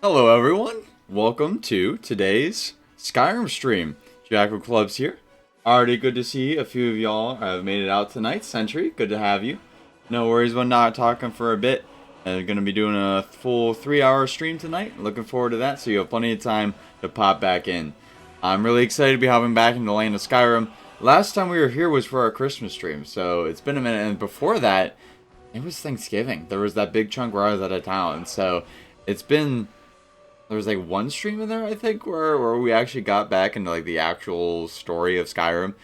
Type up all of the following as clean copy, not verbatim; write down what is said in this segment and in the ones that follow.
Hello everyone, welcome to today's Skyrim stream. Jackal Clubs here. Already good to see a few of y'all have made it out tonight. Sentry, good to have you. No worries when not talking for a bit. Gonna be doing a full 3-hour stream tonight. Looking forward to that, so you have plenty of time to pop back in. I'm really excited to be hopping back into the land of Skyrim. Last time we were here was for our Christmas stream, so it's been a minute, and before that, it was Thanksgiving. There was that big chunk where I was out of town, so it's been... There was like one stream in there, I think, where we actually got back into like the actual story of Skyrim.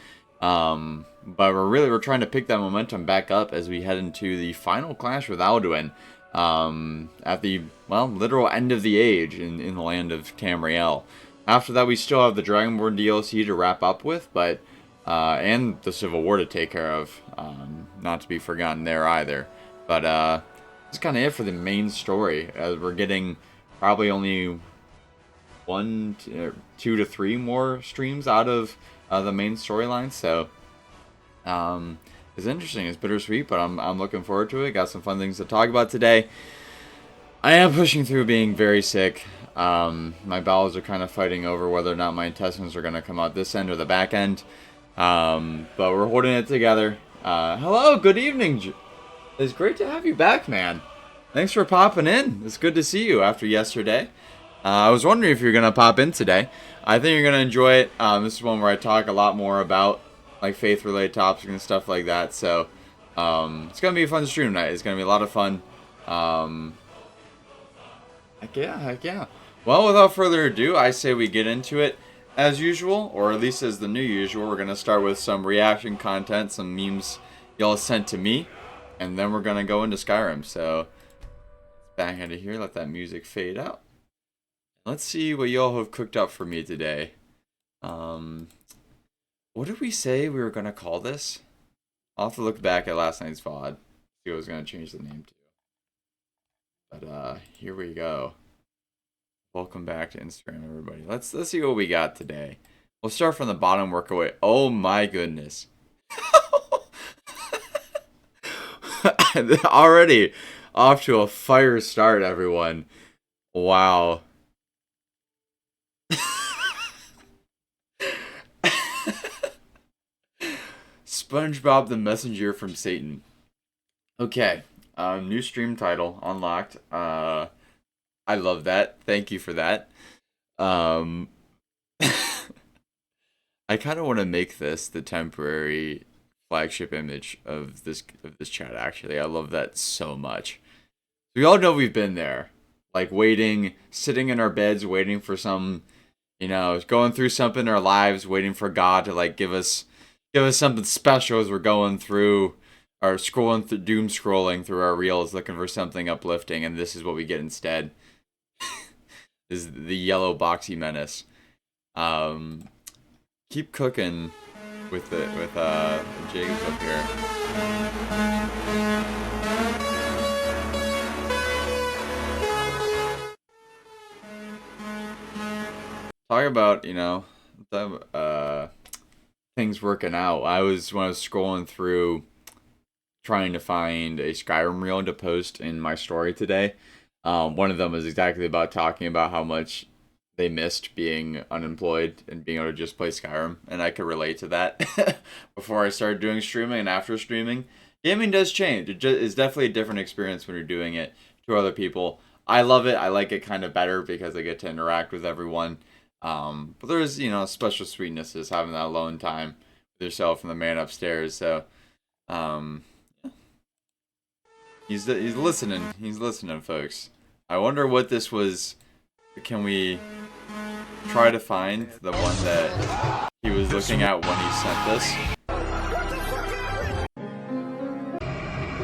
But we're trying to pick that momentum back up as we head into the final clash with Alduin. At the, well, literal end of the age in the land of Tamriel. After that, we still have the Dragonborn DLC to wrap up with, but and the Civil War to take care of. Not to be forgotten there either. But that's kind of it for the main story, as we're getting probably only 2 to 3 more streams out of the main storyline. So it's interesting. It's bittersweet, but I'm looking forward to it. Got some fun things to talk about today. I am pushing through being very sick. My bowels are kind of fighting over whether or not my intestines are going to come out this end or the back end. But we're holding it together. Hello, good evening. It's great to have you back, man. Thanks for popping in. It's good to see you after yesterday. I was wondering if you're going to pop in today. I think you're going to enjoy it. This is one where I talk a lot more about like faith-related topics and stuff like that. So it's going to be a fun stream tonight. It's going to be a lot of fun. Heck yeah. Well, without further ado, I say we get into it as usual, or at least as the new usual. We're going to start with some reaction content, some memes y'all sent to me, and then we're going to go into Skyrim. So back into here, let that music fade out. Let's see what y'all have cooked up for me today. What did we say we were going to call this? I'll have to look back at last night's VOD, see what I was going to change the name to. But here we go. Welcome back to Instagram, everybody. Let's see what we got today. We'll start from the bottom, work our way. Oh my goodness. Already off to a fire start, everyone. Wow. SpongeBob the Messenger from Satan. Okay. New stream title unlocked. I love that. Thank you for that. I kind of want to make this the temporary flagship image of this chat. Actually, I love that so much. We all know we've been there, like waiting, sitting in our beds, waiting for some, going through something in our lives, waiting for God to like give us something special as we're going through. Or doom scrolling through our reels looking for something uplifting, and this is what we get instead. This is the yellow boxy menace. Keep cooking with Jacobs up here. Talk about, things working out. When I was scrolling through trying to find a Skyrim reel to post in my story today. One of them was exactly about talking about how much they missed being unemployed and being able to just play Skyrim, and I could relate to that. Before I started doing streaming and after streaming, gaming does change. It's definitely a different experience when you're doing it to other people. I love it. I like it kind of better because I get to interact with everyone. But there's special sweetnesses having that alone time with yourself and the man upstairs. So. He's listening. He's listening, folks. I wonder what this was. Can we try to find the one that he was looking at when he sent this?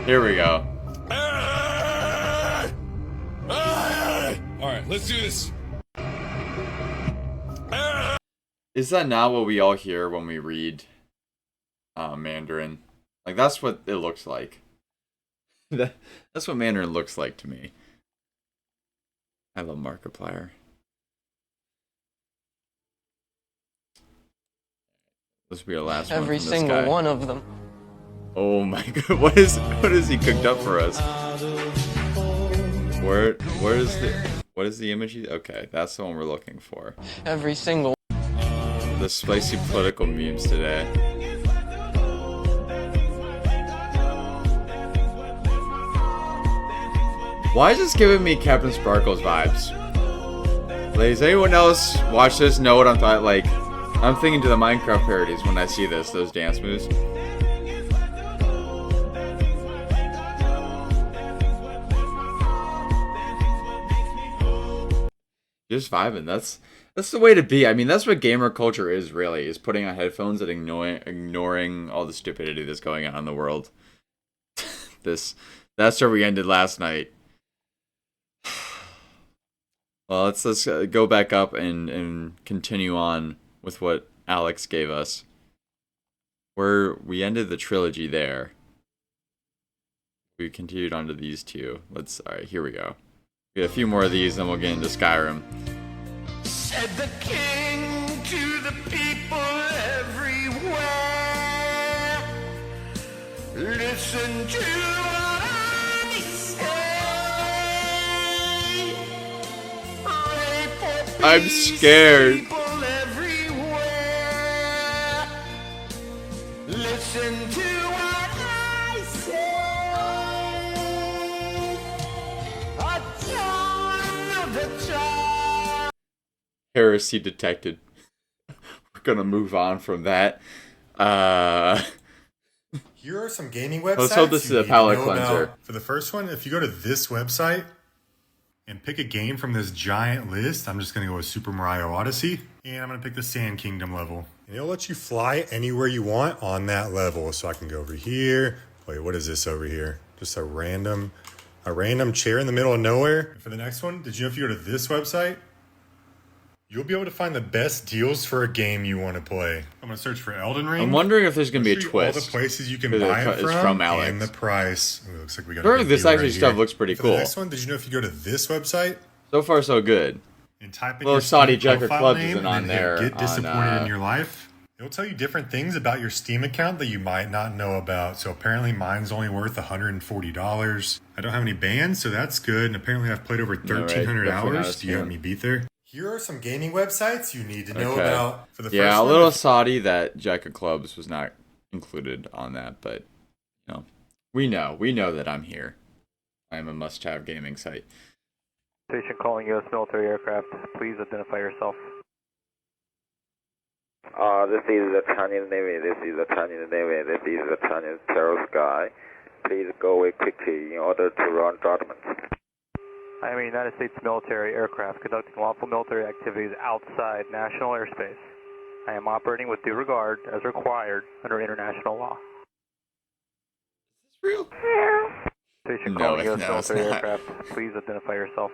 Here we go. Alright, let's do this. Is that not what we all hear when we read Mandarin? Like, that's what it looks like. That's what Mandarin looks like to me. I love Markiplier. This will be our last one. Every single one of them. Oh my god, what is he cooked up for us? Where What is the image? Okay, that's the one we're looking for. Every single. The spicy political memes today. Why is this giving me Captain Sparkles vibes? Does anyone else watch this know what I'm talking? Like, I'm thinking to the Minecraft parodies when I see this, those dance moves. Just vibing. That's the way to be. I mean, that's what gamer culture is really, is putting on headphones and ignoring all the stupidity that's going on in the world. That's where we ended last night. Well, let's go back up and continue on with what Alex gave us. Where we ended the trilogy there. We continued on to these two. Alright, here we go. We get a few more of these, then we'll get into Skyrim. Said the king to the people everywhere. Listen to what I say. I'm scared. People everywhere. Listen to what I say. A ton of the time. Heresy detected. We're gonna move on from that. Here are some gaming websites. Let's hope this is a palate cleanser. For the first one, if you go to this website and pick a game from this giant list, I'm just going to go with Super Mario Odyssey. And I'm going to pick the Sand Kingdom level. And it'll let you fly anywhere you want on that level. So I can go over here. Wait, what is this over here? Just a random chair in the middle of nowhere. And for the next one, did you know if you go to this website, you'll be able to find the best deals for a game you want to play. I'm going to search for Elden Ring. I'm wondering if there's going to be a twist. All the places you can buy it from Alex. and the price. It looks like we got a this actually right stuff here. looks pretty For cool. The next one, did you know if you go to this website So far, so good. and type in Well, your Saudi Steam Jacker profile Clubs name isn't and on then hit there Get on, disappointed in your life. It'll tell you different things about your Steam account that you might not know about. So apparently mine's only worth $140. I don't have any bans, so that's good. And apparently I've played over 1,300 Definitely not hours. a Do you have scam. me beat there? Here are some gaming websites you need to know Okay. about. For the Yeah, first a one, little Saudi that Jack of Clubs was not included on that, but you know, we know that I'm here. I am a must-have gaming site. Station calling U.S. military aircraft. Please identify yourself. This is the Chinese Navy. This is the Chinese Navy. This is the Chinese Terror Sky. Please go away quickly in order to run judgment. I am a United States military aircraft conducting lawful military activities outside national airspace. I am operating with due regard as required under international law. Is this real? Station No, calling U.S. no, it's military not. aircraft. Please identify yourself.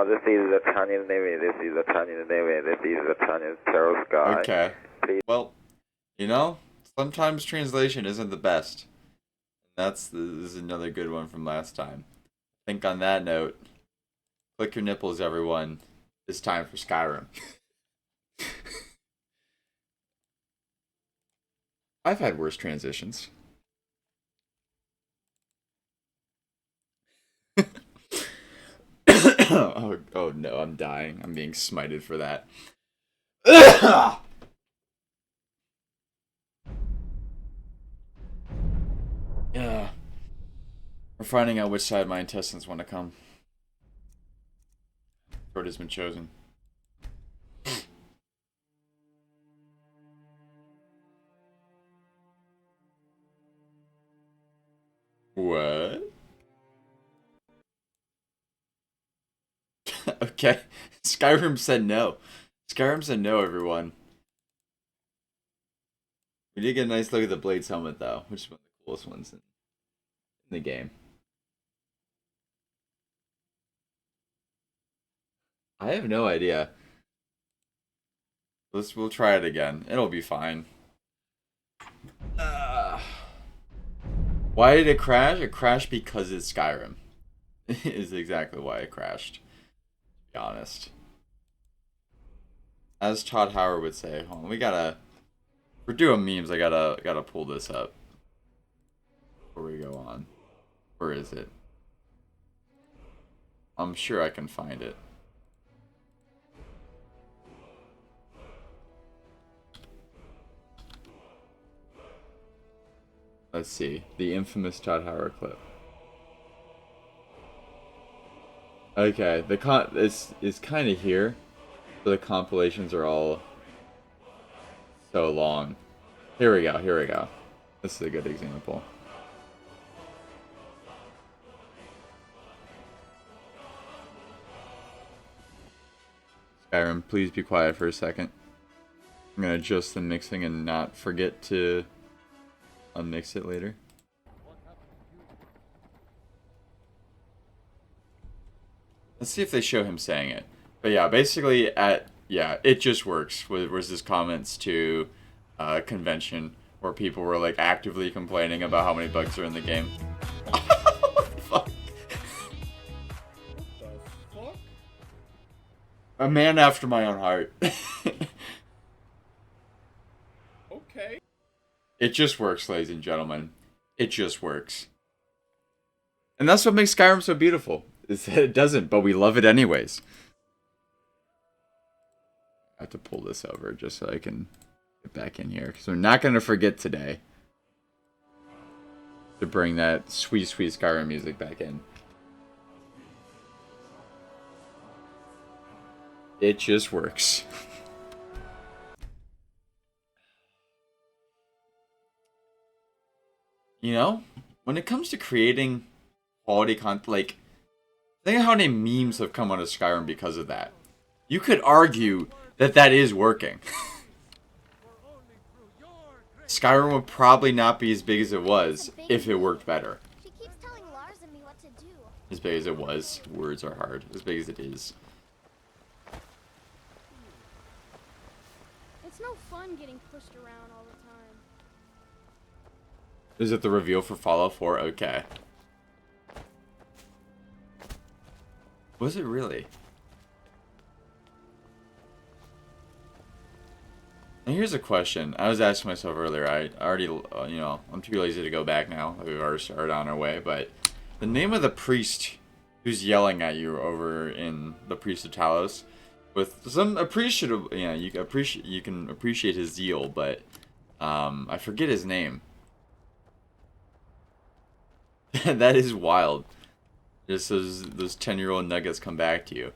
This is the Chinese Navy. This is the Chinese Navy. This is the Chinese Terror Sky. Okay. Please. Well, you know, sometimes translation isn't the best. This is another good one from last time. I think on that note, click your nipples, everyone. It's time for Skyrim. I've had worse transitions. Oh no, I'm dying. I'm being smited for that. Yeah. We're finding out which side my intestines want to come. Throat has been chosen. What? Okay. Skyrim said no. Skyrim said no, everyone. We did get a nice look at the Blades helmet, though, which is one of the coolest ones in the game. I have no idea. We'll try it again. It'll be fine. Why did it crash? It crashed because it's Skyrim. Is exactly why it crashed. To be honest. As Todd Howard would say, hold on, we're doing memes, I gotta pull this up before we go on. Where is it? I'm sure I can find it. Let's see. The infamous Todd Howard clip. Okay, it's kind of here. So the compilations are all so long. Here we go, here we go. This is a good example. Skyrim, please be quiet for a second. I'm gonna adjust the mixing and not forget to unmix it later. Let's see if they show him saying it. But yeah, basically it just works. Was his comments to a convention where people were like actively complaining about how many bugs are in the game. What the fuck? A man after my own heart. Okay. It just works, ladies and gentlemen. It just works. And that's what makes Skyrim so beautiful. Is that it doesn't, but we love it anyways. I have to pull this over just so I can get back in here. Because we're not going to forget today to bring that sweet, sweet Skyrim music back in. It just works. You know, when it comes to creating quality content, like, think of how many memes have come out of Skyrim because of that. You could argue that that is working. Skyrim would probably not be as big as it was if it worked better. She keeps telling Lars and me what to do. As big as it was. Words are hard. As big as it is. It's no fun getting pushed around all the time. Is it the reveal for Fallout 4? Okay. Was it really? And here's a question. I was asking myself earlier. I already, I'm too lazy to go back now. We've already started on our way. But the name of the priest who's yelling at you over in the Priest of Talos, with some appreciable, you can appreciate his zeal, but I forget his name. That is wild. Just those 10-year-old nuggets come back to you.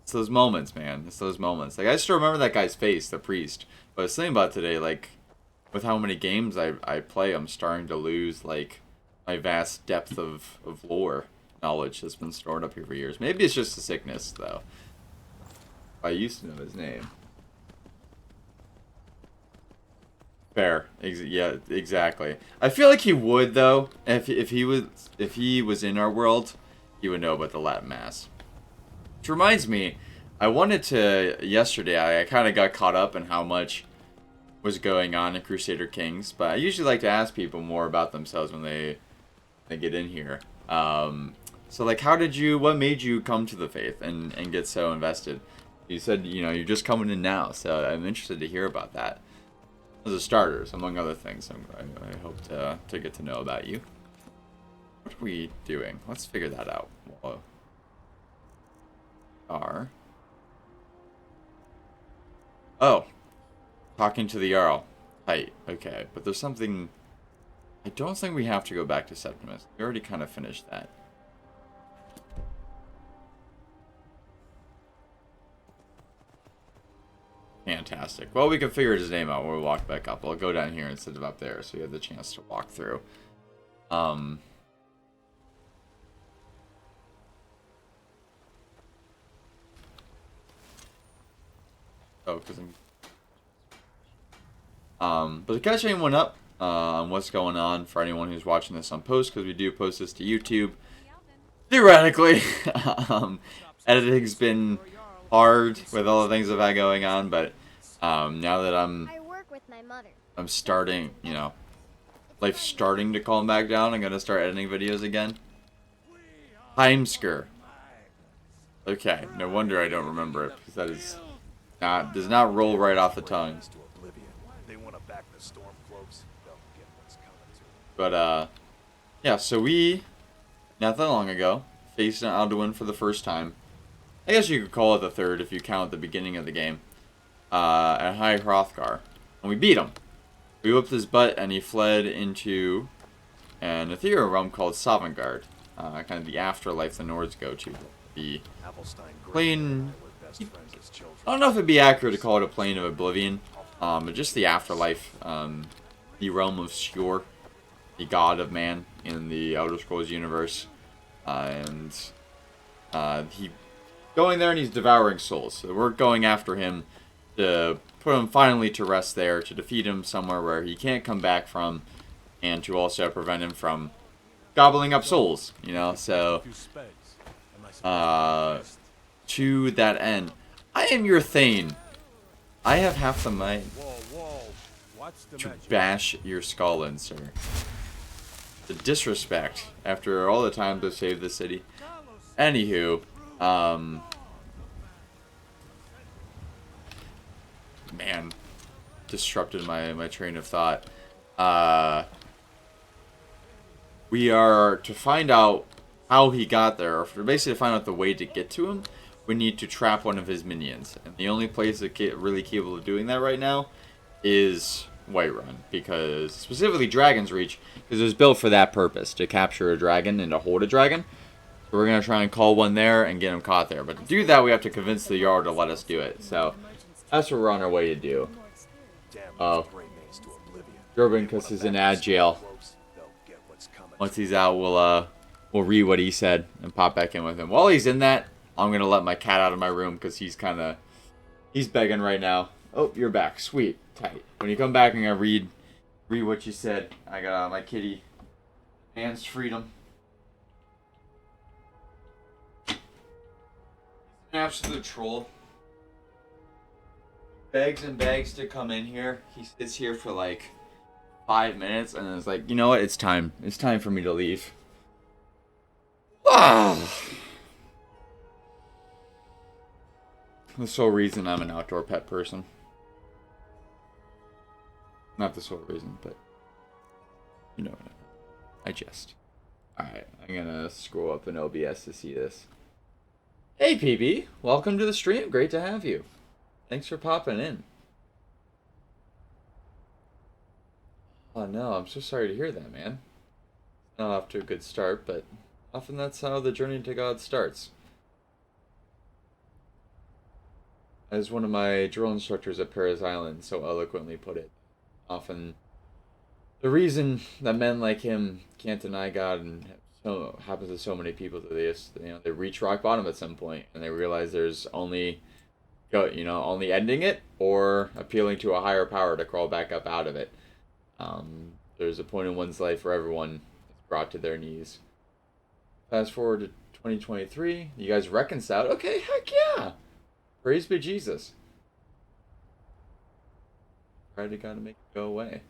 It's those moments, man. It's those moments. Like, I still remember that guy's face, the priest. But I was thinking about today, like, with how many games I play, I'm starting to lose, like, my vast depth of lore knowledge that's been stored up here for years. Maybe it's just a sickness, though. I used to know his name. Fair. Yeah, exactly. I feel like he would, though. If he was in our world, he would know about the Latin Mass. Which reminds me, I wanted to yesterday. I kind of got caught up in how much was going on in Crusader Kings, but I usually like to ask people more about themselves when they get in here. So like, what made you come to the faith and get so invested? You said, you're just coming in now, so I'm interested to hear about that. As a starters, among other things, I hope to get to know about you. What are we doing? Let's figure that out. Whoa. Oh. Talking to the Jarl. Right, okay. But there's something... I don't think we have to go back to Septimus. We already kind of finished that. Fantastic. Well, we can figure his name out when we walk back up. I'll go down here instead of up there, so you have the chance to walk through. Oh, because but to catch anyone up on what's going on for anyone who's watching this on post, because we do post this to YouTube, theoretically, editing's been hard with all the things I've had going on, but now that I work with my mother. I'm starting, life's starting to calm back down, I'm gonna start editing videos again. Heimsker. Okay, no wonder I don't remember it, because that is does not roll right off the tongue. But yeah, so we not that long ago facing Alduin for the first time. I guess you could call it the third if you count the beginning of the game. At High Hrothgar. And we beat him. We whooped his butt and he fled into an ethereal realm called Sovngarde. Kind of the afterlife the Nords go to. The plane... I don't know if it'd be accurate to call it a plane of oblivion. But just the afterlife. The realm of Sjor. The god of man in the Elder Scrolls universe. He going there and he's devouring souls. So we're going after him to put him finally to rest there, to defeat him somewhere where he can't come back from, and to also prevent him from gobbling up souls, you know. So to that end, I am your Thane. I have half the might to bash your skull in, sir. The disrespect after all the time to save the city. Anywho, man, disrupted my train of thought. We are to find out how he got there, or basically to find out the way to get to him. We need to trap one of his minions, and the only place that really capable of doing that right now is Whiterun, because specifically Dragon's Reach, because it was built for that purpose, to capture a dragon and to hold a dragon. So we're gonna try and call one there and get him caught there. But to do that, we have to convince the Jarl to let us do it. So that's what we're on our way to do. Oh, Durbin, because he's in ad jail. Once he's out, we'll read what he said and pop back in with him. While he's in that, I'm gonna let my cat out of my room because he's begging right now. Oh, you're back. Sweet, tight. When you come back, I'm gonna read what you said. I got my kitty. Hands freedom. An absolute troll. Begs and begs to come in here. He sits here for like 5 minutes and is like, you know what? It's time. It's time for me to leave. Ah. The sole reason I'm an outdoor pet person. Not the sole reason, but you know what I mean. I jest. Alright, I'm gonna scroll up in OBS to see this. Hey PB, welcome to the stream. Great to have you. Thanks for popping in. Oh no, I'm so sorry to hear that, man. Not off to a good start, but often that's how the journey to God starts. As one of my drill instructors at Paris Island so eloquently put it, often the reason that men like him can't deny God, and so happens to so many people, that they reach rock bottom at some point and they realize there's only ending it or appealing to a higher power to crawl back up out of it. There's a point in one's life where everyone is brought to their knees. Fast forward to 2023, you guys reconciled. Okay, heck yeah! Praise be Jesus. Tried to God to make it go away.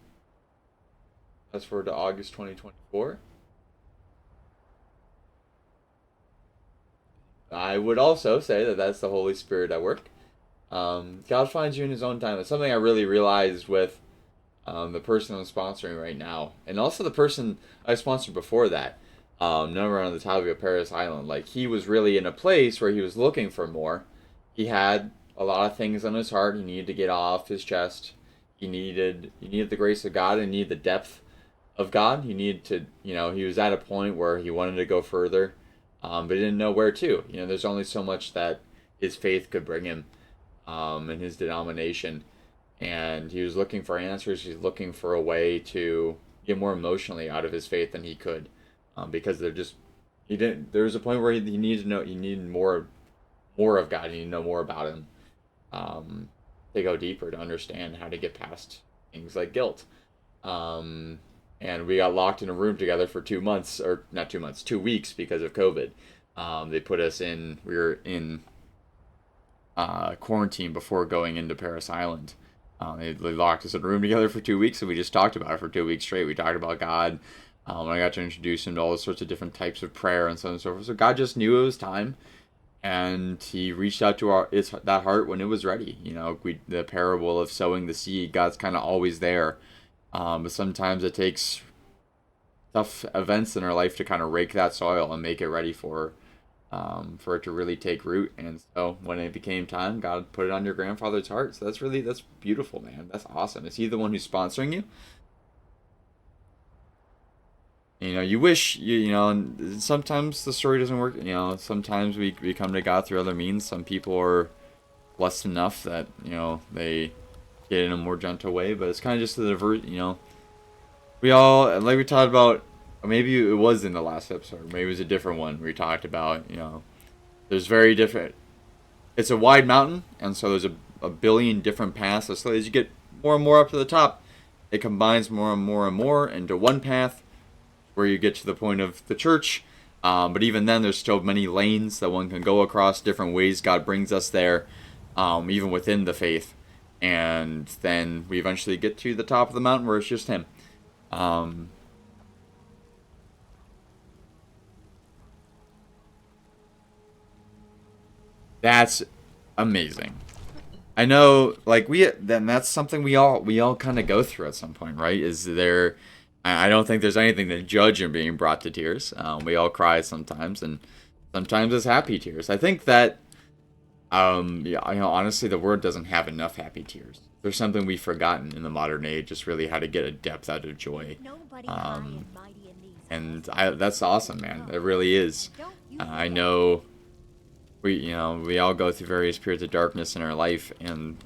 Fast forward to August 2024. I would also say that that's the Holy Spirit at work. God finds you in His own time. It's something I really realized with the person I'm sponsoring right now, and also the person I sponsored before that. Number on the top of Paris Island. Like, he was really in a place where he was looking for more. He had a lot of things on his heart he needed to get off his chest. He needed the grace of God, and he needed the depth of God. He needed to, he was at a point where he wanted to go further, but he didn't know where to. There's only so much that his faith could bring him, in his denomination. And he was looking for answers. He's looking for a way to get more emotionally out of his faith than he could, because there was a point where he needed to know. He needed more of God. He needed to know more about Him, to go deeper, to understand how to get past things like guilt. And we got locked in a room together for 2 months, or not 2 months, 2 weeks because of COVID. They put us in. We were in quarantine before going into Paris Island. They locked us in a room together for 2 weeks, and we just talked about it for 2 weeks straight. We talked about God. I got to introduce him to all sorts of different types of prayer and so on and so forth. So God just knew it was time, and He reached out to that heart when it was ready. The parable of sowing the seed. God's kind of always there, but sometimes it takes tough events in our life to kind of rake that soil and make it ready for for it to really take root. And so when it became time, God put it on your grandfather's heart. So that's beautiful, man. That's awesome. Is he the one who's sponsoring you? You know, you wish you know. And sometimes the story doesn't work. You know, sometimes we come to God through other means. Some people are blessed enough that they get in a more gentle way. But it's kind of just the divert. You know, we all like we talked about. Or maybe it was in the last episode. Maybe it was a different one. We talked about there's very different. It's a wide mountain, and so there's a billion different paths. So as you get more and more up to the top, it combines more and more and more into one path, where you get to the point of the church. But even then, there's still many lanes that one can go across, different ways God brings us there, even within the faith. And then we eventually get to the top of the mountain where it's just Him. That's amazing. I know, like that's something we all kind of go through at some point, right? Is there? I don't think there's anything to judge in being brought to tears. We all cry sometimes, and sometimes it's happy tears. I think that, yeah, honestly, the world doesn't have enough happy tears. There's something we've forgotten in the modern age, just really how to get a depth out of joy. And that's awesome, man. It really is. I know we all go through various periods of darkness in our life, and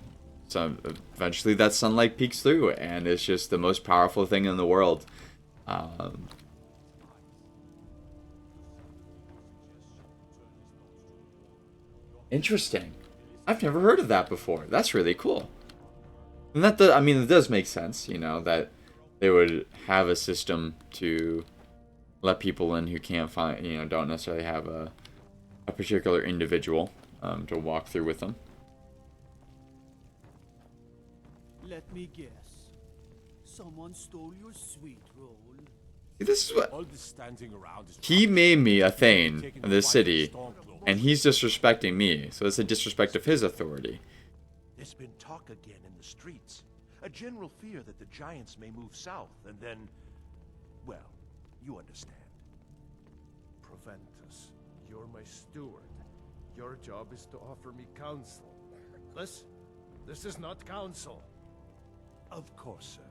so eventually that sunlight peeks through, and it's just the most powerful thing in the world. Interesting. I've never heard of that before. That's really cool. And it does make sense, that they would have a system to let people in who can't find, don't necessarily have a particular individual to walk through with them. Let me guess. Someone stole your sweet roll. See, this is what All this standing around is he made me a thane of this city, and he's disrespecting me. So it's a disrespect of his authority. There's been talk again in the streets. A general fear that the giants may move south, and then, well, you understand. Proventus, you're my steward. Your job is to offer me counsel. This is not counsel. Of course, sir.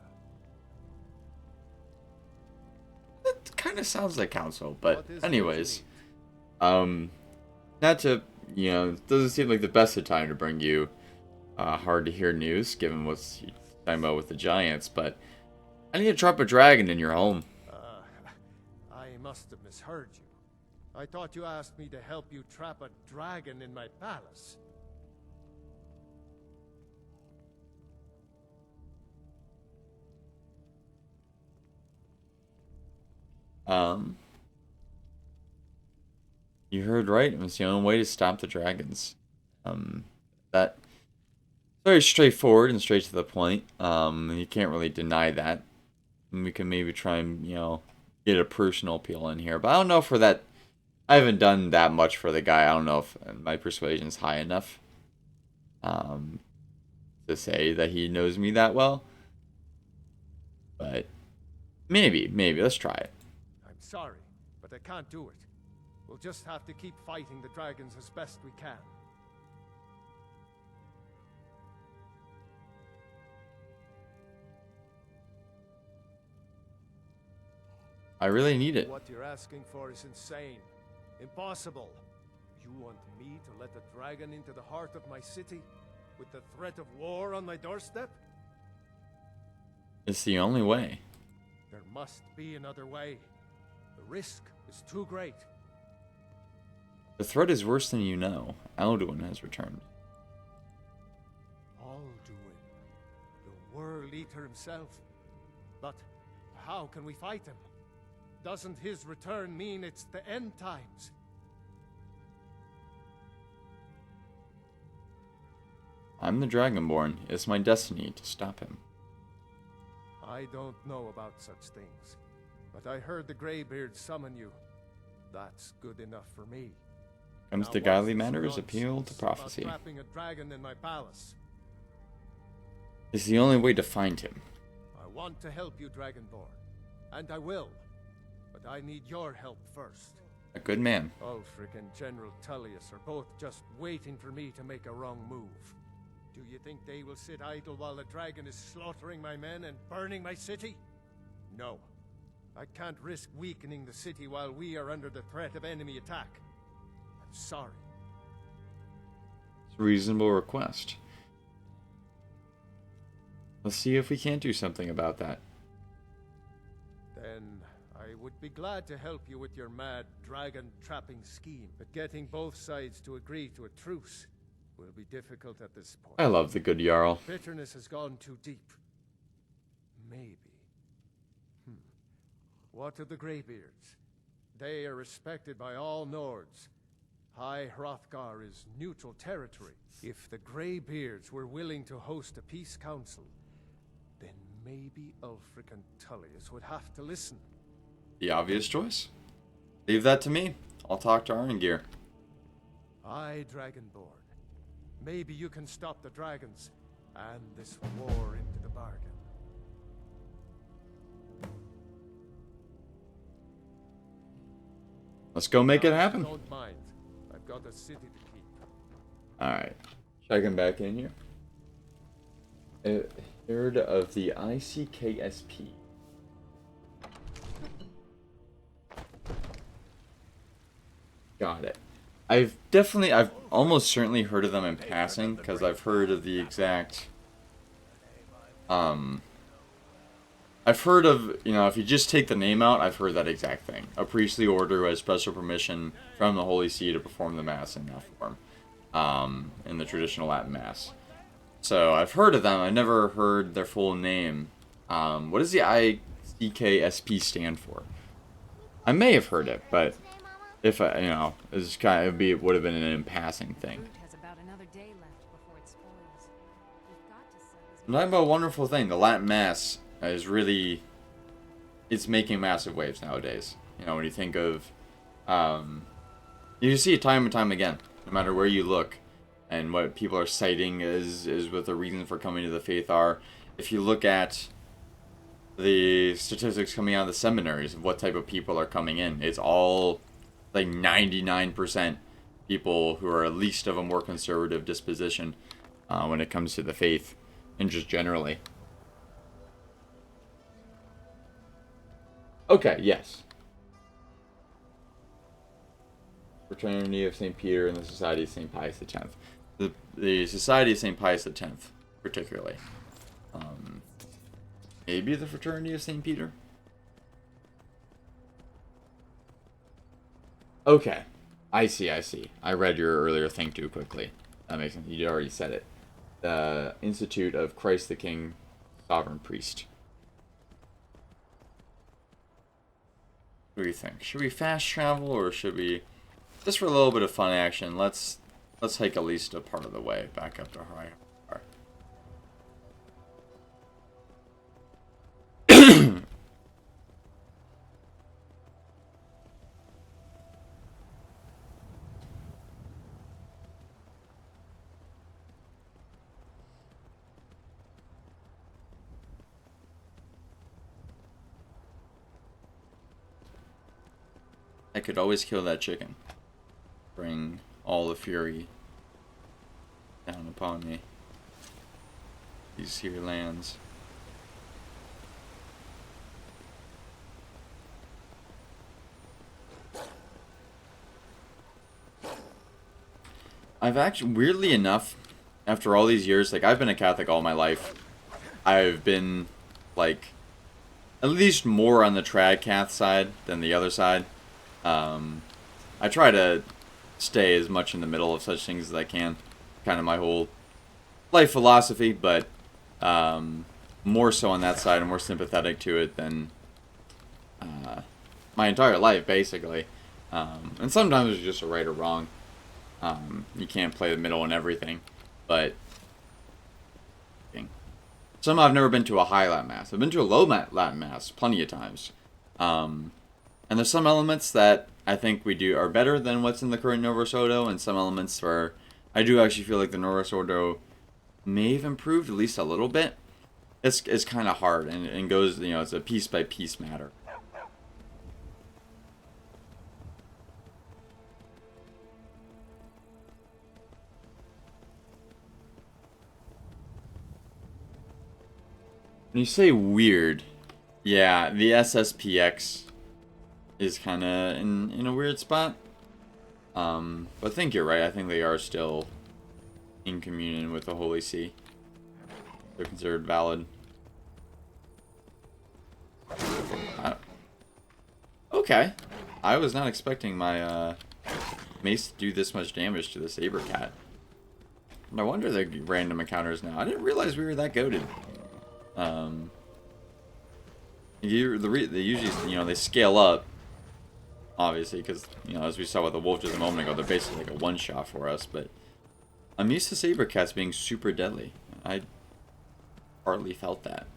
It kind of sounds like council, but What is anyways, not to it doesn't seem like the best of time to bring you hard to hear news, given what's you're talking about with the giants. But I need to trap a dragon in your home. I must have misheard you. I thought you asked me to help you trap a dragon in my palace. You heard right. It was the only way to stop the dragons. That very straightforward and straight to the point. You can't really deny that. And we can maybe try and get a personal appeal in here, but I don't know for that. I haven't done that much for the guy. I don't know if my persuasion is high enough to say that he knows me that well. But maybe let's try it. I'm sorry, but I can't do it. We'll just have to keep fighting the dragons as best we can. I really need it. What you're asking for is insane. Impossible. You want me to let a dragon into the heart of my city with the threat of war on my doorstep? It's the only way. There must be another way. The risk is too great. The threat is worse than you know. Alduin has returned. Alduin, the World Eater himself. But how can we fight him? Doesn't his return mean it's the end times? I'm the Dragonborn. It's my destiny to stop him. I don't know about such things, but I heard the Greybeard summon you. That's good enough for me. Comes Now to godly what's this matters, appeal to nonsense about prophecy. trapping a dragon in my palace? It's the only way to find him. I want to help you, Dragonborn, and I will. But I need your help first. A good man. Ulfric and General Tullius are both just waiting for me to make a wrong move. Do you think they will sit idle while the dragon is slaughtering my men and burning my city? No. I can't risk weakening the city while we are under the threat of enemy attack. I'm sorry. It's a reasonable request. Let's see if we can't do something about that. Then I would be glad to help you with your mad dragon trapping scheme, but getting both sides to agree to a truce will be difficult at this point. I love the good Jarl. Bitterness has gone too deep. Maybe. What of the Greybeards? They are respected by all Nords. High Hrothgar is neutral territory. If the Greybeards were willing to host a peace council, then maybe Ulfric and Tullius would have to listen. The obvious choice. Leave that to me. I'll talk to Arngeir. Aye, Dragonborn. Maybe you can stop the dragons and this war into the bargain. Let's go make it happen. Don't mind. I've got a city to keep. Alright. Checking back in here. Heard of the ICKSP. Got it. I've almost certainly heard of them in passing, because I've heard of the exact, I've heard of, if you just take the name out, I've heard that exact thing. A priestly order who has special permission from the Holy See to perform the Mass in that form, in the traditional Latin Mass. So I've heard of them, I never heard their full name. What does the ICKSP stand for? I may have heard it, but if I, it's kind of would have been an in passing thing. I'm talking about a wonderful thing. The Latin Mass is really, it's making massive waves nowadays. When you think of, you see it time and time again, no matter where you look, and what people are citing is what the reasons for coming to the faith are. If you look at the statistics coming out of the seminaries of what type of people are coming in, it's all like 99% people who are at least of a more conservative disposition when it comes to the faith, and just generally. Okay, yes. Fraternity of St. Peter and the Society of St. Pius X. The Society of St. Pius X, particularly. Maybe the Fraternity of St. Peter? Okay. I see. I read your earlier thing too quickly. That makes sense. You already said it. The Institute of Christ the King, Sovereign Priest. What do you think? Should we fast travel, or should we, just for a little bit of fun action, let's hike at least a part of the way back up to High. I could always kill that chicken. Bring all the fury down upon me. These here lands. I've actually, weirdly enough, after all these years, like, I've been a Catholic all my life. I've been, like, at least more on the trad-cath side than the other side. I try to stay as much in the middle of such things as I can. Kind of my whole life philosophy, but more so on that side. I'm more sympathetic to it than my entire life, basically. And sometimes it's just a right or wrong. You can't play the middle in everything, but somehow I've never been to a high Latin Mass. I've been to a low Latin Mass plenty of times. And there's some elements that I think we do are better than what's in the current Novus Ordo, and some elements where I do actually feel like the Novus Ordo may have improved at least a little bit. It's kind of hard, and goes, it's a piece by piece matter. When you say weird, yeah, the SSPX is kind of in a weird spot. But I think you're right. I think they are still in communion with the Holy See. They're considered valid. Okay. I was not expecting my mace to do this much damage to the saber cat. No wonder they're random encounters now. I didn't realize we were that goated. They usually, they scale up, obviously, because, as we saw with the wolf just a moment ago, they're basically like a one-shot for us, but I'm used to saber cats being super deadly. I hardly felt that.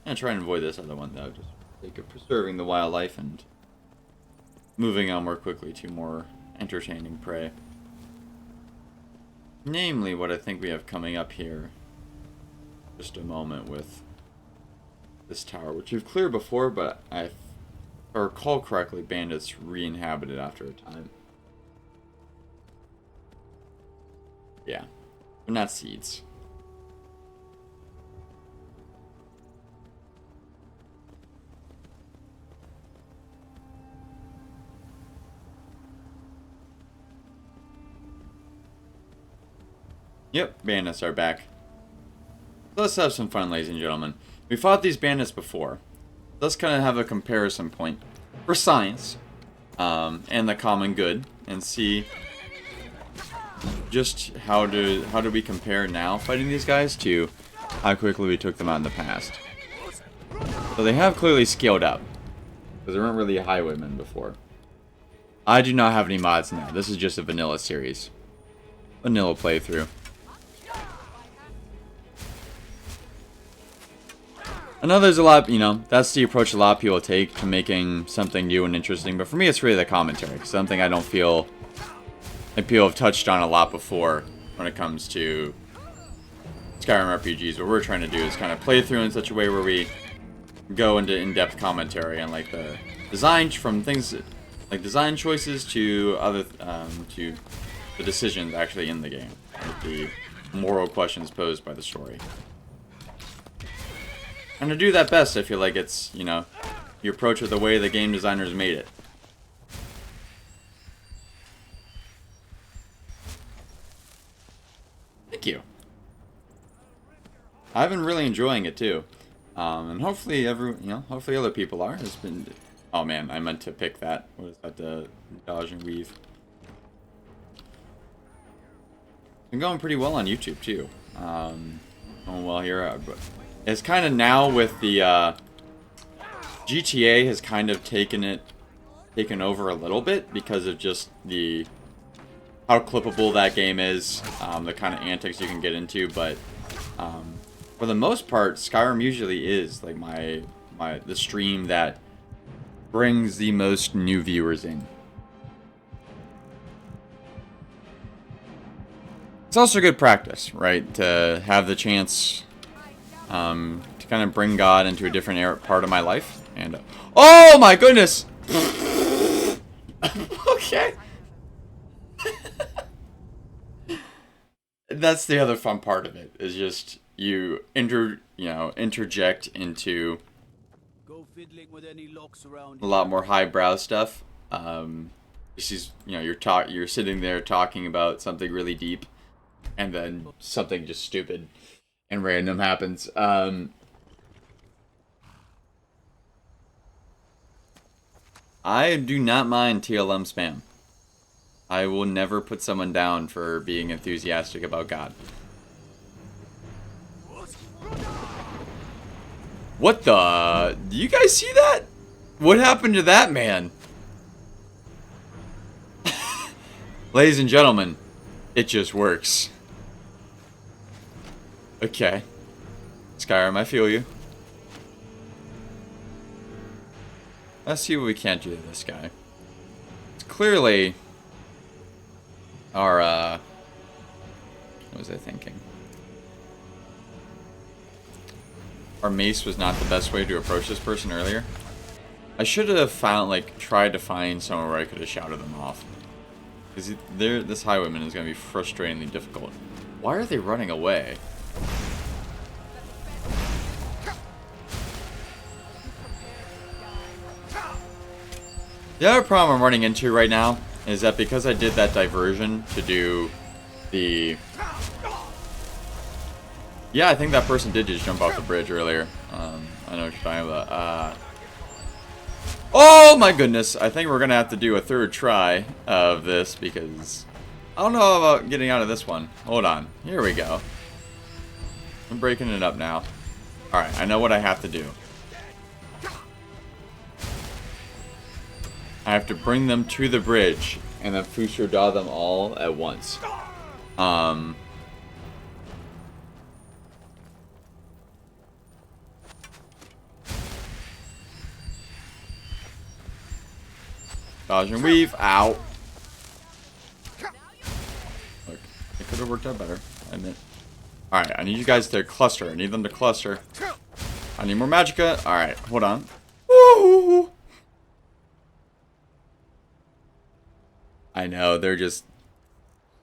I'm gonna try and avoid this other one, though, just for the sake of preserving the wildlife and moving on more quickly to more entertaining prey. Namely, what I think we have coming up here. Just a moment with this tower, which we've cleared before, but if I recall correctly, bandits re-inhabited after a time. Yeah, they're not seeds. Yep, bandits are back. Let's have some fun, ladies and gentlemen. We fought these bandits before. Let's kind of have a comparison point for science and the common good, and see just how do we compare now fighting these guys to how quickly we took them out in the past. So they have clearly scaled up, because they weren't really highwaymen before. I do not have any mods now. This is just a vanilla series. Vanilla playthrough. I know there's a lot, that's the approach a lot of people take to making something new and interesting, but for me it's really the commentary. Something I don't feel like people have touched on a lot before when it comes to Skyrim RPGs. What we're trying to do is kind of play through in such a way where we go into in-depth commentary on like the design, from things like design choices to other to the decisions actually in the game, like the moral questions posed by the story. And to do that best, I feel like it's, you approach it the way the game designers made it. Thank you. I've been really enjoying it too. And hopefully hopefully other people are. It's been, oh man, I meant to pick that. What is that, the dodge and weave? Been going pretty well on YouTube too. Going well here, but it's kind of now with the GTA has kind of taken over a little bit because of just how clippable that game is, the kind of antics you can get into. But for the most part, Skyrim usually is like the stream that brings the most new viewers in. It's also good practice, right? To have the chance to kind of bring God into a different part of my life. And oh my goodness! Okay. That's the other fun part of it, is just you interject into Go fiddling with any locks around a lot more highbrow stuff. You're sitting there talking about something really deep, and then something just stupid and random happens. I do not mind TLM spam. I will never put someone down for being enthusiastic about God. What the? Do you guys see that? What happened to that man? Ladies and gentlemen, it just works. Okay. Skyrim, I feel you. Let's see what we can't do to this guy. It's clearly our, what was I thinking? Our mace was not the best way to approach this person earlier. I should have tried to find somewhere where I could have shouted them off. Because this highwayman is going to be frustratingly difficult. Why are they running away? The other problem I'm running into right now is that because I did that diversion to do the... Yeah, I think that person did just jump off the bridge earlier. I know what you're talking about. Oh my goodness, I think we're gonna have to do a third try of this because I don't know about getting out of this one. Hold on, here we go. I'm breaking it up now. Alright, I know what I have to do. I have to bring them to the bridge and then Fushirda them all at once. Dodge and weave. Ow. Look, it could have worked out better, I admit. Alright, I need you guys to cluster. I need them to cluster. I need more magicka. Alright, hold on. Woo! I know, they're just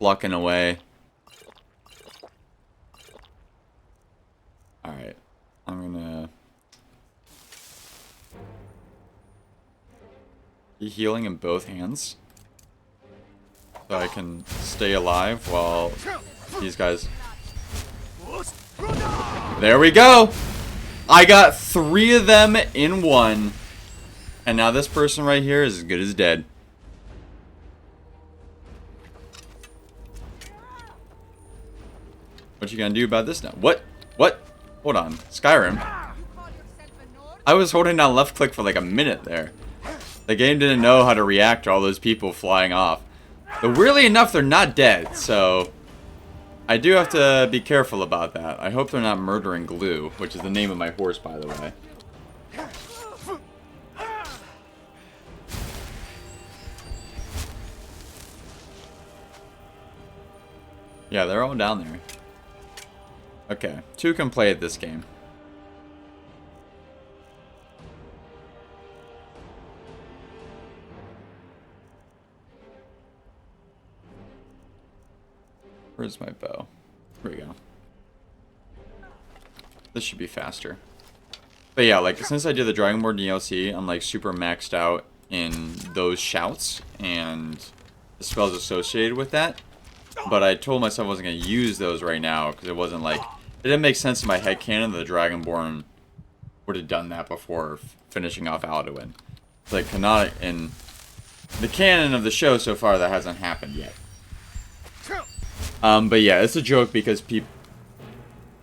plucking away. Alright, I'm gonna... be healing in both hands. So I can stay alive while these guys... There we go! I got 3 of them in one. And now this person right here is as good as dead. What you gonna do about this now? What? What? Hold on. Skyrim. I was holding down left click for like a minute there. The game didn't know how to react to all those people flying off. But weirdly enough, they're not dead, so... I do have to be careful about that. I hope they're not murdering Glue, which is the name of my horse, by the way. Yeah, they're all down there. Okay, 2 can play at this game. Where's my bow? Here we go. This should be faster. But yeah, like, since I did the Dragonborn DLC, I'm, like, super maxed out in those shouts and the spells associated with that. But I told myself I wasn't going to use those right now, because it wasn't, like... It didn't make sense in my headcanon that the Dragonborn would have done that before finishing off Alduin. It's like, canonic... In the canon of the show so far, that hasn't happened yet. But yeah, it's a joke because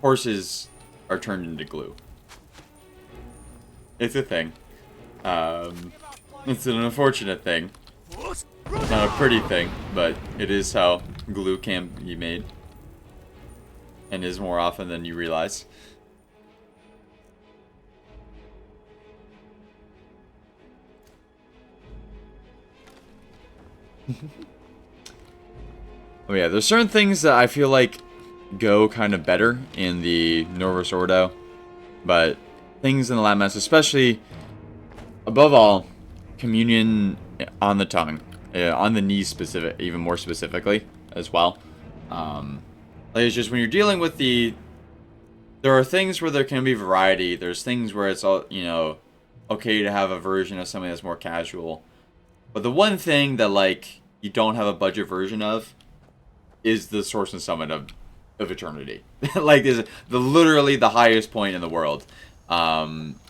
horses are turned into glue. It's a thing. It's an unfortunate thing. It's not a pretty thing, but it is how glue can be made. And is more often than you realize. Oh yeah, there's certain things that I feel like go kind of better in the Norvis Ordo, but things in the Lab Mass, especially, above all, communion on the tongue, on the knees specific, even more specifically as well. Like it's just when you're dealing with there are things where there can be variety. There's things where it's all, you know, okay to have a version of something that's more casual. But the one thing that like you don't have a budget version of is the source and summit of eternity. Like is literally the highest point in the world.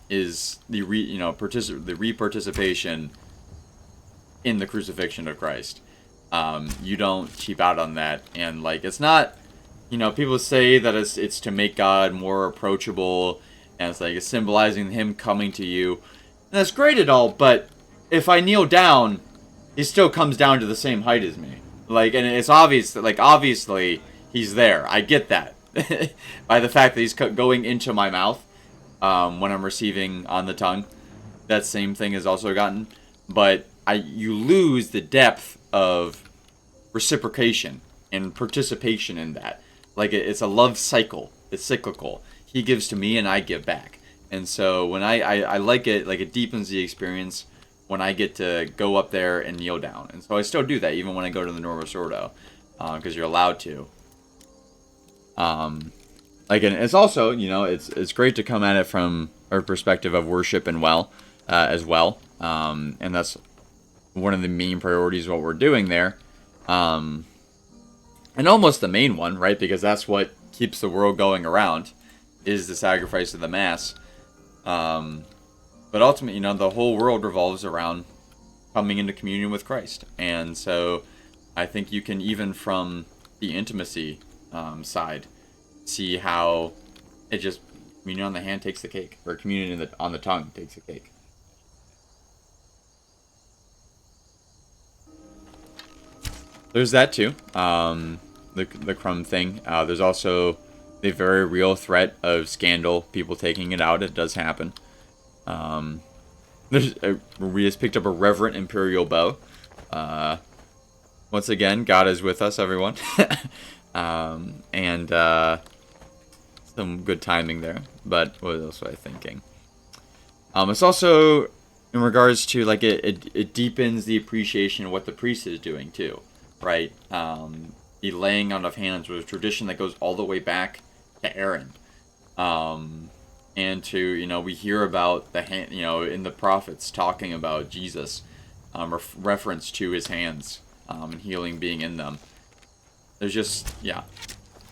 Is the re-participation in the crucifixion of Christ. You don't cheap out on that, and like it's not, you know, people say that it's to make God more approachable, and it's like it's symbolizing Him coming to you, and that's great and all, but if I kneel down, He still comes down to the same height as me. Like, and it's obvious that, like, obviously He's there. I get that by the fact that He's going into my mouth when I'm receiving on the tongue. That same thing is also gotten, but you lose the depth of reciprocation and participation in that. Like it's a love cycle. It's cyclical. He gives to me and I give back. And so when I like it, like it deepens the experience when I get to go up there and kneel down. And so I still do that even when I go to the Norvis Ordo, because you're allowed to. Like, and it's also, you know, it's great to come at it from a perspective of worship and as well. And that's one of the main priorities of what we're doing there. And almost the main one, right? Because that's what keeps the world going around, is the sacrifice of the Mass. But ultimately, the whole world revolves around coming into communion with Christ. And so I think you can, even from the intimacy side, see how it just, communion on the hand takes the cake, or communion on the tongue takes the cake. There's that too, the crumb thing. There's also the very real threat of scandal, people taking it out. It does happen. We just picked up a reverent imperial bow. Once again, God is with us, everyone. And some good timing there. But what else was I thinking? It's also in regards to, like, it deepens the appreciation of what the priest is doing too, right? The laying on of hands was a tradition that goes all the way back to Aaron. And to, we hear about the hand, in the prophets talking about Jesus, reference to his hands, and healing being in them. There's just,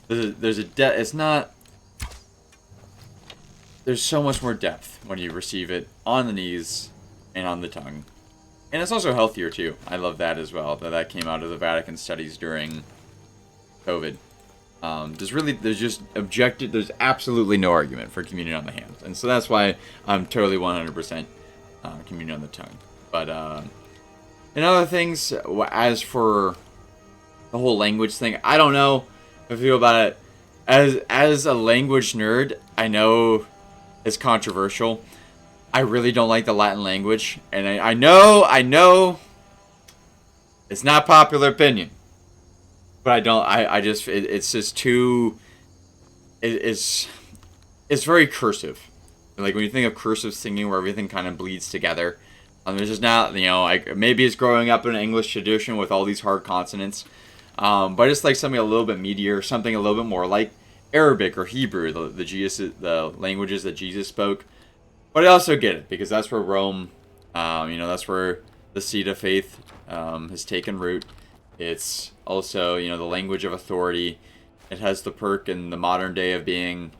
it's not, there's so much more depth when you receive it on the knees and on the tongue. And it's also healthier too. I love that as well, that came out of the Vatican studies during COVID. There's absolutely no argument for communion on the hands. And so that's why I'm totally 100% communion on the tongue. But in other things, as for the whole language thing, I don't know if I feel about it. As a language nerd, I know it's controversial. I really don't like the Latin language. And I know it's not popular opinion. But I don't. It's just too. It's very cursive. Like when you think of cursive singing, where everything kind of bleeds together. There's just not. Maybe it's growing up in an English tradition with all these hard consonants. But I just like something a little bit meatier, something a little bit more like Arabic or Hebrew, the languages that Jesus spoke. But I also get it because that's where Rome, that's where the seat of faith has taken root. It's also, the language of authority. It has the perk in the modern day of being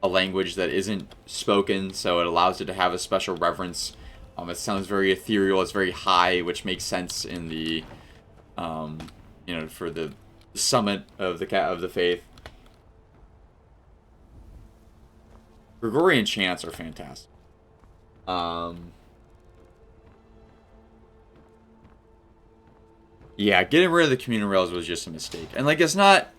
a language that isn't spoken, so it allows it to have a special reverence. It sounds very ethereal. It's very high, which makes sense in the, for the summit of the faith. Gregorian chants are fantastic. Yeah, getting rid of the communion rails was just a mistake. And it's not,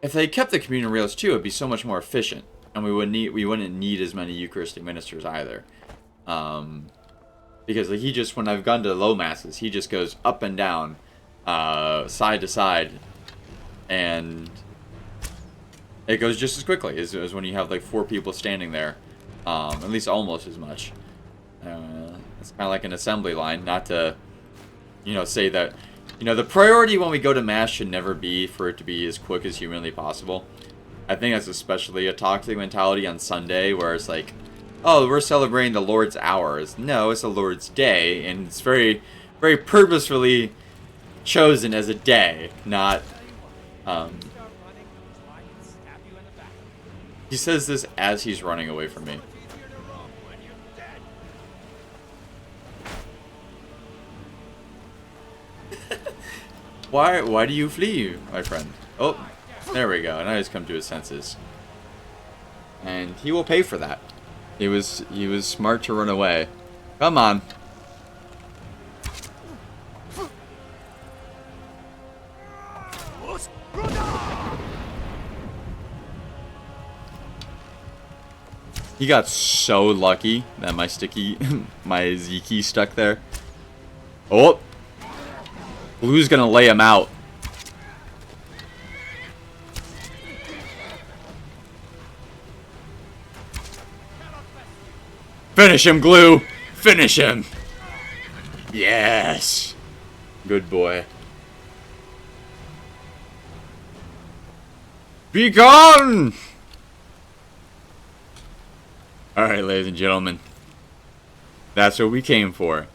if they kept the communion rails too, it'd be so much more efficient, and we wouldn't need as many Eucharistic ministers either. Because he just, when I've gone to low masses, he just goes up and down, side to side, and it goes just as quickly as when you have 4 people standing there, at least almost as much. It's kind of like an assembly line, not to, say that. The priority when we go to Mass should never be for it to be as quick as humanly possible. I think that's especially a toxic mentality on Sunday, where it's like, oh, we're celebrating the Lord's hours. No, it's the Lord's day, and it's very, very purposefully chosen as a day, not, He says this as he's running away from me. Why do you flee, my friend? Oh, there we go. Now he's come to his senses. And he will pay for that. He was smart to run away. Come on. He got so lucky that my Z key stuck there. Oh! Blue's gonna lay him out. Finish him, Glue! Finish him! Yes! Good boy. Be gone! Alright, ladies and gentlemen. That's what we came for.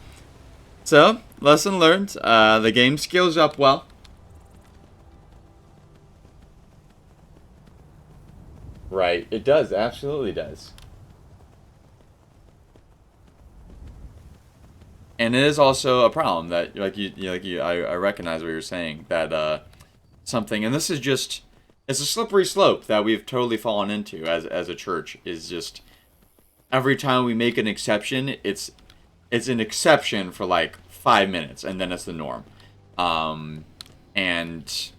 So, lesson learned. The game scales up well. Right, it does, absolutely does. And it is also a problem that, I recognize what you're saying, that something, and this is just, it's a slippery slope that we've totally fallen into as a church, is just every time we make an exception, it's an exception for like 5 minutes, and then it's the norm. And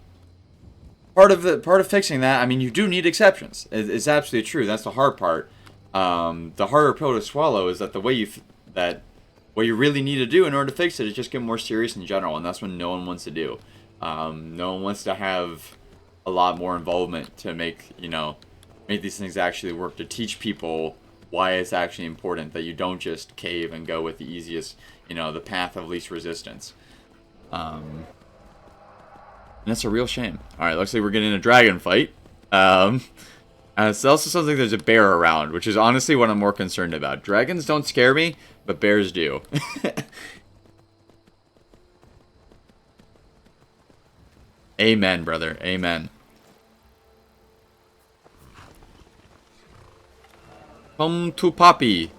part of fixing that, I mean, you do need exceptions. It's absolutely true. That's the hard part. The harder pill to swallow is that what you really need to do in order to fix it is just get more serious in general, and that's what no one wants to do. No one wants to have a lot more involvement to make these things actually work, to teach people why it's actually important that you don't just cave and go with the easiest, the path of least resistance. And that's a real shame. Alright, looks like we're getting a dragon fight. It's also something there's a bear around, which is honestly what I'm more concerned about. Dragons don't scare me, but bears do. Amen, brother. Amen. Come to Poppy.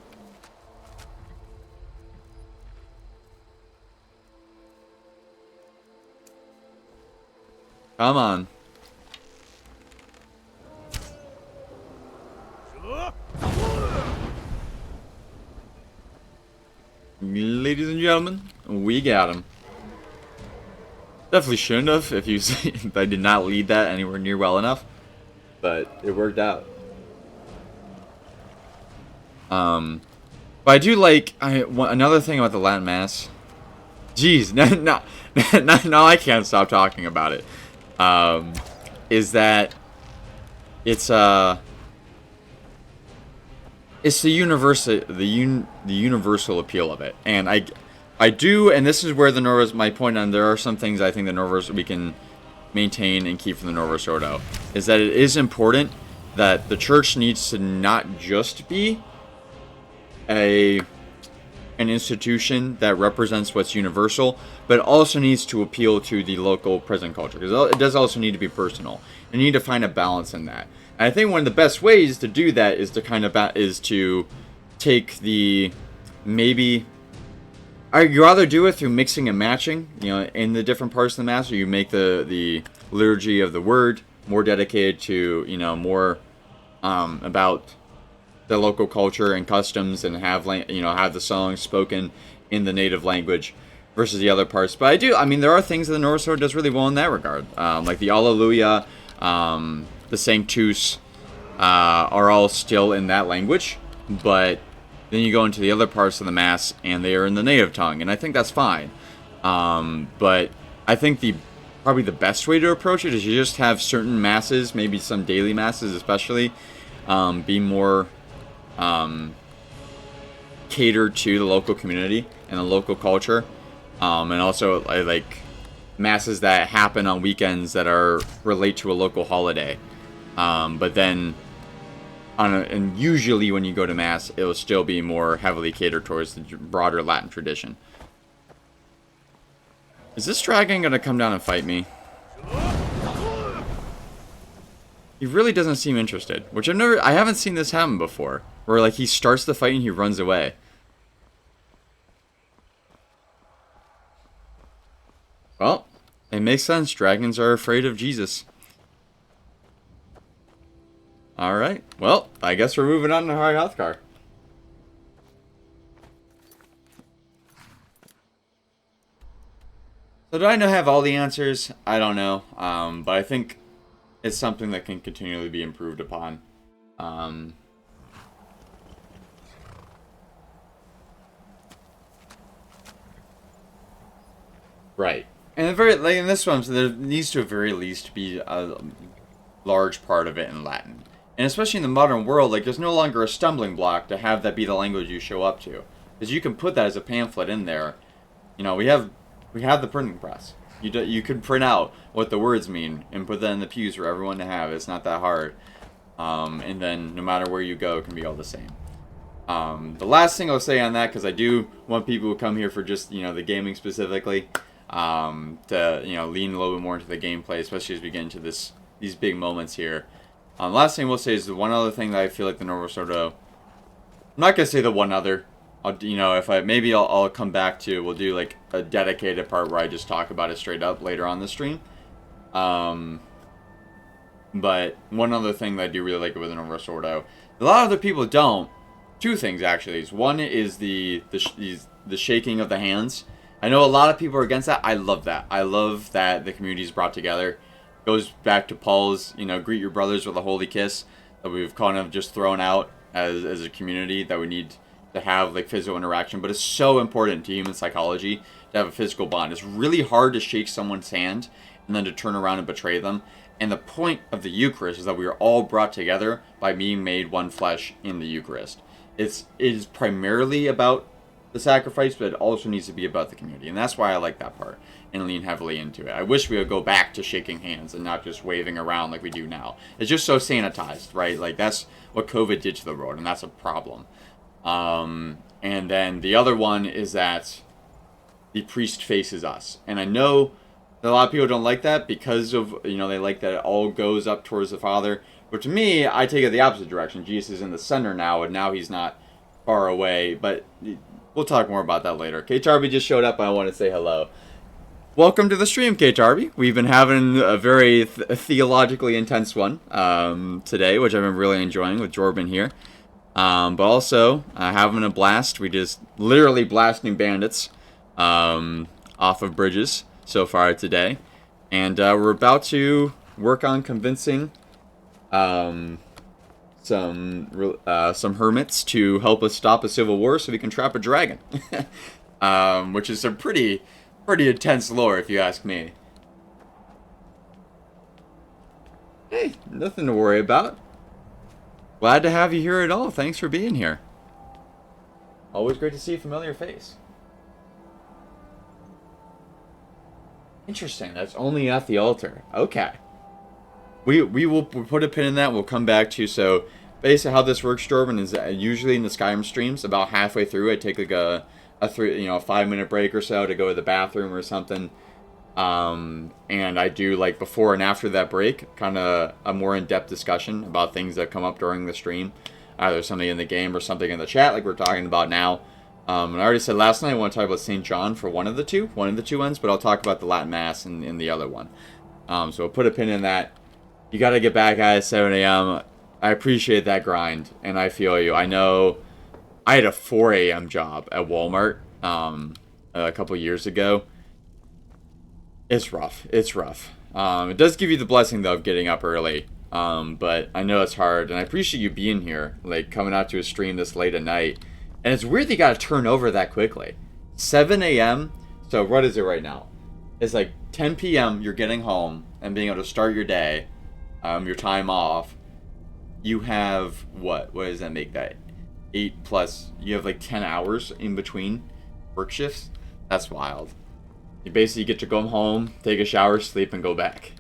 Come on. Ladies and gentlemen, we got him. Definitely shouldn't have if you see I did not lead that anywhere near well enough, but it worked out. But I do like another thing about the Latin Mass. Jeez, no, I can't stop talking about it. Is that it's the universal appeal of it, and I do, and this is where the Norvus, my point on, there are some things I think the Norvus we can maintain and keep from the Norvus Ordo, is that it is important that the church needs to not just be an institution that represents what's universal, but also needs to appeal to the local present culture, because it does also need to be personal. You need to find a balance in that. And I think one of the best ways to do that is to take the maybe. You either do it through mixing and matching, in the different parts of the Mass, or you make the liturgy of the Word more dedicated to, more about the local culture and customs, and have the songs spoken in the native language versus the other parts. But there are things that the Norse Sword does really well in that regard, like the Alleluia, the Sanctus, are all still in that language, but then you go into the other parts of the Mass, and they are in the native tongue, and I think that's fine. But I think probably the best way to approach it is you just have certain Masses, maybe some daily Masses especially, be more catered to the local community and the local culture, and also like Masses that happen on weekends that relate to a local holiday. But then and usually when you go to Mass, it will still be more heavily catered towards the broader Latin tradition. Is this dragon gonna come down and fight me? He really doesn't seem interested, which I haven't seen this happen before, where like he starts the fight and he runs away. Well, it makes sense. Dragons are afraid of Jesus. Alright, well, I guess we're moving on to our health car. So do I have all the answers? I don't know, but I think it's something that can continually be improved upon. Right. And in this one, so there needs to at very least be a large part of it in Latin. And especially in the modern world, like, there's no longer a stumbling block to have that be the language you show up to. Because you can put that as a pamphlet in there. We have the printing press. You could print out what the words mean and put that in the pews for everyone to have. It's not that hard. And then no matter where you go, it can be all the same. The last thing I'll say on that, because I do want people who come here for just, the gaming specifically, to, lean a little bit more into the gameplay, especially as we get into these big moments here. Last thing we'll say is the one other thing that I feel like the Normal Soto, I'm not going to say the one other, I'll come back to, we'll do like a dedicated part where I just talk about it straight up later on the stream. But one other thing that I do really like with an Reverse Ordo, a lot of other people don't. Two things actually. One is the shaking of the hands. I know a lot of people are against that. I love that. I love that the community is brought together. Goes back to Paul's, greet your brothers with a holy kiss that we've kind of just thrown out as a community, that we need to have like physical interaction. But it's so important to human psychology to have a physical bond. It's really hard to shake someone's hand and then to turn around and betray them. And the point of the Eucharist is that we are all brought together by being made one flesh in the Eucharist. It is primarily about the sacrifice, but it also needs to be about the community. And that's why I like that part and lean heavily into it. I wish we would go back to shaking hands and not just waving around like we do now. It's just so sanitized, right? Like, that's what COVID did to the world, and that's a problem. And then the other one is that the priest faces us. And I know a lot of people don't like that because of, they like that it all goes up towards the Father. But to me, I take it the opposite direction. Jesus is in the center now, and now he's not far away. But we'll talk more about that later. K Tarby just showed up, and I want to say hello. Welcome to the stream, K Tarby. We've been having a very theologically intense one today, which I've been really enjoying with Jorban here. But also having a blast. We just literally blasting bandits off of bridges so far today, and we're about to work on convincing some hermits to help us stop a civil war so we can trap a dragon, which is a pretty intense lore if you ask me. Hey, nothing to worry about. Glad to have you here at all. Thanks for being here. Always great to see a familiar face. Interesting. That's only at the altar. Okay. We will put a pin in that. We'll come back to. So basically how this works, Jordan, is usually in the Skyrim streams, about halfway through, I take like a 5-minute break or so to go to the bathroom or something. And I do like before and after that break, kind of a more in-depth discussion about things that come up during the stream, either something in the game or something in the chat, like we're talking about now. And I already said last night I want to talk about St. John for one of the two ones, but I'll talk about the Latin Mass in the other one. So we'll put a pin in that. You got to get back at 7 a.m. I appreciate that grind, and I feel you. I know I had a 4 a.m. job at Walmart a couple years ago. It's rough. It does give you the blessing, though, of getting up early. But I know it's hard, and I appreciate you being here, like coming out to a stream this late at night. And it's weird you got to turn over that quickly. 7 a.m. So what is it right now? It's like 10 p.m. You're getting home and being able to start your day, your time off. You have what? What does that make that? 8 plus. You have like 10 hours in between work shifts. That's wild. You basically get to go home, take a shower, sleep, and go back.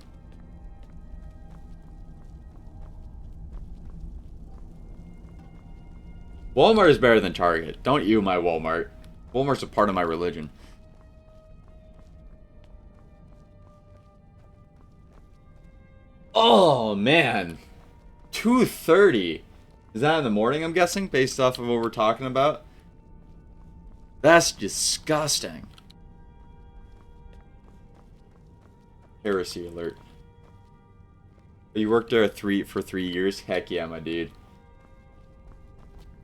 Walmart is better than Target. Don't you, my Walmart. Walmart's a part of my religion. Oh, man. 2:30. Is that in the morning, I'm guessing, based off of what we're talking about? That's disgusting. Heresy alert. You worked there for 3 years? Heck yeah, my dude.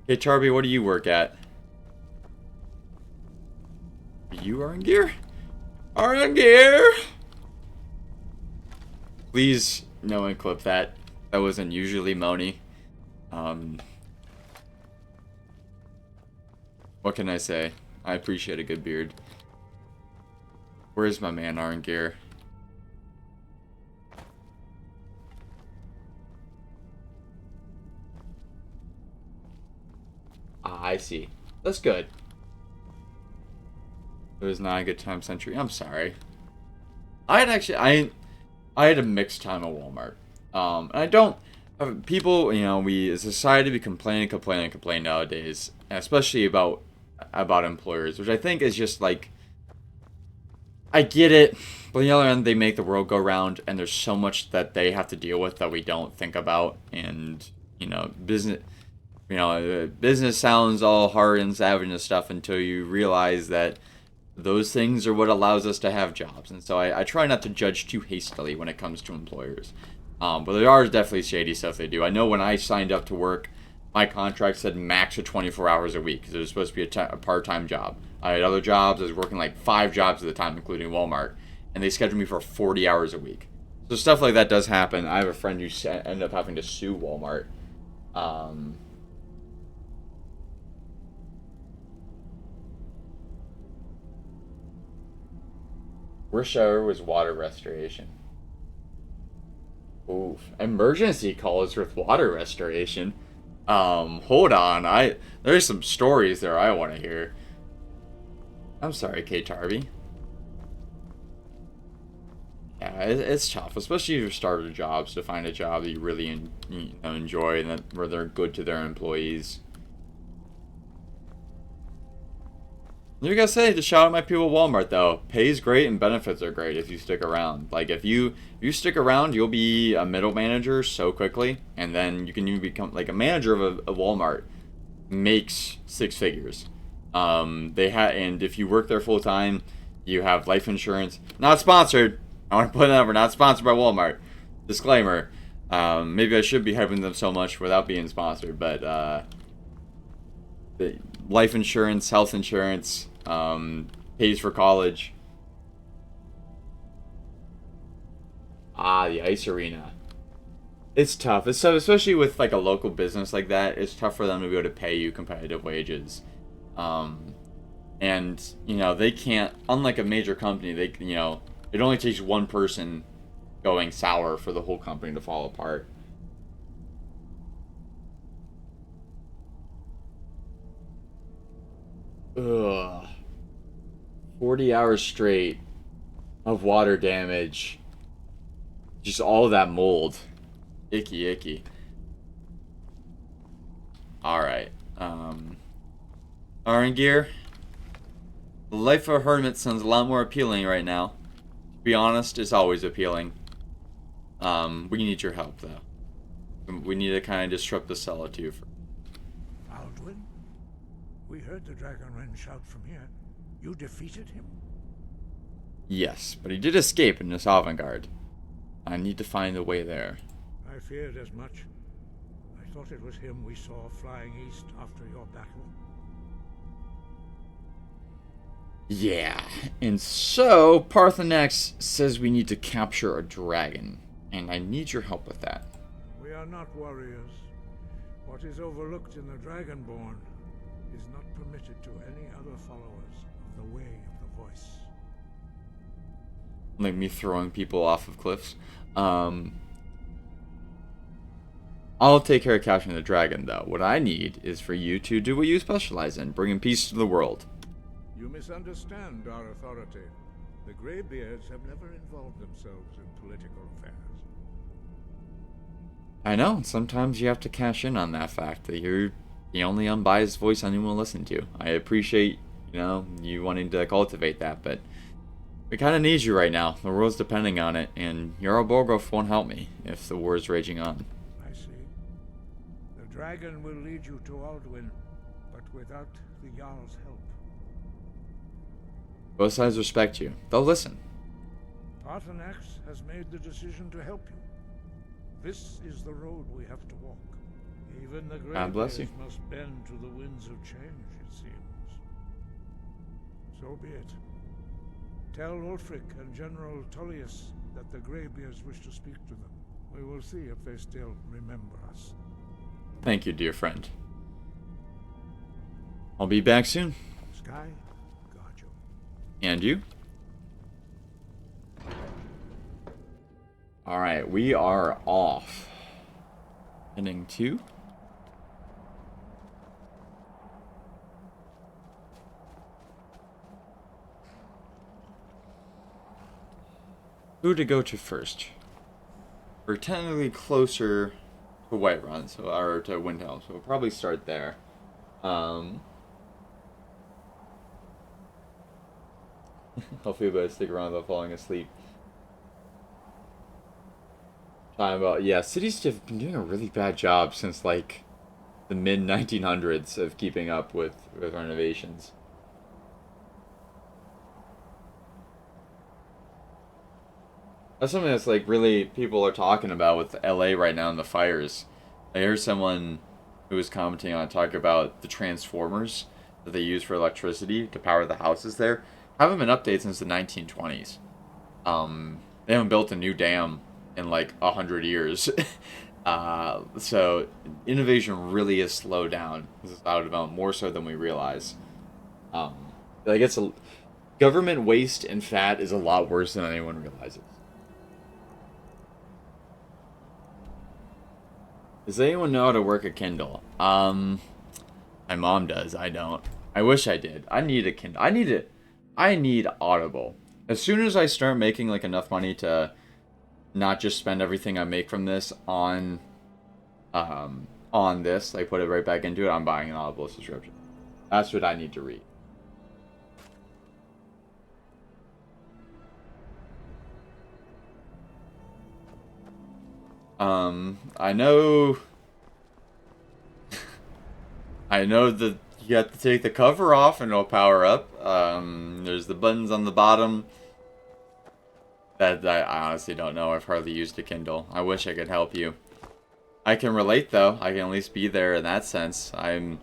Hey, Charby, what do you work at? You are in gear? Are in gear? Please, no one clip that. That was unusually moany. What can I say? I appreciate a good beard. Where's my man, Aaron Gear? Ah, I see. That's good. It was not a good time century. I'm sorry. I had a mixed time at Walmart. And I people, we as a society, we complain nowadays, especially about employers, which I think is just like, I get it, but on the other end, they make the world go round, and there's so much that they have to deal with that we don't think about, and business sounds all hard and savage and stuff until you realize that those things are what allows us to have jobs. And so I try not to judge too hastily when it comes to employers. But there are definitely shady stuff they do. I know when I signed up to work, my contract said max of 24 hours a week because it was supposed to be a part-time job. I had other jobs. I was working like 5 jobs at the time, including Walmart. And they scheduled me for 40 hours a week. So stuff like that does happen. I have a friend who ended up having to sue Walmart. Rush hour was water restoration. Oof. Emergency calls with water restoration. Hold on. There's some stories there I want to hear. I'm sorry, Kate Tarby. Yeah, it's tough, especially if you're starting jobs, to find a job that you really enjoy and where they're good to their employees. You gotta say, to shout out my people at Walmart though, pay's great and benefits are great if you stick around. Like if you stick around, you'll be a middle manager so quickly, and then you can even become like a manager of a Walmart makes 6 figures. And if you work there full time, you have life insurance. Not sponsored. I want to put that we're not sponsored by Walmart. Disclaimer. Maybe I should be helping them so much without being sponsored, but the life insurance, health insurance, pays for college. The ice arena. It's tough. It's tough, especially with like a local business like that. It's tough for them to be able to pay you competitive wages. And they can't. Unlike a major company, it only takes one person going sour for the whole company to fall apart. Ugh. 40 hours straight of water damage. Just all of that mold. Icky, icky. Alright. Iron Gear. The life of a hermit sounds a lot more appealing right now. To be honest, it's always appealing. We need your help, though. We need to kind of disrupt the solitude. Baldwin? We heard the Dragonren shout from here. You defeated him? Yes, but he did escape in this avant-garde. I need to find the way there. I feared as much. I thought it was him we saw flying east after your battle. Yeah, and so Parthenax says we need to capture a dragon, and I need your help with that. We are not warriors. What is overlooked in the Dragonborn is not permitted to any other followers of the Way of the Voice. Like me throwing people off of cliffs. I'll take care of capturing the dragon, though. What I need is for you to do what you specialize in, bringing peace to the world. You misunderstand our authority. The Greybeards have never involved themselves in political affairs. I know, sometimes you have to cash in on that fact that you're the only unbiased voice anyone will listen to. I appreciate, you wanting to cultivate that, but we kind of need you right now. The world's depending on it, and Jarl Borgoff won't help me if the war's raging on. I see. The dragon will lead you to Alduin, but without the Jarl's help. Both sides respect you. They'll listen. Parthenax has made the decision to help you. This is the road we have to walk. Even the bless you. Greybeards must bend to the winds of change, it seems. So be it. Tell Ulfric and General Tullius that the Greybeards wish to speak to them. We will see if they still remember us. Thank you, dear friend. I'll be back soon. Sky, guard you. And you? Alright, we are off. Heading to... Who to go to first? We're technically closer to Whiterun, or to Windhelm. So we'll probably start there. Hopefully you guys stick around without falling asleep. Talking about, yeah, cities have been doing a really bad job since like the mid 1900s of keeping up with renovations. That's something that's like really people are talking about with LA right now in the fires. I heard someone who was commenting on talk about the transformers that they use for electricity to power the houses there. Haven't been updated since the 1920s. They haven't built a new dam in like 100 years. So innovation really has slowed down. This is out development more so than we realize. Like government waste and fat is a lot worse than anyone realizes. Does anyone know how to work a Kindle? My mom does. I don't. I wish I did. I need a Kindle. I need Audible. As soon as I start making like enough money to not just spend everything I make from this on this, like put it right back into it, I'm buying an Audible subscription. That's what I need to read. I know that you have to take the cover off and it'll power up. There's the buttons on the bottom that I honestly don't know. I've hardly used a Kindle. I wish I could help you. I can relate though. I can at least be there in that sense. I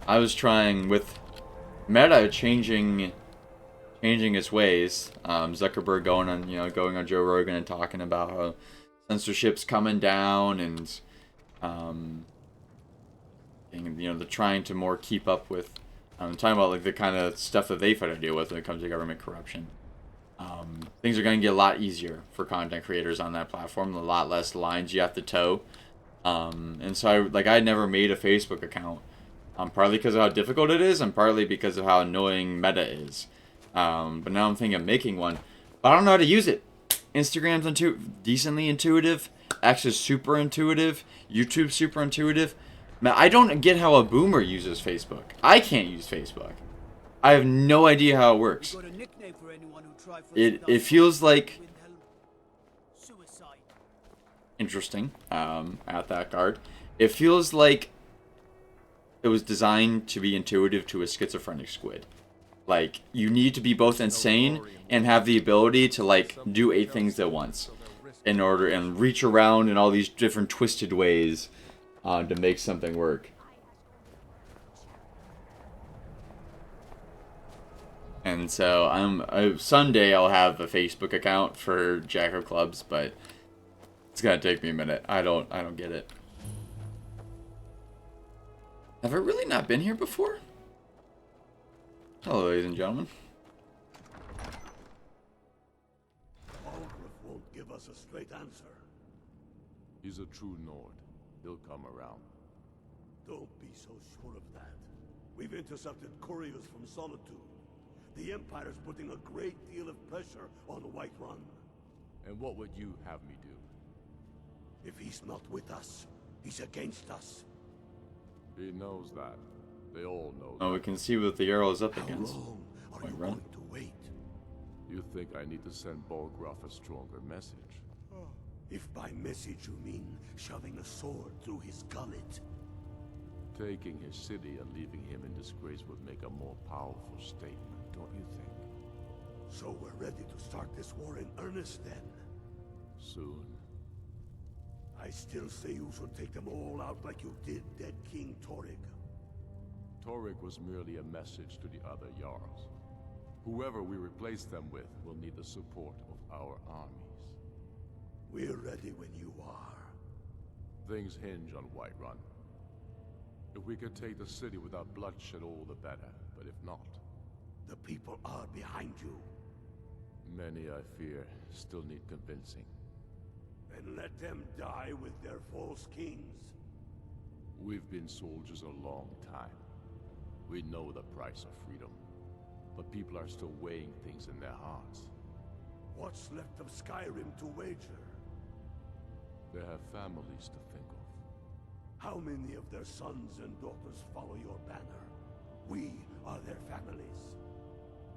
was trying with Meta changing its ways. Zuckerberg going on Joe Rogan and talking about how censorship's coming down and they're trying to more keep up with talking about like the kind of stuff that they've had to deal with when it comes to government corruption. Things are going to get a lot easier for content creators on that platform. A lot less lines you have to toe. And so I never made a Facebook account. Partly because of how difficult it is, and partly because of how annoying Meta is. But now I'm thinking of making one, but I don't know how to use it. Instagram's decently intuitive. X is super intuitive. YouTube's super intuitive. Man, I don't get how a boomer uses Facebook. I can't use Facebook. I have no idea how it works. It feels like interesting. At that card, it feels like it was designed to be intuitive to a schizophrenic squid. Like, you need to be both insane and have the ability to, like, do 8 things at once in order and reach around in all these different twisted ways to make something work. And so Sunday I'll have a Facebook account for Jack of Clubs, but it's gonna take me a minute. I don't get it. Have I really not been here before? Hello, ladies and gentlemen. Algrith won't give us a straight answer. He's a true Nord. He'll come around. Don't be so sure of that. We've intercepted couriers from Solitude. The Empire's putting a great deal of pressure on Whiterun. And what would you have me do? If he's not with us, he's against us. He knows that. They all know that. We can see what the arrow is up against. How long are you going to wait? You think I need to send Bolgraf a stronger message? If by message you mean shoving a sword through his gullet. Taking his city and leaving him in disgrace would make a more powerful statement, don't you think? So we're ready to start this war in earnest then? Soon. I still say you should take them all out like you did dead King Torrig. Torrig was merely a message to the other Jarls. Whoever we replace them with will need the support of our armies. We're ready when you are. Things hinge on Whiterun. If we could take the city without bloodshed, all the better. But if not... The people are behind you. Many, I fear, still need convincing. Then let them die with their false kings. We've been soldiers a long time. We know the price of freedom. But people are still weighing things in their hearts. What's left of Skyrim to wager? They have families to think of. How many of their sons and daughters follow your banner? We are their families.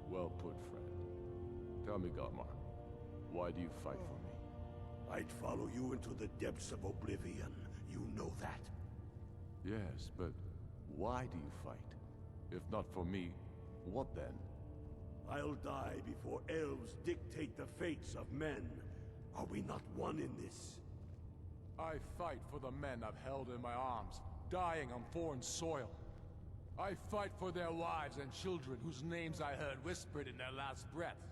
Well put, friend. Tell me, Galmar, why do you fight for me? I'd follow you into the depths of oblivion. You know that. Yes, but why do you fight? If not for me, what then? I'll die before elves dictate the fates of men. Are we not one in this? I fight for the men I've held in my arms, dying on foreign soil. I fight for their wives and children whose names I heard whispered in their last breaths.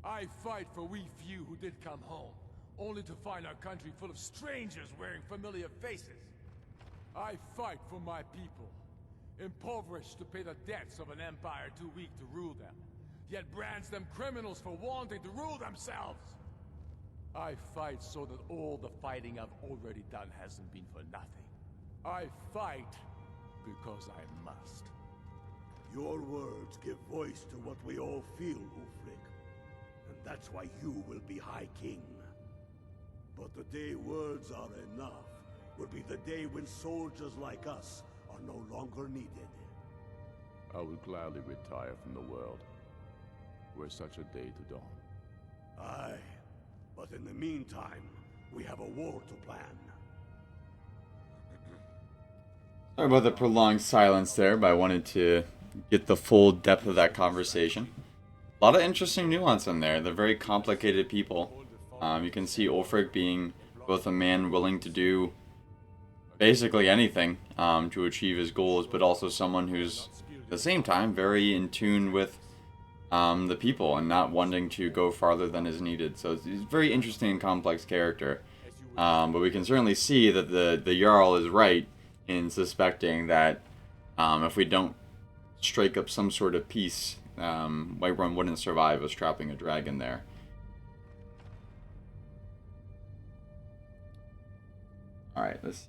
I fight for we few who did come home, only to find our country full of strangers wearing familiar faces. I fight for my people, impoverished to pay the debts of an empire too weak to rule them, yet brands them criminals for wanting to rule themselves. I fight so that all the fighting I've already done hasn't been for nothing. I fight because I must. Your words give voice to what we all feel, Ulfric. And that's why you will be High King. But the day words are enough will be the day when soldiers like us are no longer needed. I would gladly retire from the world, were such a day to dawn. Aye, but in the meantime, we have a war to plan. Sorry about the prolonged silence there, but I wanted to get the full depth of that conversation. A lot of interesting nuance in there. They're very complicated people. You can see Ulfric being both a man willing to do basically anything to achieve his goals, but also someone who's at the same time very in tune with the people and not wanting to go farther than is needed. So he's a very interesting and complex character. But we can certainly see that the Jarl is right in suspecting that if we don't strike up some sort of peace, Whiterun wouldn't survive us trapping a dragon there. Alright, let's see.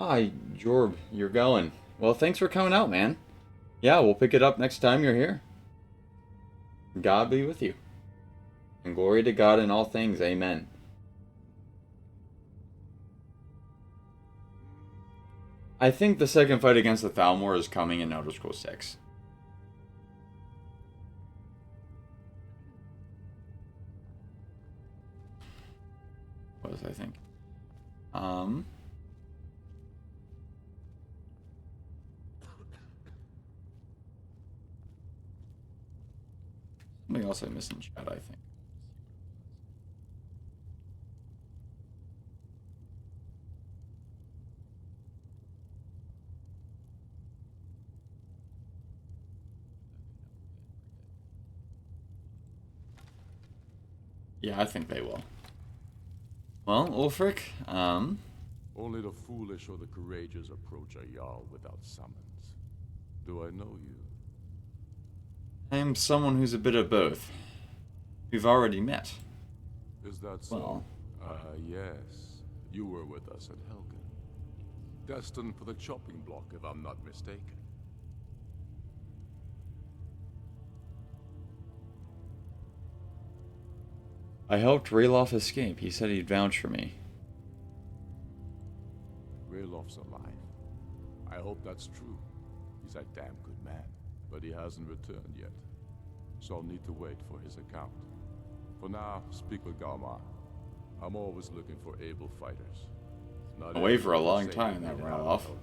Ah, Jorb, you're going. Well, thanks for coming out, man. Yeah, we'll pick it up next time you're here. God be with you. And glory to God in all things. Amen. I think the second fight against the Thalmor is coming in Elder Scrolls 6. What was I think? Something else I missed in chat, I think. Yeah, I think they will. Well, Ulfric, Only the foolish or the courageous approach a Jarl without summons. Do I know you? I am someone who's a bit of both. We've already met. Is that so? Well, yes. You were with us at Helgen. Destined for the chopping block, if I'm not mistaken. I helped Ralof escape. He said he'd vouch for me. Ralof's alive. I hope that's true. He's a damn good man, but he hasn't returned yet. So I'll need to wait for his account. For now, speak with Galmar. I'm always looking for able fighters. Not Away for a long say time, we that need Ralof. help.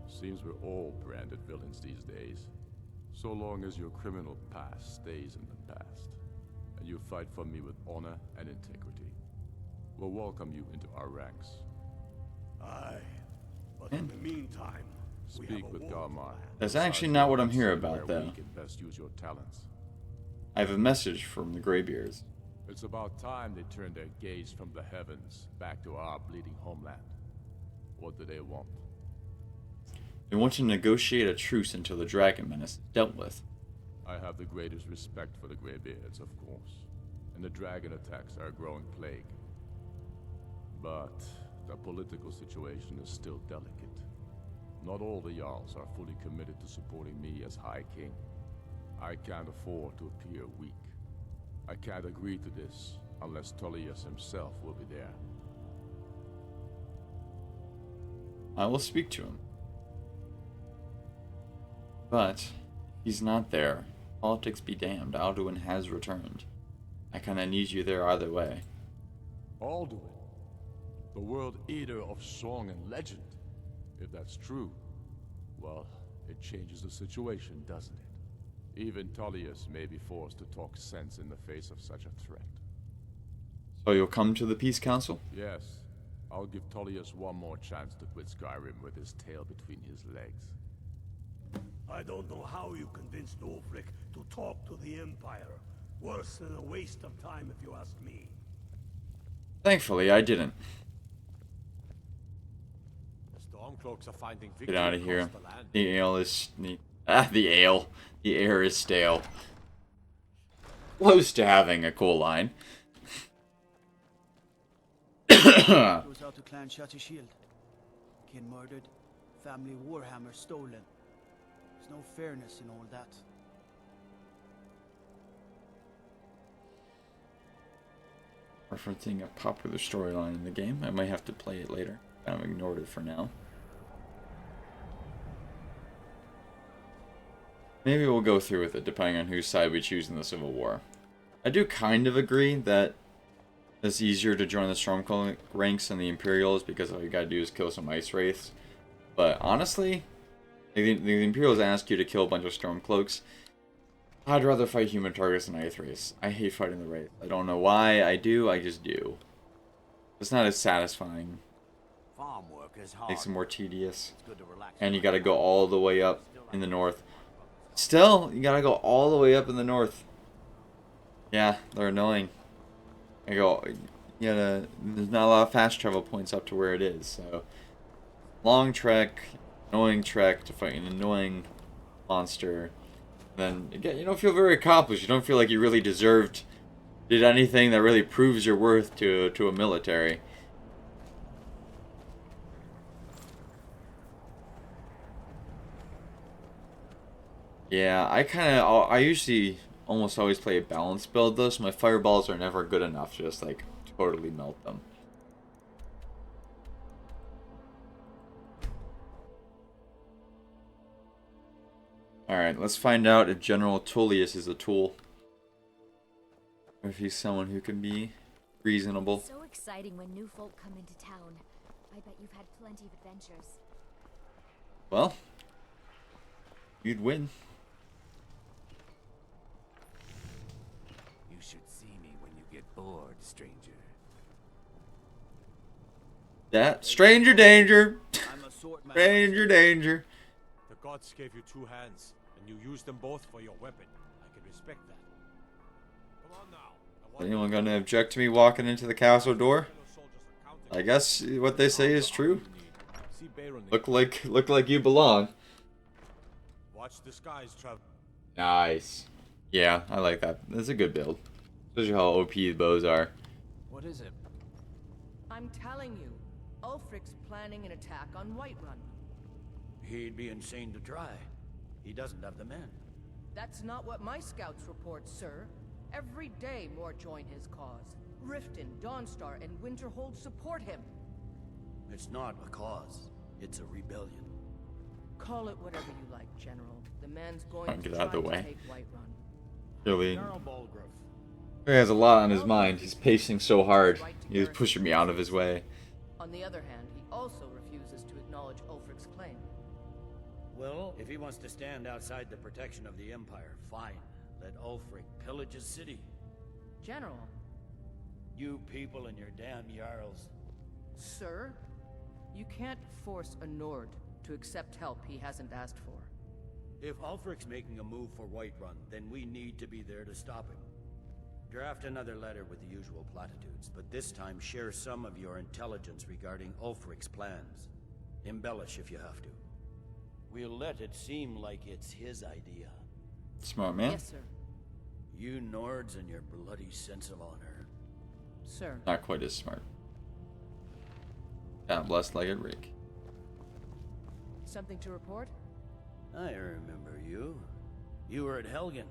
Seems we're all branded villains these days. So long as your criminal past stays in the past, and you fight for me with honor and integrity, we'll welcome you into our ranks. Aye, but in the meantime, we have Speak a with war Galmar. to plan. That's actually not what I'm here Where about, though. we can best use your talents. I have a message from the Greybeards. It's about time they turned their gaze from the heavens back to our bleeding homeland. What do they want? They want to negotiate a truce until the dragon menace is dealt with. I have the greatest respect for the Greybeards, of course, and the dragon attacks are a growing plague. But the political situation is still delicate. Not all the Jarls are fully committed to supporting me as High King. I can't afford to appear weak. I can't agree to this unless Tullius himself will be there. I will speak to him. But if he's not there, politics be damned, Alduin has returned. I kinda need you there either way. Alduin, the world eater of song and legend. If that's true, well, it changes the situation, doesn't it? Even Tullius may be forced to talk sense in the face of such a threat. So you'll come to the Peace Council? Yes, I'll give Tullius one more chance to quit Skyrim with his tail between his legs. I don't know how you convinced Ulfric to talk to the Empire. Worse than a waste of time, if you ask me. Thankfully, I didn't. Stormcloaks are finding Get out of here. across the land. The ale is... the ale. The air is stale. Close to having a cool line. Goes out to Clan Shotty Shield. Kin murdered, family warhammer stolen. There's no fairness in all that. Referencing a popular storyline in the game. I might have to play it later. I've ignored it for now. Maybe we'll go through with it, depending on whose side we choose in the Civil War. I do kind of agree that it's easier to join the Stormcloak ranks than the Imperials, because all you gotta do is kill some Ice Wraiths. But honestly, the Imperials ask you to kill a bunch of Stormcloaks. I'd rather fight human targets than Ice Wraiths. I hate fighting the Wraith. I don't know why I do, I just do. It's not as satisfying. Farm work is hard. Makes it more tedious. It's good to relax. And you gotta go all the way up in the north. Still, you gotta go all the way up in the north. Yeah, they're annoying. There's not a lot of fast travel points up to where it is, so long trek, annoying trek to fight an annoying monster. Then again, you don't feel very accomplished. You don't feel like you really did anything that really proves your worth to a military. Yeah, I usually almost always play a balanced build though, so my fireballs are never good enough to just like totally melt them. Alright, let's find out if General Tullius is a tool. Or if he's someone who can be reasonable. So exciting when new folk come into town. I bet you've had plenty of adventures. Well, you'd win. You should see me when you get bored, stranger. That stranger danger. I'm a sword man. Stranger danger. The gods gave you two hands, and you used them both for your weapon. I can respect that. Come on now. Anyone gonna object to me walking into the castle door? I guess what they say is true. Look like you belong. Watch the skies travel. Nice. Yeah, I like that. That's a good build. Especially how OP the bows are. What is it? I'm telling you, Ulfric's planning an attack on Whiterun. He'd be insane to try. He doesn't have the men. That's not what my scouts report, sir. Every day more join his cause. Riften, Dawnstar, and Winterhold support him. It's not a cause. It's a rebellion. Call it whatever you like, General. The man's going to Get try out of the to way. take Whiterun. Really. He has a lot on his mind. He's pacing so hard. He's pushing me out of his way. On the other hand, he also refuses to acknowledge Ulfric's claim. Well, if he wants to stand outside the protection of the Empire, fine. Let Ulfric pillage his city. General. You people and your damn Jarls. Sir, you can't force a Nord to accept help he hasn't asked for. If Ulfric's making a move for Whiterun, then we need to be there to stop him. Draft another letter with the usual platitudes, but this time share some of your intelligence regarding Ulfric's plans. Embellish if you have to. We'll let it seem like it's his idea. Smart man. Yes, sir. You Nords and your bloody sense of honor. Sir. Not quite as smart. God bless Legged Rick. Something to report? I remember you. You were at Helgen.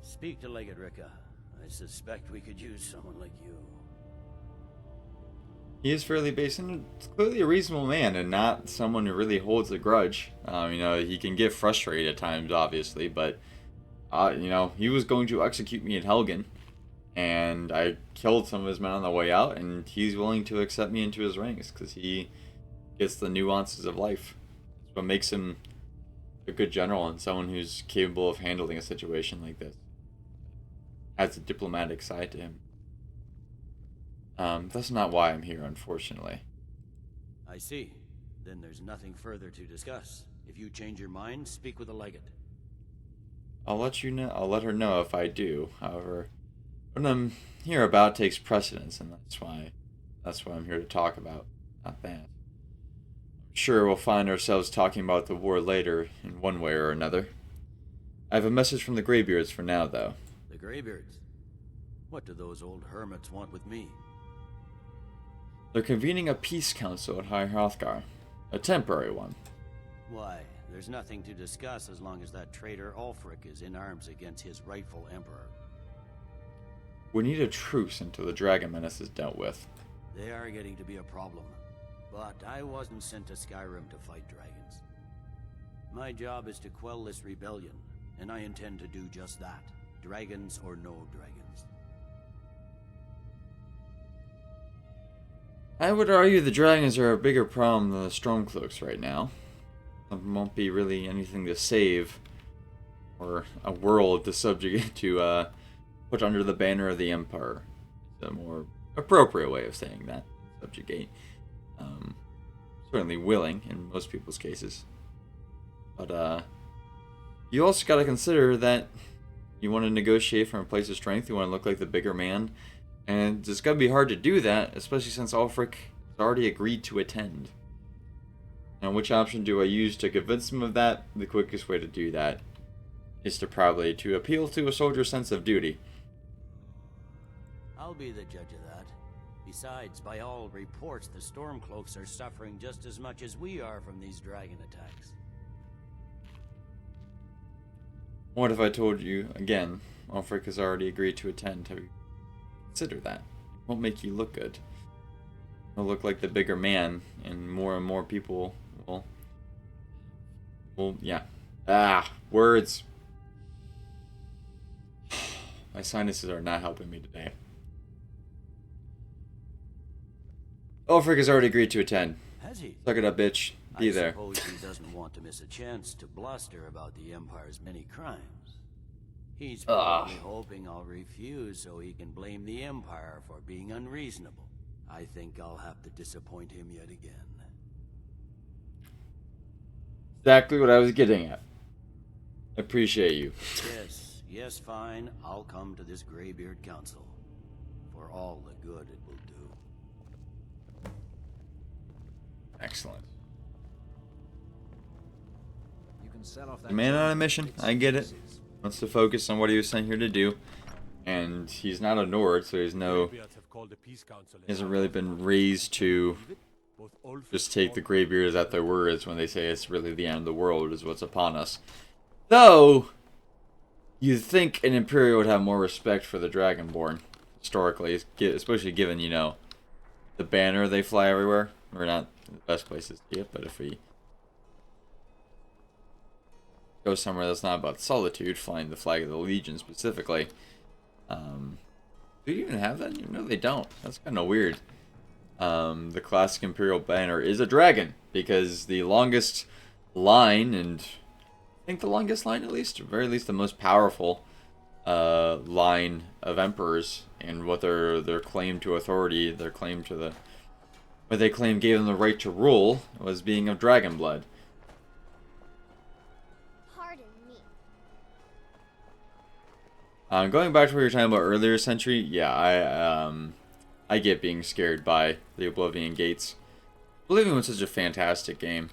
Speak to Legged Ricka. I suspect we could use someone like you. he is fairly basic and clearly a reasonable man and not someone who really holds a grudge. You know, he can get frustrated at times, obviously, but, you know, he was going to execute me at Helgen, and I killed some of his men on the way out, and he's willing to accept me into his ranks because he gets the nuances of life. That's what makes him a good general and someone who's capable of handling a situation like this. Has a diplomatic side to him. That's not why I'm here, unfortunately. I see. Then there's nothing further to discuss. If you change your mind, speak with the legate. I'll let you know. I'll let her know if I do. However, what I'm here about takes precedence, and that's why I'm here to talk about. Not that. I'm sure we'll find ourselves talking about the war later, in one way or another. I have a message from the Greybeards for now, though. The Greybeards? What do those old hermits want with me? They're convening a peace council at High Hrothgar. A temporary one. Why? There's nothing to discuss as long as that traitor Ulfric is in arms against his rightful emperor. We need a truce until the dragon menace is dealt with. They are getting to be a problem. But I wasn't sent to Skyrim to fight dragons. My job is to quell this rebellion, and I intend to do just that. Dragons or no dragons. I would argue the dragons are a bigger problem than the Stormcloaks right now. There won't be really anything to save, or a world to subjugate to put under the banner of the Empire. It's a more appropriate way of saying that. Subjugate. Certainly willing in most people's cases. But you also got to consider that you want to negotiate from a place of strength. You want to look like the bigger man. And it's going to be hard to do that, especially since Ulfric has already agreed to attend. Now, which option do I use to convince him of that? The quickest way to do that is to appeal to a soldier's sense of duty. I'll be the judge of that. Besides, by all reports, the Stormcloaks are suffering just as much as we are from these dragon attacks. What if I told you, again, Ulfric has already agreed to attend? Have you considered that? It won't make you look good. You'll look like the bigger man, and more people will, yeah. Words. My sinuses are not helping me today. Ulfric has already agreed to attend. Has he? Suck it up, bitch. Be there. I suppose he doesn't want to miss a chance to bluster about the Empire's many crimes. He's probably hoping I'll refuse so he can blame the Empire for being unreasonable. I think I'll have to disappoint him yet again. Exactly what I was getting at. Appreciate you. Yes, fine. I'll come to this Greybeard Council. For all the good it will do. Excellent. You can sell off that The man on a mission, I get it. Wants to focus on what he was sent here to do. And he's not a Nord, so he hasn't really been raised to just take the Greybeards at their words when they say it's really the end of the world is what's upon us. Though, you'd think an Imperial would have more respect for the Dragonborn, historically, especially given, you know, the banner they fly everywhere. We're not the best places to see it, but if we go somewhere that's not about solitude, flying the flag of the Legion specifically. Do you even have that? No, they don't. That's kind of weird. The classic Imperial banner is a dragon, because the longest line, and I think the longest line at least, or very least the most powerful line of emperors, and what their claim to authority, their claim to what they claim gave them the right to rule, was being of dragon blood. Going back to what you were talking about earlier, Sentry, yeah, I get being scared by the Oblivion Gates. Oblivion was such a fantastic game.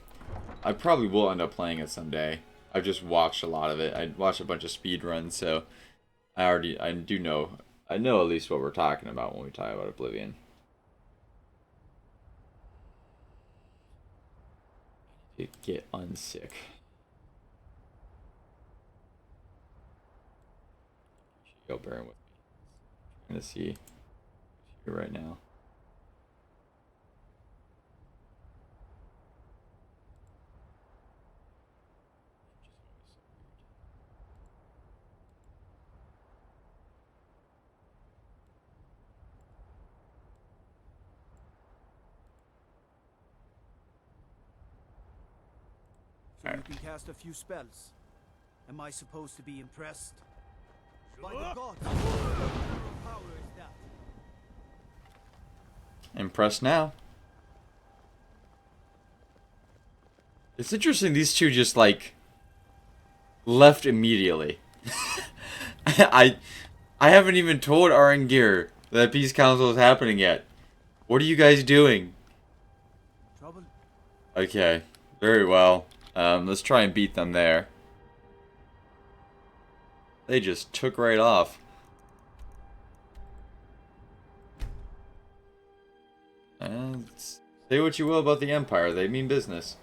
I probably will end up playing it someday. I've just watched a lot of it. I watched a bunch of speedruns, so I know at least what we're talking about when we talk about Oblivion. To get unsick. Go bearing with me. I'm trying to see here right now. You can cast a few spells. Am I supposed to be impressed? By the gods, what power is that? Impressed now. It's interesting these two just like left immediately. I haven't even told Arangir that Peace Council is happening yet. What are you guys doing? Trouble? Okay, very well. Let's try and beat them there. They just took right off. And say what you will about the Empire, they mean business.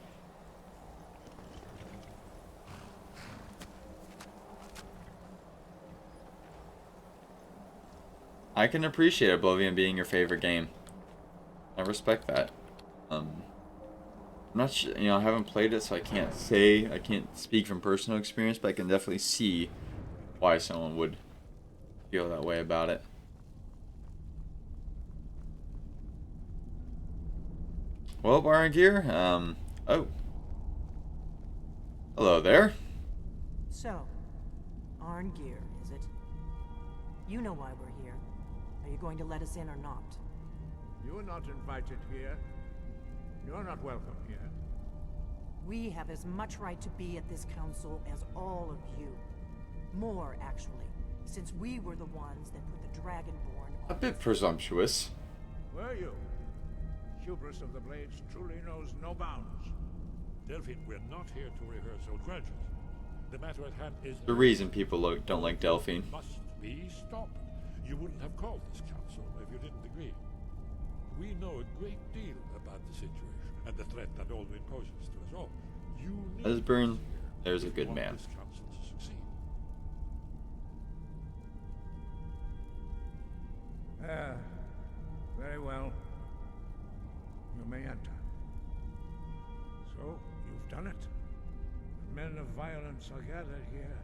I can appreciate Oblivion being your favorite game. I respect that. I'm not sure, I haven't played it, so I can't speak from personal experience, but I can definitely see why someone would feel that way about it. Well, Barangir, oh. Hello there. So, Arngir, is it? You know why we're here. Are you going to let us in or not? You are not invited here. You're not welcome here. We have as much right to be at this council as all of you. More, actually, since we were the ones that put the Dragonborn A bit presumptuous. Were you? Hubris of the Blades truly knows no bounds. Delphine, we're not here to rehearse old grudges. The matter at hand is... The reason people don't like Delphine. Must be stopped. You wouldn't have called this council if you didn't agree. We know a great deal about the situation and the threat that Aldrin poses to us all. You need Esbern, there's a good man. this council to succeed. Very well. You may enter. So, you've done it. The men of violence are gathered here,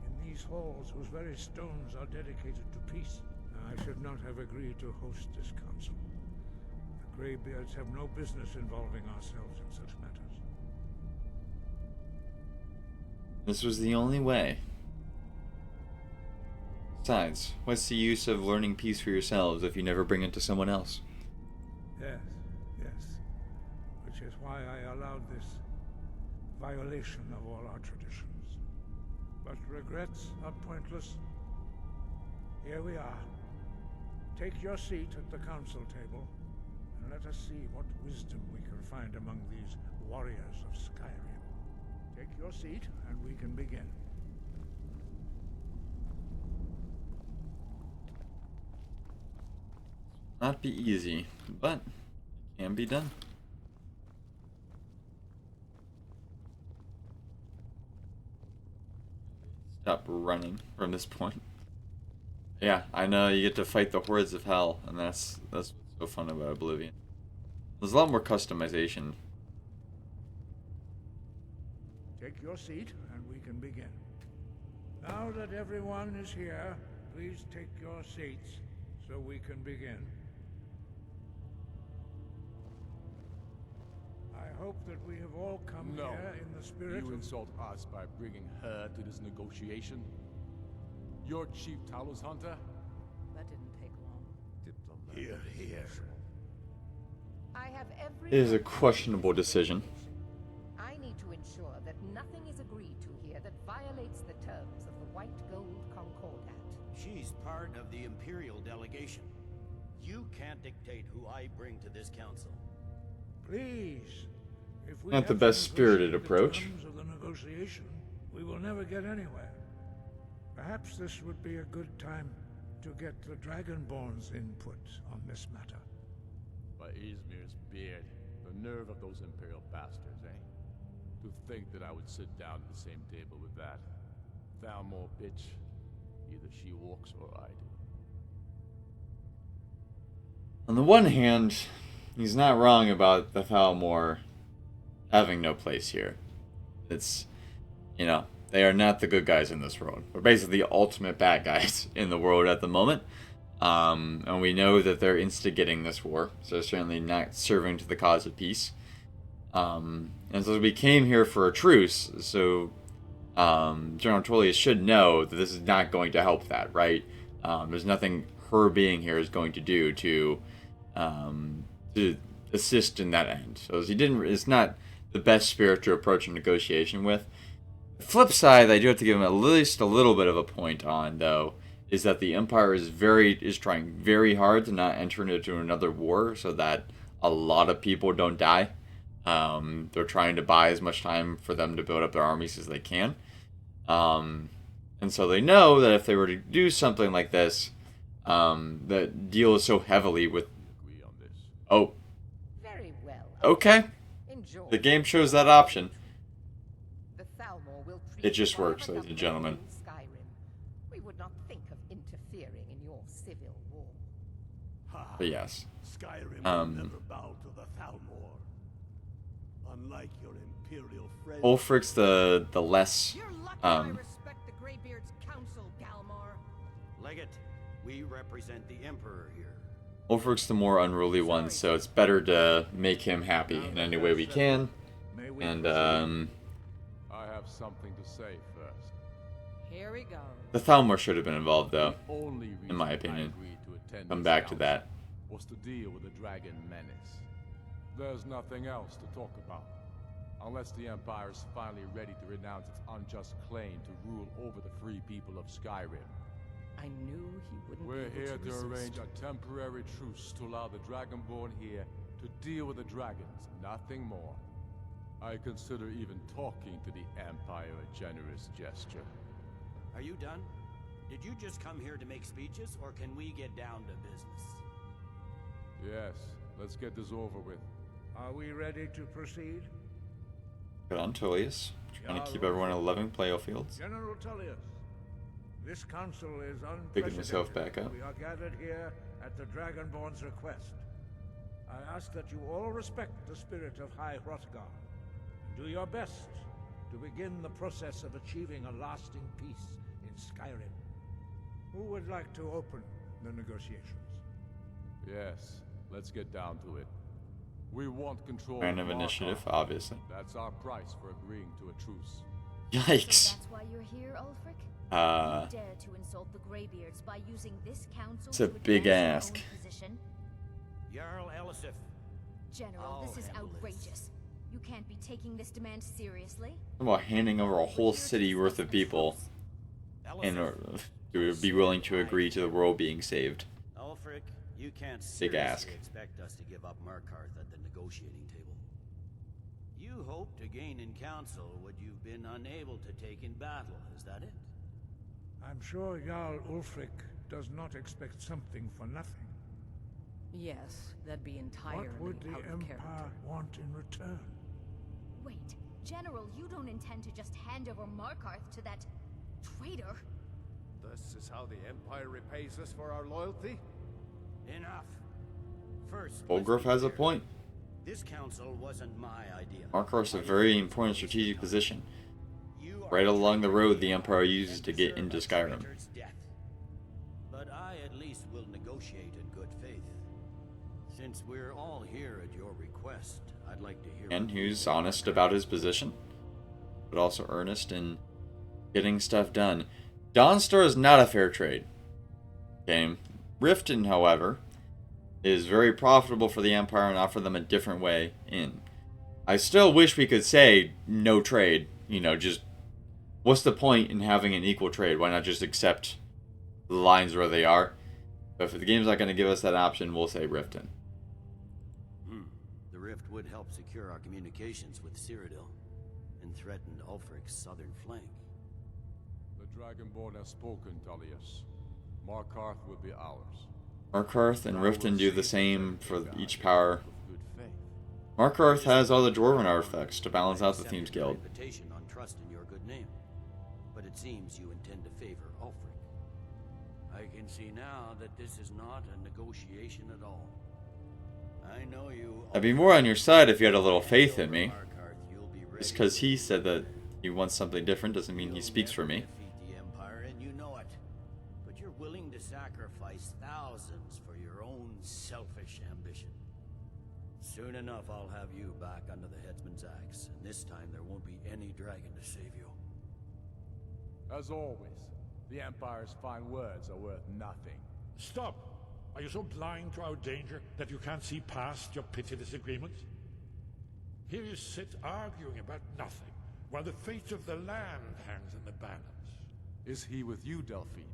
in these halls whose very stones are dedicated to peace. I should not have agreed to host this council. The Greybeards have no business involving ourselves in such matters. This was the only way. Besides, what's the use of learning peace for yourselves if you never bring it to someone else? Yes. Which is why I allowed this violation of all our traditions. But regrets are pointless. Here we are. Take your seat at the council table, and let us see what wisdom we can find among these warriors of Skyrim. Take your seat, and we can begin. Not be easy, but it can be done. Stop running from this point. Yeah, I know you get to fight the hordes of hell, and that's what's so fun about Oblivion. There's a lot more customization. Take your seat, and we can begin. Now that everyone is here, please take your seats, so we can begin. I hope that we have all come here in the spirit You of... insult us by bringing her to this negotiation? Your chief Talos hunter? That didn't take long. Here. I have every It is a questionable decision. I need to ensure that nothing is agreed to here that violates the terms of the White Gold Concordat. She's part of the Imperial delegation. You can't dictate who I bring to this council. Please. If we Not the have best to spirited negotiate approach. the terms of the negotiation, we will never get anywhere. Perhaps this would be a good time to get the Dragonborn's input on this matter. By Izmir's beard, the nerve of those Imperial bastards, eh? To think that I would sit down at the same table with that. Thalmor bitch. Either she walks or I do. On the one hand, he's not wrong about the Thalmor having no place here. It's, they are not the good guys in this world. We're basically the ultimate bad guys in the world at the moment. And we know that they're instigating this war, so they're certainly not serving to the cause of peace. And so we came here for a truce, so General Tullius should know that this is not going to help that, right? There's nothing her being here is going to do to assist in that end. So it's not the best spirit to approach a negotiation with. The flip side, I do have to give him at least a little bit of a point on, though, is that the Empire is trying very hard to not enter into another war, so that a lot of people don't die. They're trying to buy as much time for them to build up their armies as they can. And so they know that if they were to do something like this, that deals so heavily with... Oh. Very well. Okay. Enjoy. The game shows that option. The Thalmor will treat It just you works, whatever ladies and the gentlemen. in Skyrim. We would not think of interfering in your civil war. But yes. Skyrim will never bow to the Thalmor. Unlike your imperial friend. Ulfric's the less I respect the Greybeard's counsel, Galmar. Legate, we represent the Emperor here. Ulfric's the more unruly one, so it's better to make him happy in any way we can. And I have something to say first. Here we go. the Thalmor should have been involved, though, in my opinion. Come back to that. Was to deal with the dragon menace. There's nothing else to talk about. Unless the Empire is finally ready to renounce its unjust claim to rule over the free people of Skyrim. I knew he wouldn't We're be able here to resist. arrange a temporary truce to allow the Dragonborn here to deal with the dragons, nothing more. I consider even talking to the Empire a generous gesture. Are you done? Did you just come here to make speeches, or can we get down to business? Yes, let's get this over with. Are we ready to proceed? Good on Tullius. Trying to keep everyone in 11 playoff fields. General Tullius, this council is unprecedented. Picking myself back up. We are gathered here at the Dragonborn's request. I ask that you all respect the spirit of High Hrothgar and do your best to begin the process of achieving a lasting peace in Skyrim. Who would like to open the negotiations? Yes, let's get down to it. We want control Kind of initiative, obviously. That's our price for agreeing to a truce. Yikes. So that's why you're here, Ulfric? You dare to insult the Greybeards by using this council It's a to big advance ask. your own position? Jarl Elisif. General, this is Oh, heavens. outrageous. You can't be taking this demand seriously. How about handing over a whole city worth of people in order to be willing to agree to the world being saved? Ulfric, you can't Big seriously ask. expect us to give up Markarth at the negotiating table. You hope to gain in council what you've been unable to take in battle, is that it? I'm sure Jarl Ulfric does not expect something for nothing. Yes, that'd be entirely What would the out of Empire character. want in return? Wait, General, you don't intend to just hand over Markarth to that traitor? This is how the Empire repays us for our loyalty? Enough. First, Olgraf has a point. this council wasn't my idea. Markarth's a very important strategic position. Right along the road the Empire uses to get into Skyrim. But I at least will negotiate in good faith. Since we're all here at your request, I'd like to hear... And who's honest about his position, but also earnest in getting stuff done. Dawnstar is not a fair trade. Okay. Riften, however, is very profitable for the Empire and offer them a different way in. I still wish we could say no trade. You know, just what's the point in having an equal trade? Why not just accept the lines where they are? But if the game's not going to give us that option, we'll say Riften. The rift would help secure our communications with Cyrodiil and threaten Ulfric's southern flank. The Dragonborn has spoken, Tullius. Markarth will be ours. Markarth and Riften do the same for each power. Markarth has all the Dwarven artifacts to balance out the Thieves Guild. Reputation on trust in your good name, but it seems you intend to favor Ulfric. I can see now that this is not a negotiation at all. I know you. I'd be more on your side if you had a little faith in me. Just because he said that he wants something different doesn't mean he speaks for me. Defeat the Empire, and you know it. But you're willing to sacrifice thousands for your own selfish ambition. Soon enough, I'll have you back under the headsman's this time there won't be any dragon to save you. As always, the Empire's fine words are worth nothing. Stop! Are you so blind to our danger that you can't see past your petty disagreements? Here you sit arguing about nothing, while the fate of the land hangs in the balance. Is he with you, Delphine?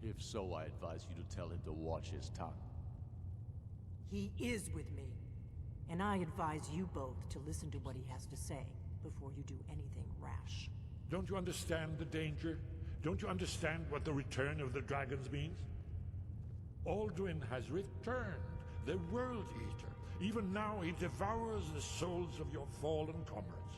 If so, I advise you to tell him to watch his tongue. He is with me. And I advise you both to listen to what he has to say before you do anything rash. Don't you understand the danger? Don't you understand what the return of the dragons means? Alduin has returned, the World Eater. Even now he devours the souls of your fallen comrades.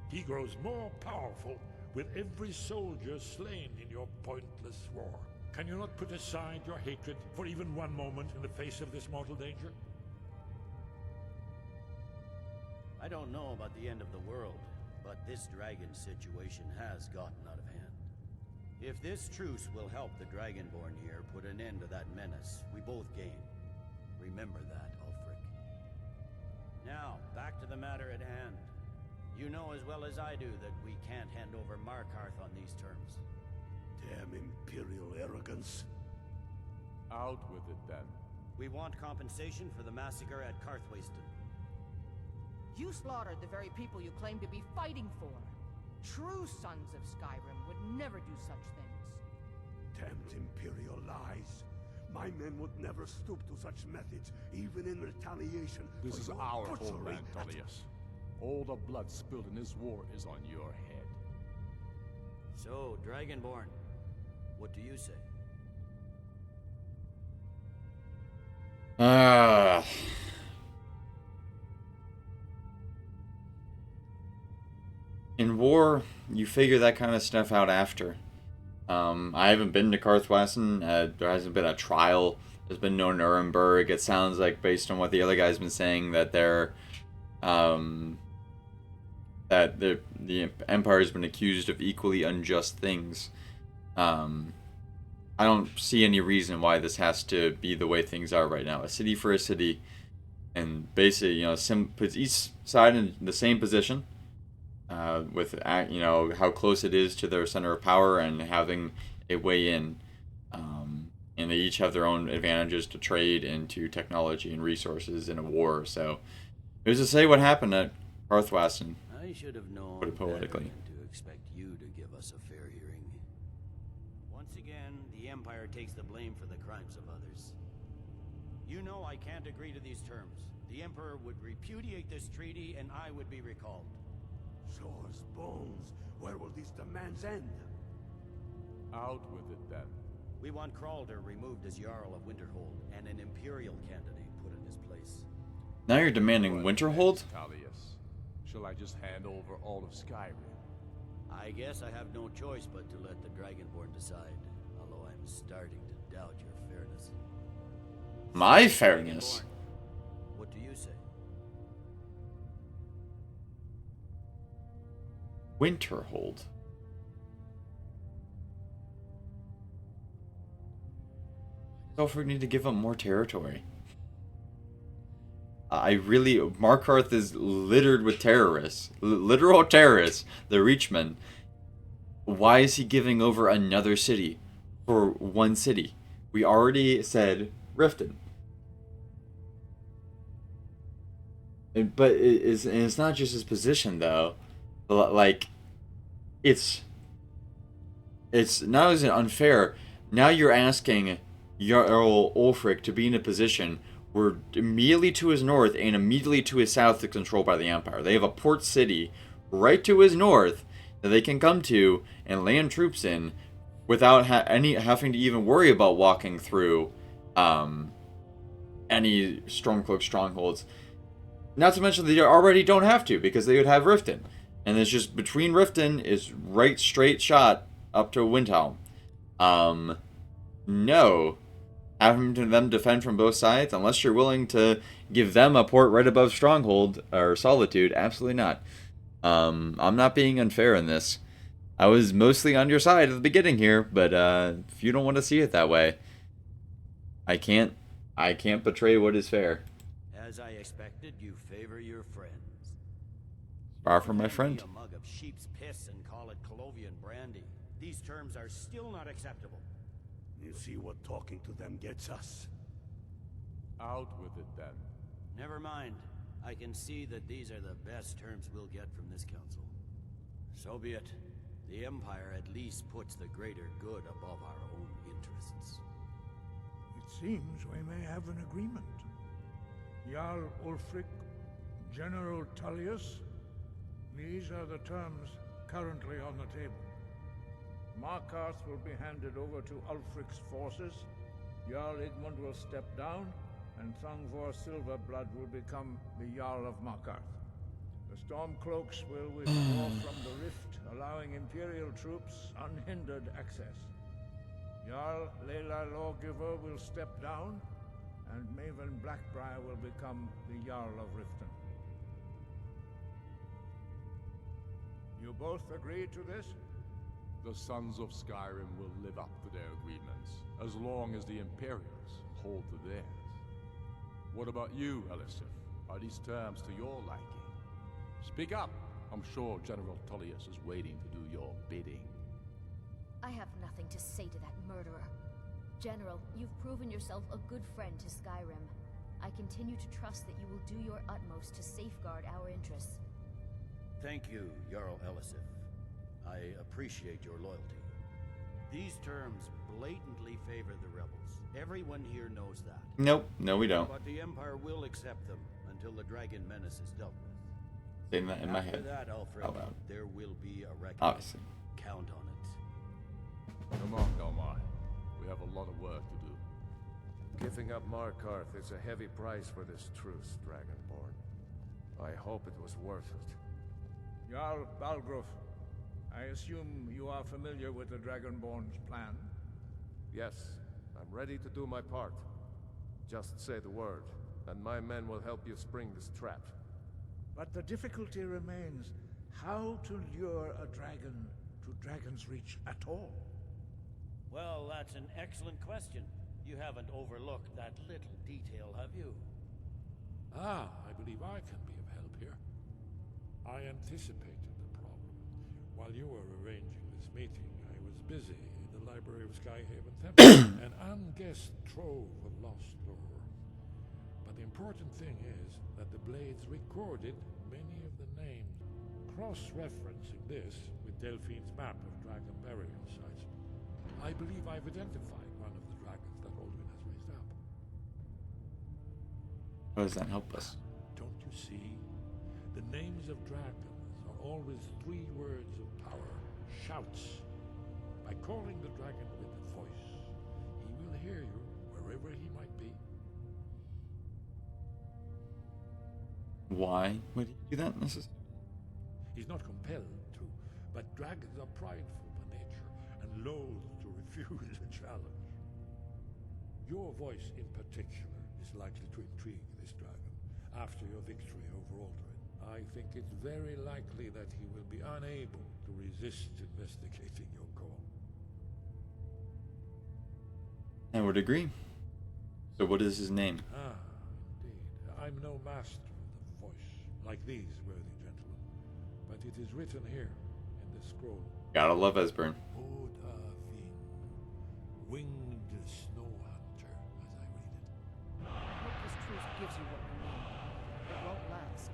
He grows more powerful with every soldier slain in your pointless war. Can you not put aside your hatred for even one moment in the face of this mortal danger? I don't know about the end of the world, but this dragon situation has gotten out of hand. If this truce will help the Dragonborn here put an end to that menace, we both gain. Remember that, Ulfric. Now, back to the matter at hand. You know as well as I do that we can't hand over Markarth on these terms. Damn Imperial arrogance. Out with it, then. We want compensation for the massacre at Karthwasten. You slaughtered the very people you claim to be fighting for. True sons of Skyrim would never do such things. Damned Imperial lies. My men would never stoop to such methods, even in retaliation. This for is your our butchery homeland, at- Tullius. All the blood spilled in this war is on your head. So, Dragonborn, what do you say? In war, you figure that kind of stuff out after. I haven't been to Karthwasten. There hasn't been a trial. There's been no Nuremberg. It sounds like, based on what the other guy's been saying, that they're that the Empire has been accused of equally unjust things. I don't see any reason why this has to be the way things are right now. A city for a city, and basically, puts each side in the same position, with how close it is to their center of power and having a way in. And they each have their own advantages to trade and to technology and resources in a war. So, it was to say what happened at Karthwasten. I should have known Put it poetically. better than to expect you to give us a fair hearing. Once again, the Empire takes the blame for the crimes of others. You know I can't agree to these terms. The Emperor would repudiate this treaty and I would be recalled. Swords, bones, where will these demands end? Out with it, then. We want Kralder removed as Jarl of Winterhold and an Imperial candidate put in his place. Now you're demanding Winterhold? Tullius, shall I just hand over all of Skyrim? I guess I have no choice but to let the Dragonborn decide, although I'm starting to doubt your fairness. My fairness? Dragonborn, what do you say? Winterhold. Ulfric need to give up more territory. Markarth is littered with terrorists. Literal terrorists. The Reachmen. Why is he giving over another city for one city? We already said Riften. But it's not just his position, though. Like, it's not only is it unfair, now you're asking Jarl Ulfric to be in a position where immediately to his north and immediately to his south is controlled by the Empire. They have a port city right to his north that they can come to and land troops in without having to even worry about walking through any Stormcloak strongholds. Not to mention they already don't have to, because they would have Riften. And it's just between Riften is right straight shot up to Windhelm. No. Having them defend from both sides, unless you're willing to give them a port right above Stronghold or Solitude, absolutely not. I'm not being unfair in this. I was mostly on your side at the beginning here, but if you don't want to see it that way, I can't betray what is fair. As I expected, you favor your friends. Far from my friend. A mug of sheep's piss and call it Colovian brandy. These terms are still not acceptable. You see what talking to them gets us? Out with it then. Never mind. I can see that these are the best terms we'll get from this council. So be it. The Empire at least puts the greater good above our own interests. It seems we may have an agreement. Jarl Ulfric, General Tullius, these are the terms currently on the table. Markarth will be handed over to Ulfric's forces, Jarl Igmund will step down, and Thungvor Silverblood will become the Jarl of Markarth. The Stormcloaks will withdraw from the rift, allowing Imperial troops unhindered access. Jarl Leila Lawgiver will step down, and Maven Blackbriar will become the Jarl of Riften. You both agree to this? The Sons of Skyrim will live up to their agreements, as long as the Imperials hold to theirs. What about you, Elisif? Are these terms to your liking? Speak up! I'm sure General Tullius is waiting to do your bidding. I have nothing to say to that murderer. General, you've proven yourself a good friend to Skyrim. I continue to trust that you will do your utmost to safeguard our interests. Thank you, Jarl Elisif. I appreciate your loyalty. These terms blatantly favor the rebels. Everyone here knows that. Nope. No, we don't. But the Empire will accept them until the Dragon Menace is dealt with. Saying that in my head. After that, Alfred, Out loud. there will be a reckoning. Obviously. Count on it. Come on, Galmar. We have a lot of work to do. Giving up Markarth is a heavy price for this truce, Dragonborn. I hope it was worth it. Jarl Balgruuf, I assume you are familiar with the Dragonborn's plan? Yes, I'm ready to do my part. Just say the word, and my men will help you spring this trap. But the difficulty remains how to lure a dragon to Dragon's Reach at all. Well, that's an excellent question. You haven't overlooked that little detail, have you? Ah, I believe I can be of help here. I anticipated the problem. While you were arranging this meeting, I was busy in the library of Skyhaven Temple, an unguessed trove of lost lore. But the important thing is that the Blades recorded many of the names, cross-referencing this with Delphine's map of dragon burial sites. I believe I've identified one of the dragons that Alduin has raised up. How does that help us? Don't you see? The names of dragons are always 3 words of power, shouts. By calling the dragon with a voice, he will hear you wherever he might be. Why would he do that necessarily? He's not compelled to, but dragons are prideful by nature and loath to refuse a challenge. Your voice in particular is likely to intrigue this dragon after your victory over Alduin. I think it's very likely that he will be unable to resist investigating your call. I would agree. So what is his name? Ah, indeed. I'm no master of the voice, like these worthy gentlemen, but it is written here in the scroll. Gotta love Esbern. Odavin, winged snow hunter, as I read it. I hope this truce gives you what you need. It won't last.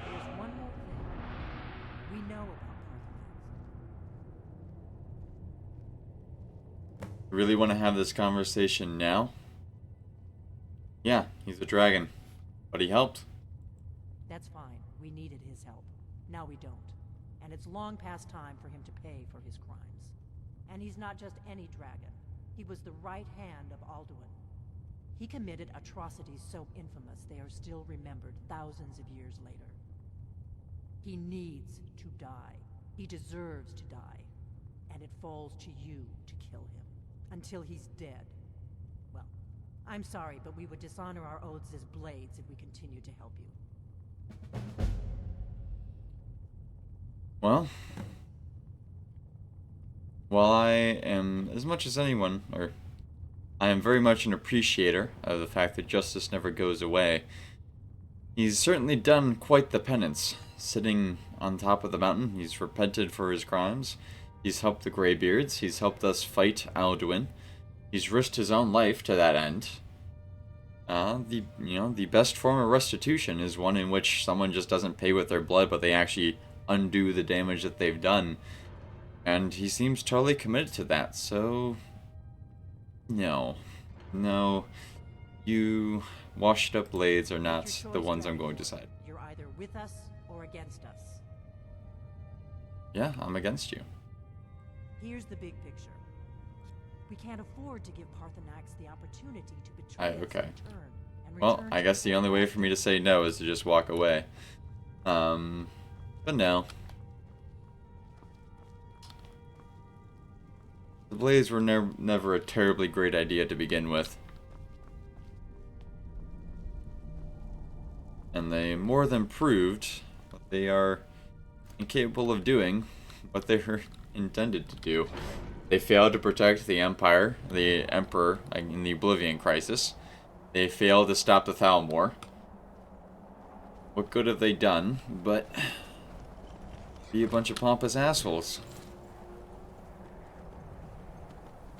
There's one more thing. We know about You really want to have this conversation now? Yeah, he's a dragon. But he helped. That's fine. We needed his help. Now we don't. And it's long past time for him to pay for his crimes. And he's not just any dragon. He was the right hand of Alduin. He committed atrocities so infamous they are still remembered thousands of years later. He needs to die. He deserves to die. And it falls to you to kill him. Until he's dead. Well, I'm sorry, but we would dishonor our oaths as blades if we continue to help you. Well, while I am, as much as anyone, or I am very much an appreciator of the fact that justice never goes away, He's certainly done quite the penance. Sitting on top of the mountain, he's repented for his crimes. He's helped the Greybeards. He's helped us fight Alduin. He's risked his own life to that end. The best form of restitution is one in which someone just doesn't pay with their blood, but they actually undo the damage that they've done. And he seems totally committed to that. So, no, you washed up blades are not the ones I'm going to side. You're either with us or against us. Yeah, I'm against you. Here's the big picture. We can't afford to give Parthenax the opportunity to betray us in Okay. return. And Well, return I to guess the only way for me to say no is to just walk away. But no. The blades were never a terribly great idea to begin with. And they more than proved what they are incapable of doing, what they were intended to do. They failed to protect the Empire, the Emperor, in the Oblivion Crisis. They failed to stop the Thalmor. What good have they done but be a bunch of pompous assholes?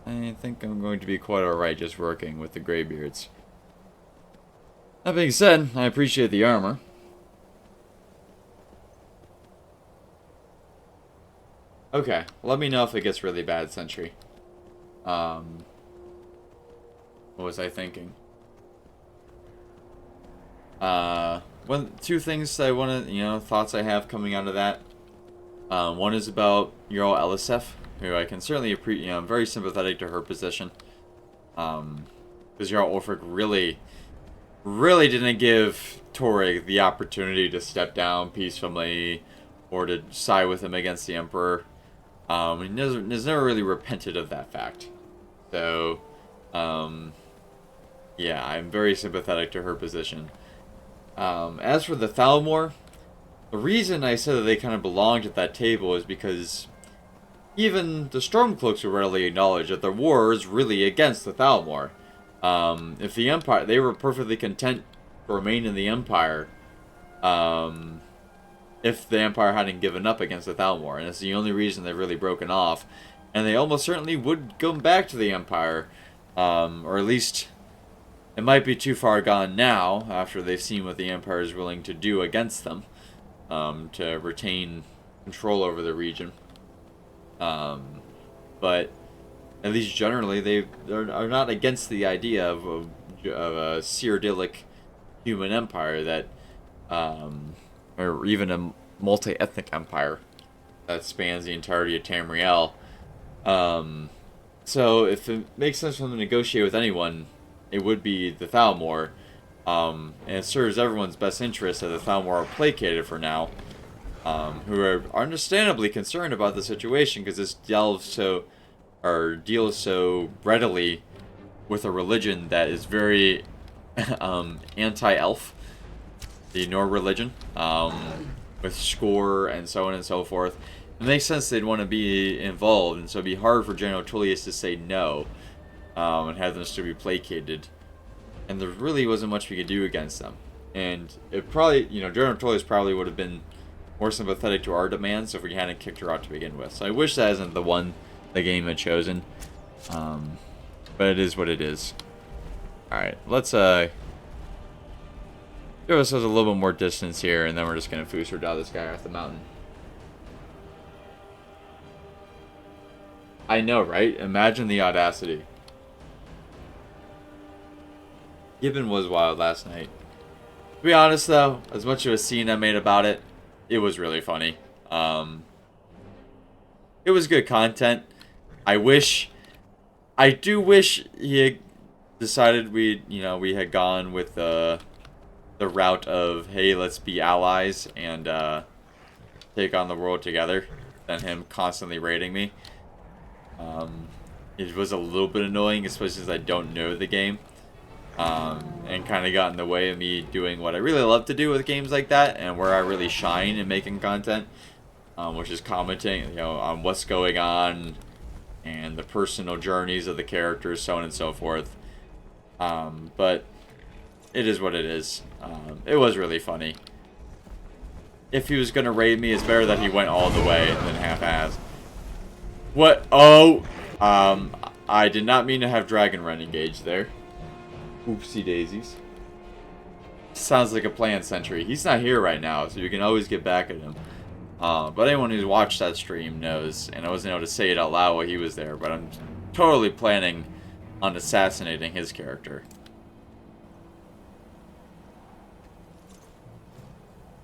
I think I'm going to be quite alright just working with the Greybeards. That being said, I appreciate the armor. Okay, let me know if it gets really bad, Sentry. What was I thinking? Two things I want to, thoughts I have coming out of that. One is about Jarl Elisef, who I can certainly appreciate. I'm very sympathetic to her position. Because Jarl Ulfric really didn't give Torrig the opportunity to step down peacefully or to side with him against the Emperor. He has never really repented of that fact. So, yeah, I'm very sympathetic to her position. As for the Thalmor, the reason I said that they kind of belonged at that table is because even the Stormcloaks would readily acknowledge that the war is really against the Thalmor. If the Empire, they were perfectly content to remain in the Empire, if the Empire hadn't given up against the Thalmor, and it's the only reason they've really broken off, and they almost certainly would go back to the Empire, or at least it might be too far gone now, after they've seen what the Empire is willing to do against them, to retain control over the region. But at least generally, they are not against the idea of a Cyrodiilic human empire that, or even a multi-ethnic empire that spans the entirety of Tamriel. So if it makes sense for them to negotiate with anyone, it would be the Thalmor. And it serves everyone's best interest that the Thalmor are placated for now, who are understandably concerned about the situation because this deals so readily with a religion that is very anti-elf, the Nor religion, with Score and so on and so forth. It makes sense they'd want to be involved, and so it'd be hard for General Tullius to say no, and have them still be placated. And there really wasn't much we could do against them. And it probably, General Tullius probably would have been more sympathetic to our demands if we hadn't kicked her out to begin with. So I wish that isn't the one the game had chosen. But it is what it is. Alright, let's give ourselves a little bit more distance here, and then we're just going to Fusar down this guy off the mountain. I know, right? Imagine the audacity. Gibbon was wild last night. To be honest, though, as much of a scene I made about it, it was really funny. It was good content. I do wish he had decided we had gone with the route of, hey, let's be allies and take on the world together, than him constantly raiding me. It was a little bit annoying, especially since I don't know the game. And kind of got in the way of me doing what I really love to do with games like that, and where I really shine in making content, which is commenting, on what's going on, and the personal journeys of the characters, so on and so forth. But it is what it is. It was really funny. If he was going to raid me, it's better that he went all the way than half-assed. What? Oh! I did not mean to have Dragon Run engaged there. Oopsie daisies. Sounds like a planned sentry. He's not here right now, so you can always get back at him. But anyone who's watched that stream knows, and I wasn't able to say it out loud while he was there, but I'm totally planning on assassinating his character.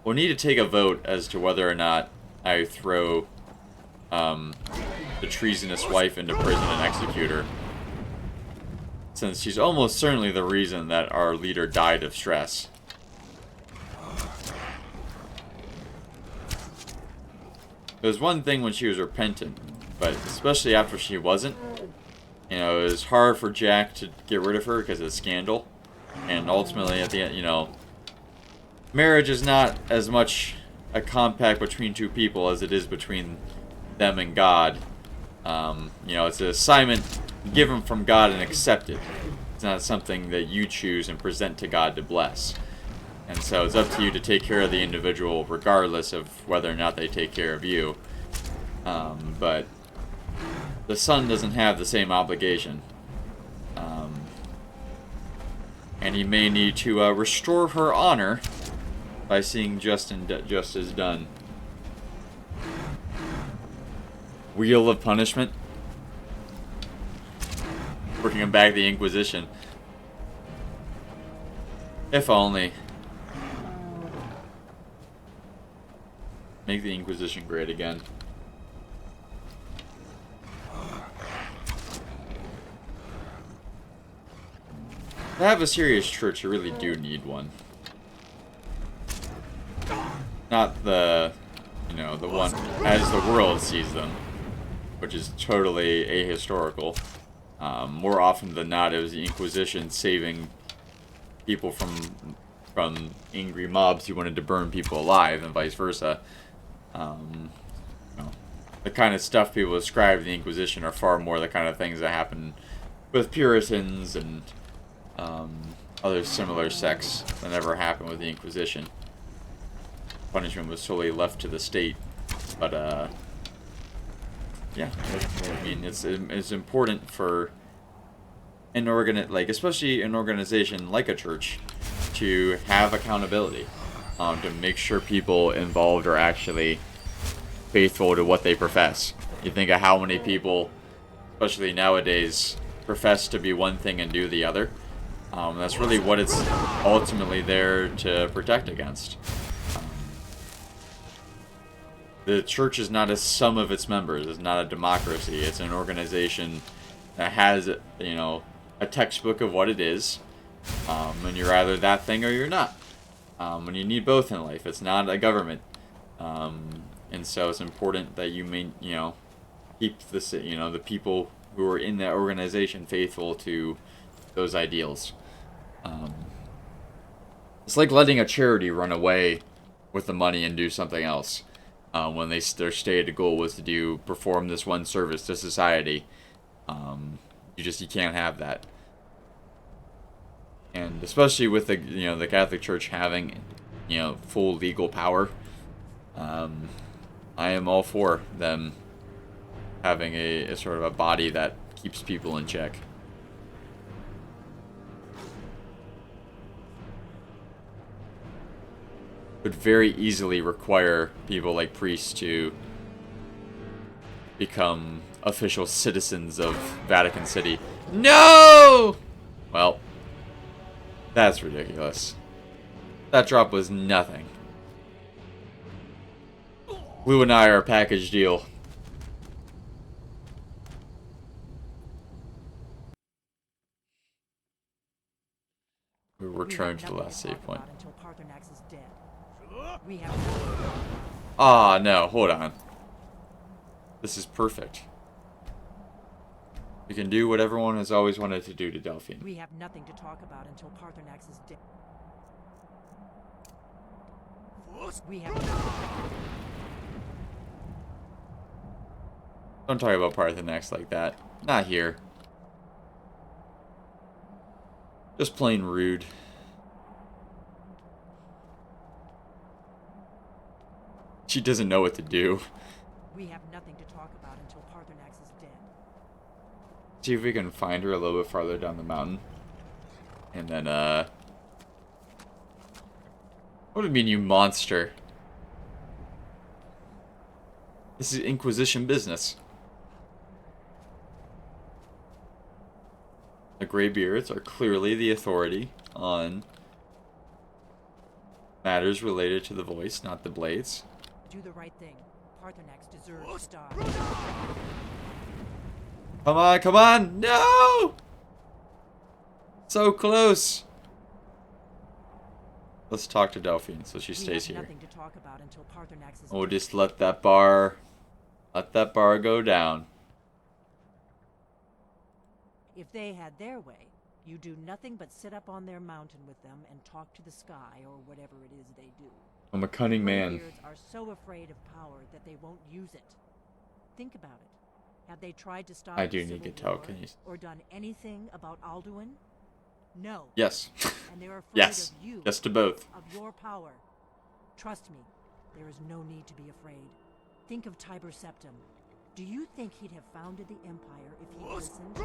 We'll need to take a vote as to whether or not I throw the treasonous wife into prison and execute her, since she's almost certainly the reason that our leader died of stress. It was one thing when she was repentant, but especially after she wasn't, you know, it was hard for Jack to get rid of her because of the scandal, and ultimately at the end, you know, marriage is not as much a compact between two people as it is between them and God. You know, it's an assignment given from God and accepted. It's not something that you choose and present to God to bless. And so it's up to you to take care of the individual regardless of whether or not they take care of you. But the son doesn't have the same obligation. And he may need to restore her honor by seeing justice done. Wheel of Punishment. Bringing back the Inquisition. If only. Make the Inquisition great again. To have a serious church, you really do need one. Not the, you know, the one as the world sees them, which is totally ahistorical. More often than not, it was the Inquisition saving people from angry mobs who wanted to burn people alive, and vice versa. You know, the kind of stuff people ascribe to the Inquisition are far more the kind of things that happen with Puritans and other similar sects that never happened with the Inquisition. Punishment was solely left to the state, but yeah, I mean, it's important for especially an organization like a church, to have accountability, to make sure people involved are actually faithful to what they profess. You think of how many people, especially nowadays, profess to be one thing and do the other. That's really what it's ultimately there to protect against. The church is not a sum of its members. It's not a democracy. It's an organization that has, you know, a textbook of what it is. And you're either that thing or you're not. And you need both in life. It's not a government. And so it's important that you keep the people who are in that organization faithful to those ideals. It's like letting a charity run away with the money and do something else. When their stated goal was to perform this one service to society. You can't have that. And especially with the Catholic Church having, full legal power, I am all for them having a sort of a body that keeps people in check. Would very easily require people like priests to become official citizens of Vatican City. No! Well, that's ridiculous. That drop was nothing. Lou and I are a package deal. We returned to the last save point. Ah, no, hold on. This is perfect. We can do what everyone has always wanted to do to Delphine. We have nothing to talk about until Parthenax is dead. We have Don't talk about Parthenax like that. Not here. Just plain rude. She doesn't know what to do. We have nothing to talk about until Parthenax is dead. See if we can find her a little bit farther down the mountain. And then, what do you mean, you monster? This is Inquisition business. The Greybeards are clearly the authority on matters related to the voice, not the blades. Do the right thing. Parthenax deserves to die. Come on, come on! No! So close! Let's talk to Delphine so she stays here. Nothing to talk about until Parthenax is We'll dead. just let that bar go down. If they had their way, you do nothing but sit up on their mountain with them and talk to the sky or whatever it is they do. I'm a cunning man. Greybeards are so afraid of power that they won't use it. Think about it. Have they tried to stop I do the need Civil to tell, War can you... or done anything about Alduin? No. Yes. And they're afraid Yes. of you. Yes to both. Of your power. Trust me, there is no need to be afraid. Think of Tiber Septim. Do you think he'd have founded the Empire if he listened?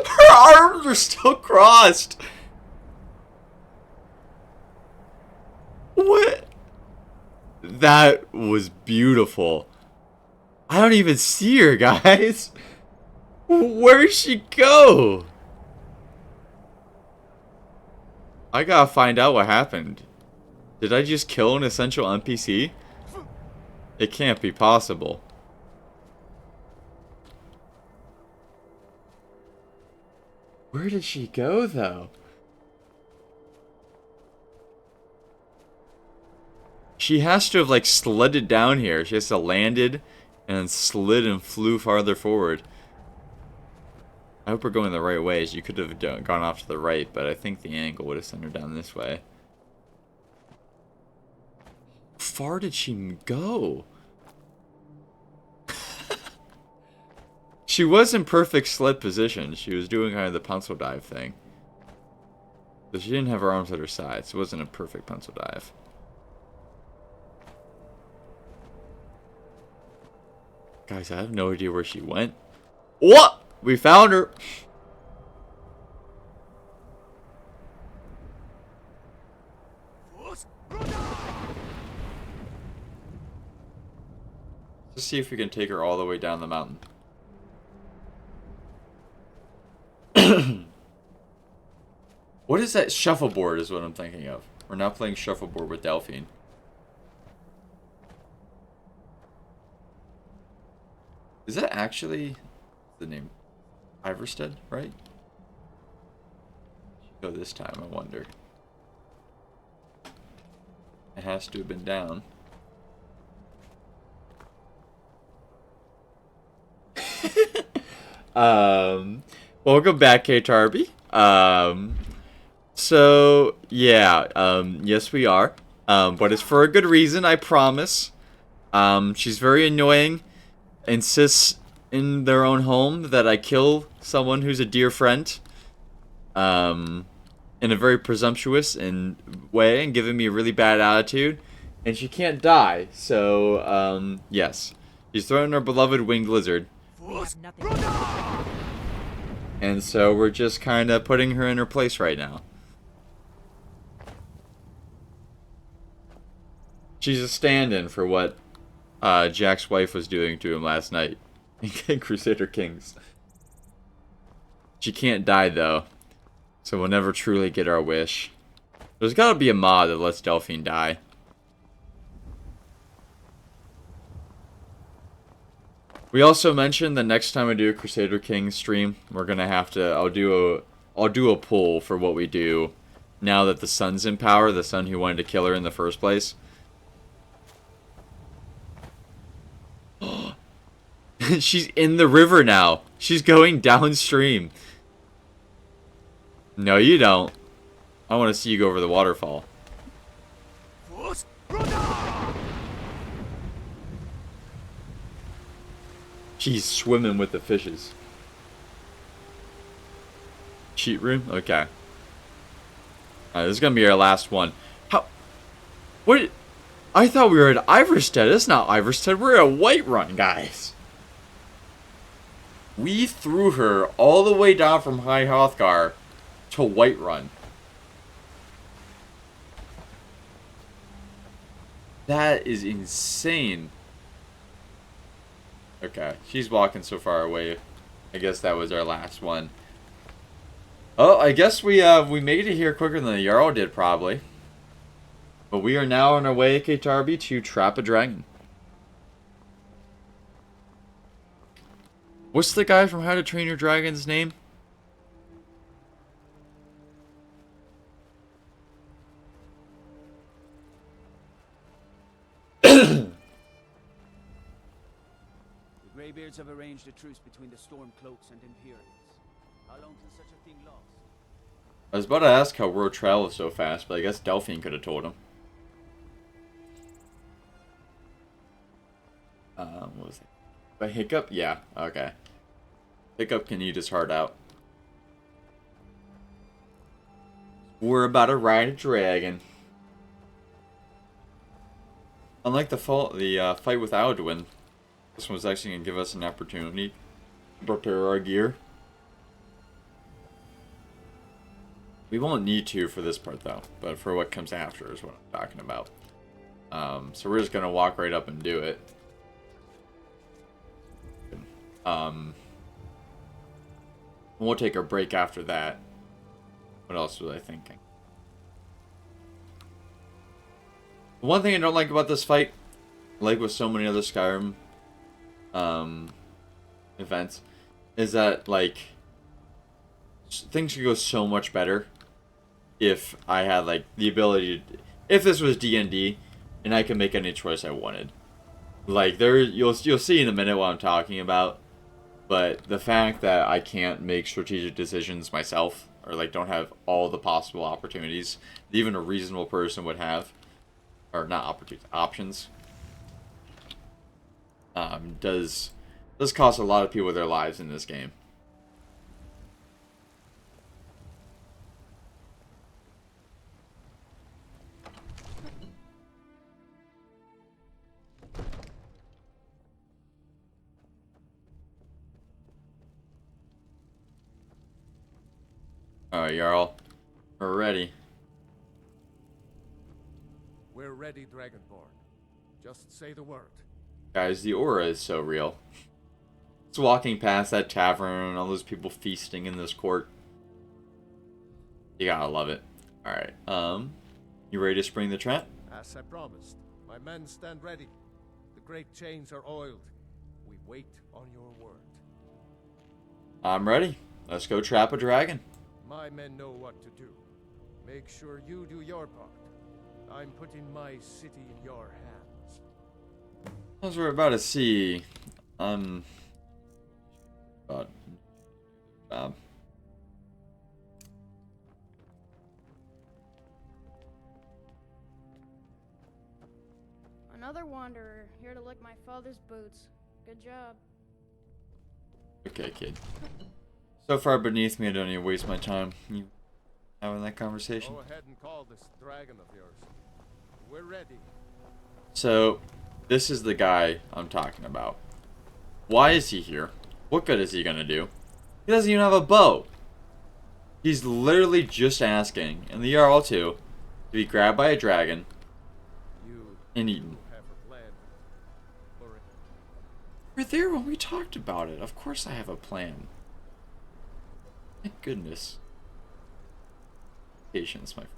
Her arms are still crossed. What? That was beautiful. I don't even see her, guys. Where'd she go? I gotta find out what happened. Did I just kill an essential NPC? It can't be possible. Where did she go, though? She has to have, like, sledded down here. She has to have landed and slid and flew farther forward. I hope we're going the right way. She could have gone off to the right, but I think the angle would have sent her down this way. How far did she go? She was in perfect sled position. She was doing kind of the pencil dive thing. But she didn't have her arms at her sides. It wasn't a perfect pencil dive. Guys, I have no idea where she went. What? We found her. Let's see if we can take her all the way down the mountain. What is that? Shuffleboard is what I'm thinking of. We're now playing shuffleboard with Delphine. Is that actually the name? Iverstead, right? Go this time, I wonder. It has to have been down. Welcome back, K-Tarby. So, yeah, yes we are. But it's for a good reason, I promise. She's very annoying. Insists in their own home that I kill someone who's a dear friend. In a very presumptuous way and giving me a really bad attitude. And she can't die, so, yes. She's throwing her beloved winged lizard. And so we're just kind of putting her in her place right now. She's a stand-in for what Jack's wife was doing to him last night in Crusader Kings. She can't die, though. So we'll never truly get our wish. There's gotta be a mod that lets Delphine die. We also mentioned that next time I do a Crusader Kings stream, we're gonna have to. I'll do a poll for what we do now that the son's in power, the son who wanted to kill her in the first place. She's in the river now. She's going downstream. No, you don't. I want to see you go over the waterfall. She's swimming with the fishes. Cheat room? Okay. Alright, this is gonna be our last one. How? What? I thought we were at Iverstead. It's not Iverstead. We're at Whiterun, guys. We threw her all the way down from High Hrothgar to Whiterun. That is insane. Okay, she's walking so far away. I guess that was our last one. Oh, I guess we made it here quicker than the Jarl did, probably. But we are now on our way, Katarbi, to trap a dragon. What's the guy from How to Train Your Dragon's name? The Greybeards have arranged a truce between the Stormcloaks and Imperials. How long can such a thing last? I was about to ask how Road travels so fast, but I guess Delphine could have told him. What was it? A hiccup? Yeah, okay. Hiccup can eat his heart out. We're about to ride a dragon. Unlike the fight with Alduin, this one's actually going to give us an opportunity to prepare our gear. We won't need to for this part though, but for what comes after is what I'm talking about. So we're just going to walk right up and do it. We'll take a break after that. What else was I thinking? One thing I don't like about this fight, like with so many other Skyrim events, is that like things could go so much better if I had like the ability to, if this was D&D and I could make any choice I wanted. Like you'll see in a minute what I'm talking about, but the fact that I can't make strategic decisions myself, or like don't have all the possible opportunities that even a reasonable person would have, or not opportunities, options, does cost a lot of people their lives in this game. Alright, Jarl. We're ready. We're ready, Dragonborn. Just say the word. Guys, the aura is so real. Just walking past that tavern and all those people feasting in this court. You gotta love it. Alright, you ready to spring the trap? As I promised, my men stand ready. The great chains are oiled. We wait on your word. I'm ready. Let's go trap a dragon. My men know what to do. Make sure you do your part. I'm putting my city in your hands. As we're about to see, Another wanderer, here to lick my father's boots. Good job. Okay, kid. So far beneath me, I don't need to waste my time. You having that conversation? Go ahead and call this dragon of yours. We're ready. So, this is the guy I'm talking about. Why is he here? What good is he gonna do? He doesn't even have a bow. He's literally just asking, and the Jarl too, to be grabbed by a dragon and eaten. We're there when we talked about it. Of course I have a plan. Thank goodness. Patience, my friend.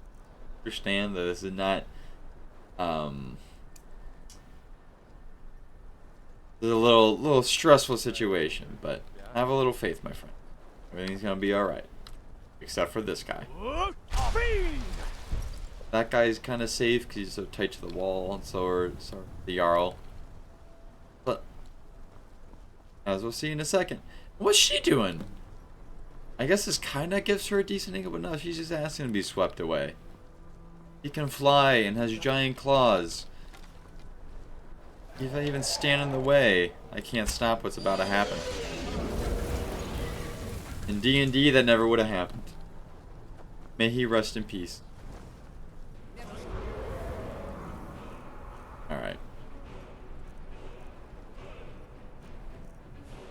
Understand that this is not this is a little stressful situation, but have a little faith, my friend. Everything's gonna be alright. Except for this guy. That guy's kinda safe because he's so tight to the wall, and so are the Jarl. But as we'll see in a second. What's she doing? I guess this kinda gives her a decent angle, but no, she's just asking to be swept away. He can fly and has giant claws. If I even stand in the way, I can't stop what's about to happen. In D&D, that never would have happened. May he rest in peace.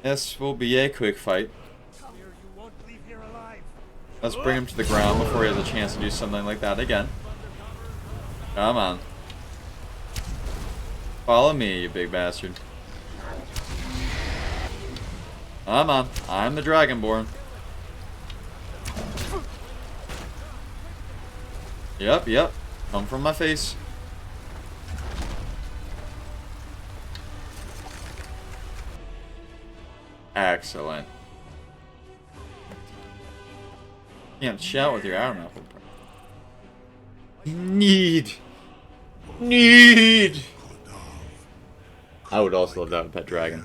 This will be a quick fight. Let's bring him to the ground before he has a chance to do something like that again. Come on. Follow me, you big bastard. Come on. I'm the Dragonborn. Yep. Come from my face. Excellent. Can't shout with your arm out. Need. I would also love to have a pet dragon.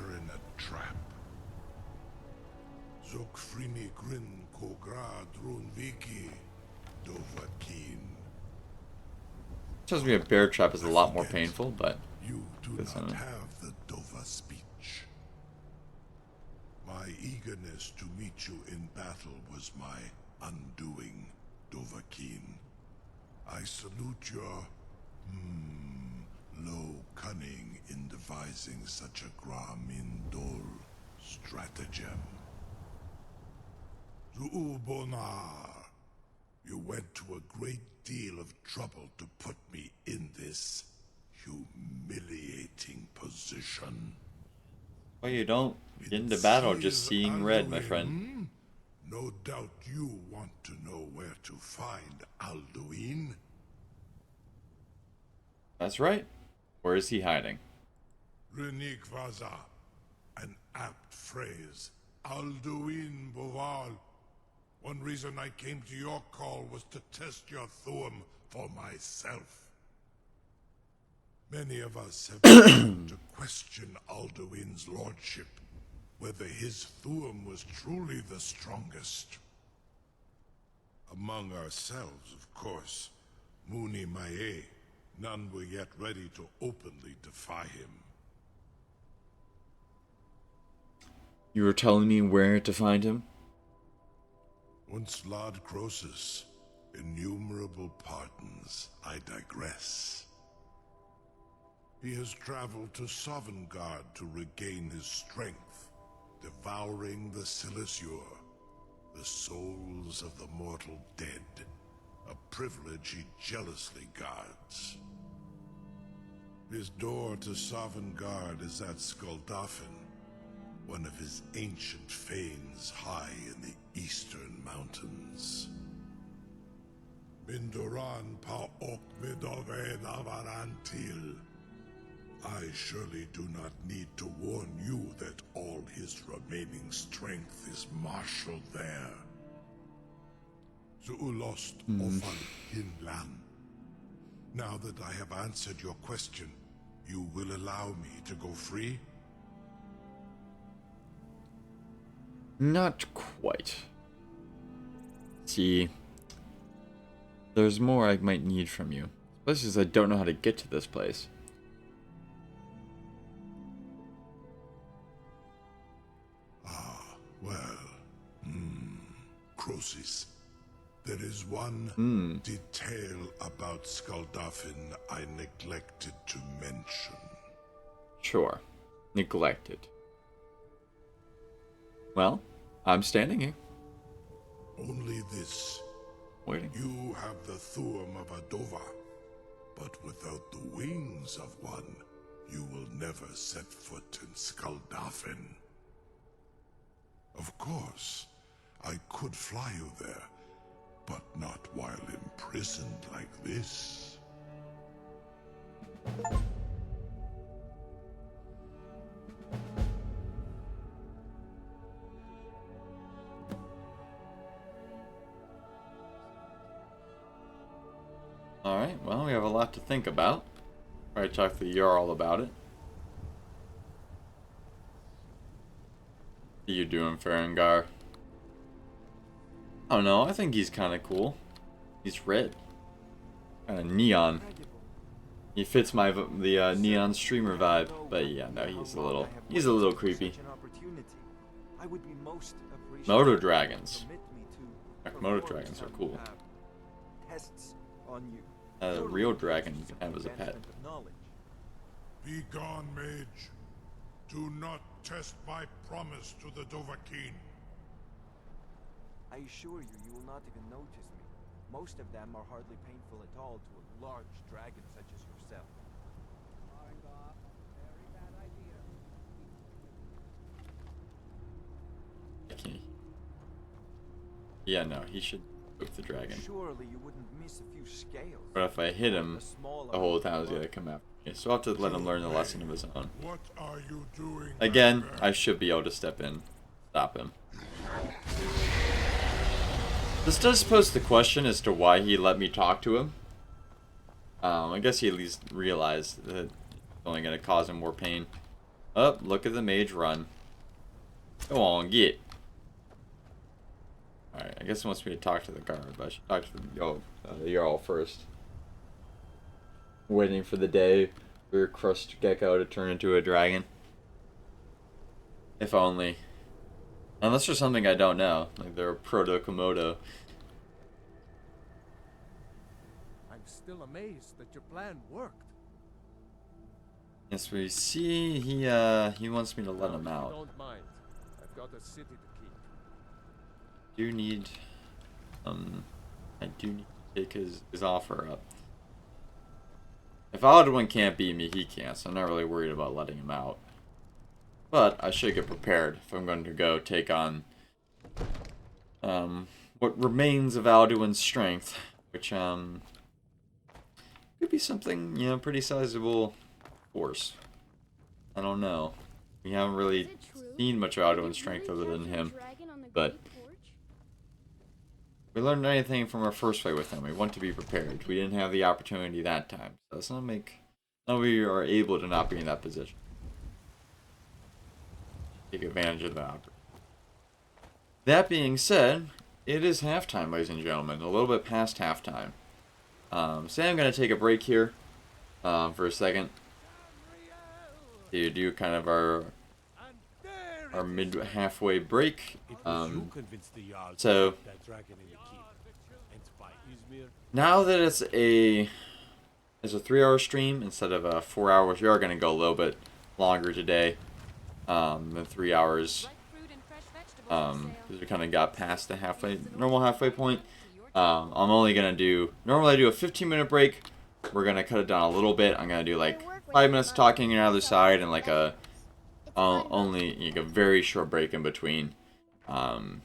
Tells me a bear trap is a lot more painful, but you do not have the Dova speech. My eagerness to meet you in battle was my undoing, Dovahkiin. I salute your low cunning in devising such a Gra-Min-Dol stratagem. Zu'ul-Bonar, you went to a great deal of trouble to put me in this humiliating position. Well, you don't get into battle just seeing red, my friend. No doubt you want to know where to find Alduin. That's right. Where is he hiding? Renik Vaza, an apt phrase. Alduin Boval. One reason I came to your call was to test your Thuum for myself. Many of us have begun to question Alduin's lordship, whether his Thuum was truly the strongest. Among ourselves, of course, Muni Mae, none were yet ready to openly defy him. You were telling me where to find him? Once Lord Croesus, innumerable pardons, I digress. He has traveled to Sovngarde to regain his strength, devouring the Silesur, the souls of the mortal dead, a privilege he jealously guards. His door to Sovngarde is at Skuldafn, one of his ancient fanes high in the eastern mountains. Mindoran pa-ok midove navarantil. I surely do not need to warn you that all his remaining strength is marshaled there. Zu'ulost ofan hinlan. Now that I have answered your question, you will allow me to go free? Not quite. See, there's more I might need from you. Especially as I don't know how to get to this place. Croesus, there is one detail about Skuldafn I neglected to mention. Sure. Neglected. Well, I'm standing here. Only this. Waiting. You have the Thuum of a Dova, but without the wings of one, you will never set foot in Skuldafn. Of course, I could fly you there, but not while imprisoned like this. Alright, well, we have a lot to think about. Probably talk to the Jarl about it. What are you doing, Farengar? I don't know, I think he's kind of cool. He's red. Kind of neon. He fits my neon streamer vibe, but yeah, no, he's a little creepy. Moto dragons. Heck, moto dragons are cool. A real dragon you can have as a pet. Be gone, mage. Do not test my promise to the Dovahkiin. I assure you, you will not even notice me. Most of them are hardly painful at all to a large dragon such as yourself. Yeah, no, he should poke the dragon. Surely you wouldn't miss a few scales. But if I hit him, the whole town's gonna come after me. So I'll have to let him learn the lesson of his own. What are you doing? Again, I should be able to step in, stop him. This does pose the question as to why he let me talk to him. I guess he at least realized that it's only gonna cause him more pain. Oh, look at the mage run. Go on, get. Alright, I guess he wants me to talk to the guard, but I should talk to the Jarl first. Waiting for the day for your crushed gecko to turn into a dragon. If only. Unless there's something I don't know, like they're a proto-Komodo. I'm still amazed that your plan worked. Yes, we see he wants me to let him out. Don't mind. I've got a city to keep. I do need to take his offer up. If Alduin can't beat me, he can't, so I'm not really worried about letting him out. But I should get prepared if I'm going to go take on what remains of Alduin's strength, which could be something, you know, pretty sizable force. I don't know. We haven't really seen much of Alduin's strength other than him, but we learned anything from our first fight with him. We want to be prepared. We didn't have the opportunity that time, so let's not make. Now we are able to not be in that position. Take advantage of that. That being said, it is halftime, ladies and gentlemen. A little bit past halftime. Say I'm going to take a break here for a second to do kind of our mid halfway break. So now that it's a 3-hour stream instead of a 4 hours, we are going to go a little bit longer today than 3 hours. Because we kind of got past the normal halfway point. I'm only going to do, normally I do a 15-minute break. We're going to cut it down a little bit. I'm going to do like 5 minutes talking on the other side and like only like a very short break in between. And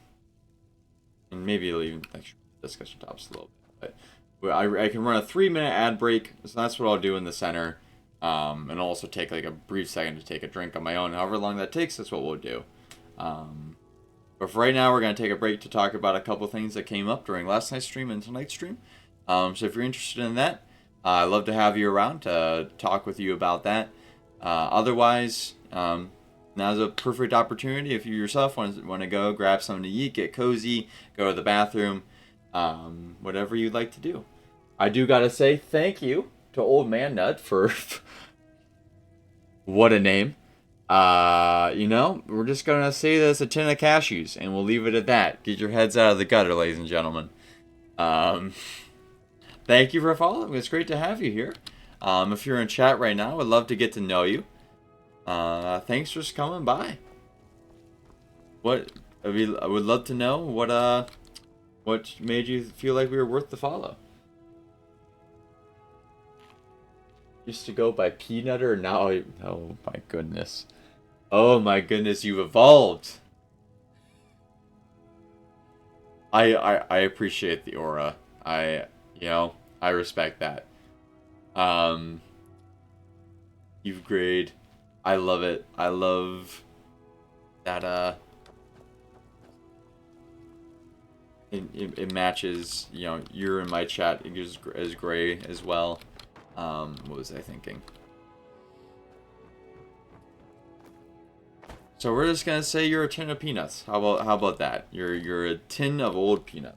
maybe it'll even like discussion topics a little bit. But I can run a 3-minute ad break, so that's what I'll do in the center. And I'll also take like a brief second to take a drink on my own. However long that takes, that's what we'll do. But for right now, we're going to take a break to talk about a couple things that came up during last night's stream and tonight's stream. So if you're interested in that, I'd love to have you around to talk with you about that. Otherwise, now's a perfect opportunity if you yourself want to go grab something to eat, get cozy, go to the bathroom, whatever you'd like to do. I do got to say thank you to Old Man Nut for what a name. You know, we're just gonna say that it's a tin of cashews, and we'll leave it at that. Get your heads out of the gutter, ladies and gentlemen. Thank you for following. It's great to have you here. If you're in chat right now, I'd love to get to know you. Thanks for just coming by. I would love to know what made you feel like we were worth the follow. Used to go by Peanutter, now oh my goodness. Oh my goodness, you've evolved. I appreciate the aura. I respect that. You've grayed. I love it. I love that it matches, you know, you're in my chat, it is as gray as well. What was I thinking? So we're just gonna say you're a tin of peanuts. How about that? You're a tin of old peanuts.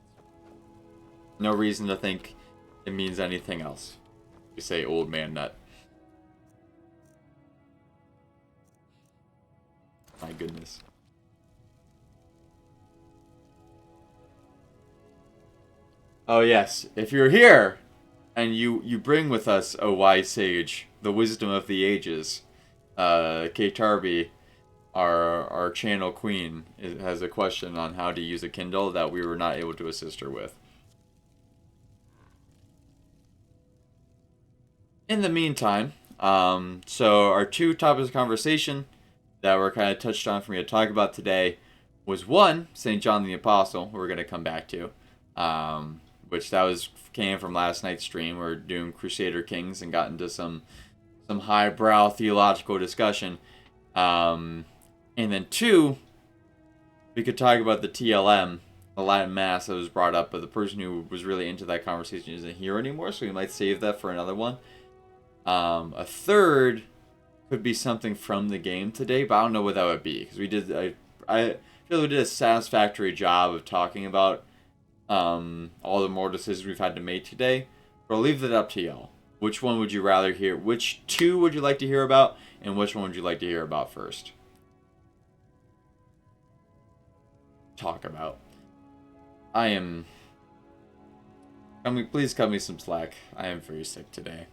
No reason to think it means anything else. You say Old Man Nut. My goodness. Oh yes, if you're here and you bring with us, O wise sage, the wisdom of the ages, K. Tarby, our channel queen has a question on how to use a Kindle that we were not able to assist her with. In the meantime, so our two topics of conversation that were kind of touched on for me to talk about today was one, St. John the Apostle, we're going to come back to, which came from last night's stream. We're doing Crusader Kings and got into some highbrow theological discussion. And then two, we could talk about the TLM, the Latin Mass that was brought up, but the person who was really into that conversation isn't here anymore, so we might save that for another one. A third could be something from the game today, but I don't know what that would be, because I feel we did a satisfactory job of talking about all the moral decisions we've had to make today, but I'll leave that up to y'all. Which one would you rather hear? Which two would you like to hear about? And which one would you like to hear about first? Talk about. Please cut me some slack. I am very sick today.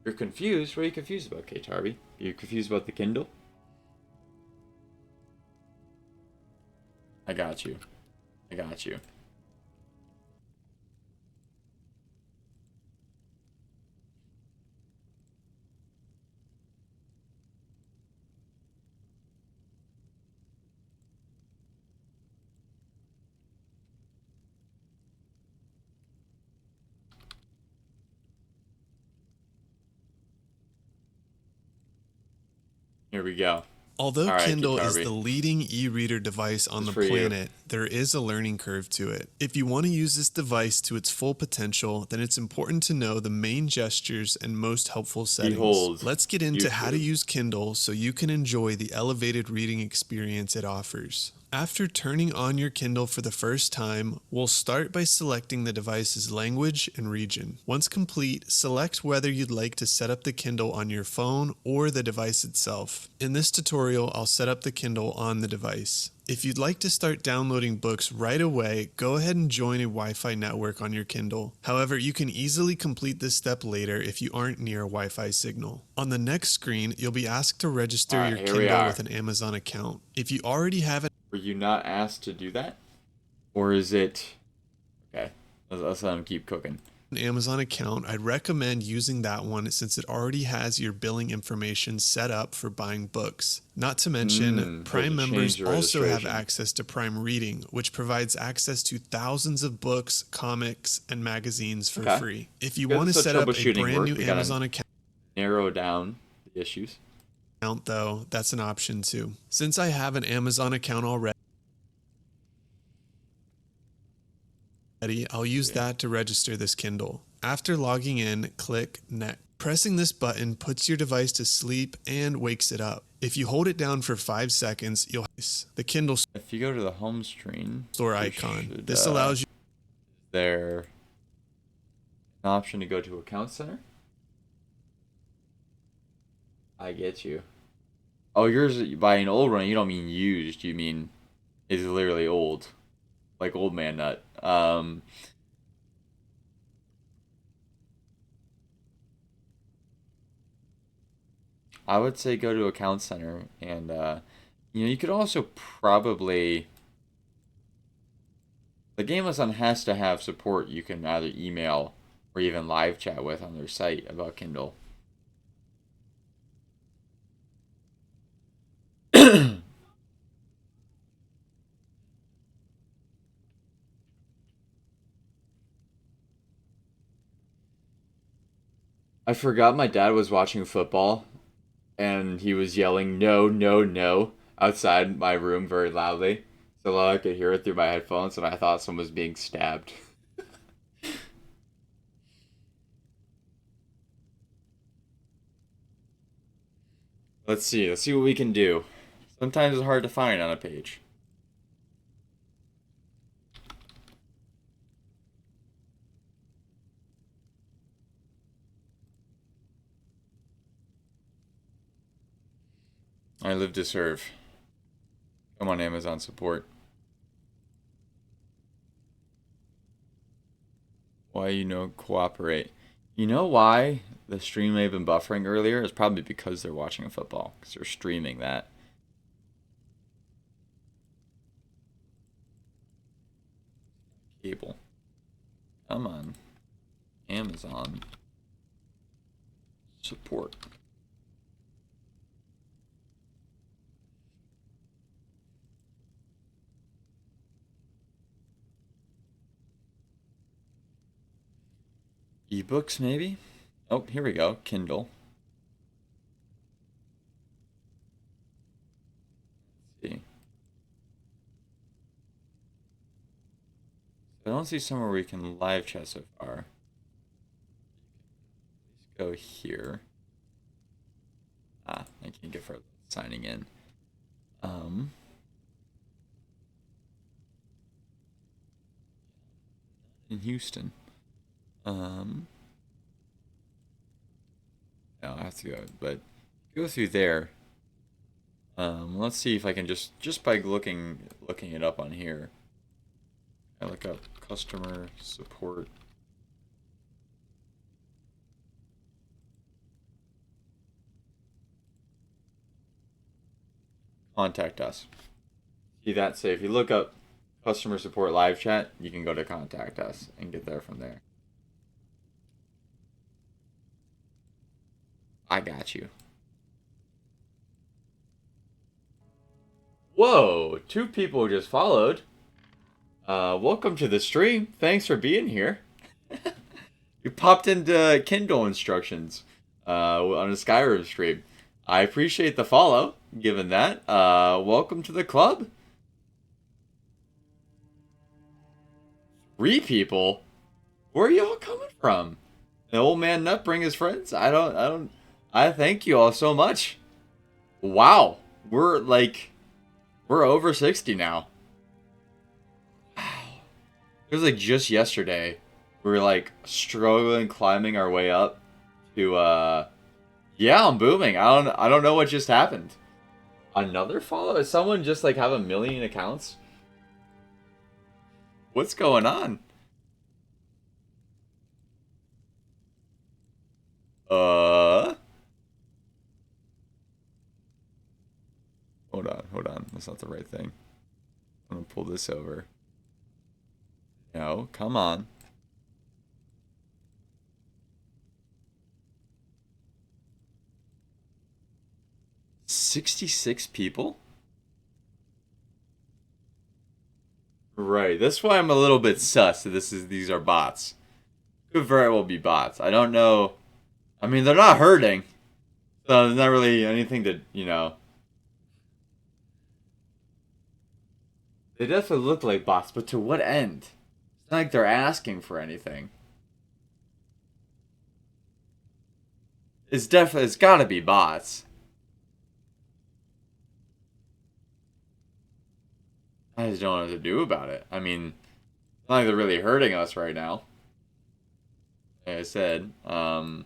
You're confused? What are you confused about, Kate Harvey? You're confused about the Kindle? I got you. Here we go. Although All right, Kindle is Kitarbi. the leading e-reader device on the for you. planet, there is a learning curve to it. If you want to use this device to its full potential, then it's important to know the main gestures and most helpful settings. Behold, Let's get into how to YouTube. use Kindle so you can enjoy the elevated reading experience it offers. After turning on your Kindle for the first time, we'll start by selecting the device's language and region. Once complete, select whether you'd like to set up the Kindle on your phone or the device itself. In this tutorial, I'll set up the Kindle on the device. If you'd like to start downloading books right away, go ahead and join a Wi-Fi network on your Kindle. However, you can easily complete this step later if you aren't near a Wi-Fi signal. On the next screen, you'll be asked to register All right, your here we Kindle are. with an Amazon account. If you already have it, Were you not asked to do that? Or is it... Okay, let's let him keep cooking. an Amazon account, I'd recommend using that one since it already has your billing information set up for buying books. Not to mention, Prime members also have access to Prime Reading, which provides access to thousands of books, comics, and magazines for free. If you want to set up a brand new Amazon account, narrow down the issues. Though, that's an option too. Since I have an Amazon account already, I'll use that to register this Kindle. After logging in, click Next. Pressing this button puts your device to sleep and wakes it up. If you hold it down for 5 seconds, you'll the Kindle If you go to the home screen store icon. This allows you. There an option to go to Account Center? I get you. Oh, yours by an old one. You don't mean used. You mean it's literally old, like Old Man Nut. I would say go to Account Center, and you could also probably. The Amazon has to have support you can either email or even live chat with on their site about Kindle. I forgot my dad was watching football and he was yelling no, no, no outside my room very loudly. So I could hear it through my headphones and I thought someone was being stabbed. Let's see what we can do. Sometimes it's hard to find on a page. I live to serve. Come on, Amazon support. Why you no cooperate? You know why the stream may have been buffering earlier? It's probably because they're watching a football. Because they're streaming that. Cable. Come on. Amazon. Support. Ebooks, maybe? Oh, here we go. Kindle. Let's see. I don't see somewhere we can live chat so far. Let's go here. Ah, I can't get for signing in. In Houston. No, I have to go, but go through there. Let's see if I can just by looking it up on here. I look up customer support. Contact us. See that? So if you look up customer support live chat, you can go to contact us and get there from there. I got you. Whoa, 2 people just followed. Welcome to the stream. Thanks for being here. You popped into Kindle instructions on a Skyrim stream. I appreciate the follow, given that. Welcome to the club. 3 people? Where are y'all coming from? The old man nut bring his friends? I thank you all so much. Wow. We're over 60 now. Wow. It was like just yesterday. We were like struggling climbing our way up to yeah, I'm booming. I don't know what just happened. Another follow? Does someone just like have 1 million accounts? What's going on? Hold on. That's not the right thing. I'm gonna pull this over. No, come on. $66 people? Right. That's why I'm a little bit sus that these are bots. Could very well be bots. I don't know. I mean, they're not hurting. So there's not really anything to, you know. They definitely look like bots, but to what end? It's not like they're asking for anything. It's gotta be bots. I just don't know what to do about it. I mean, it's not like they're really hurting us right now. Like I said, they're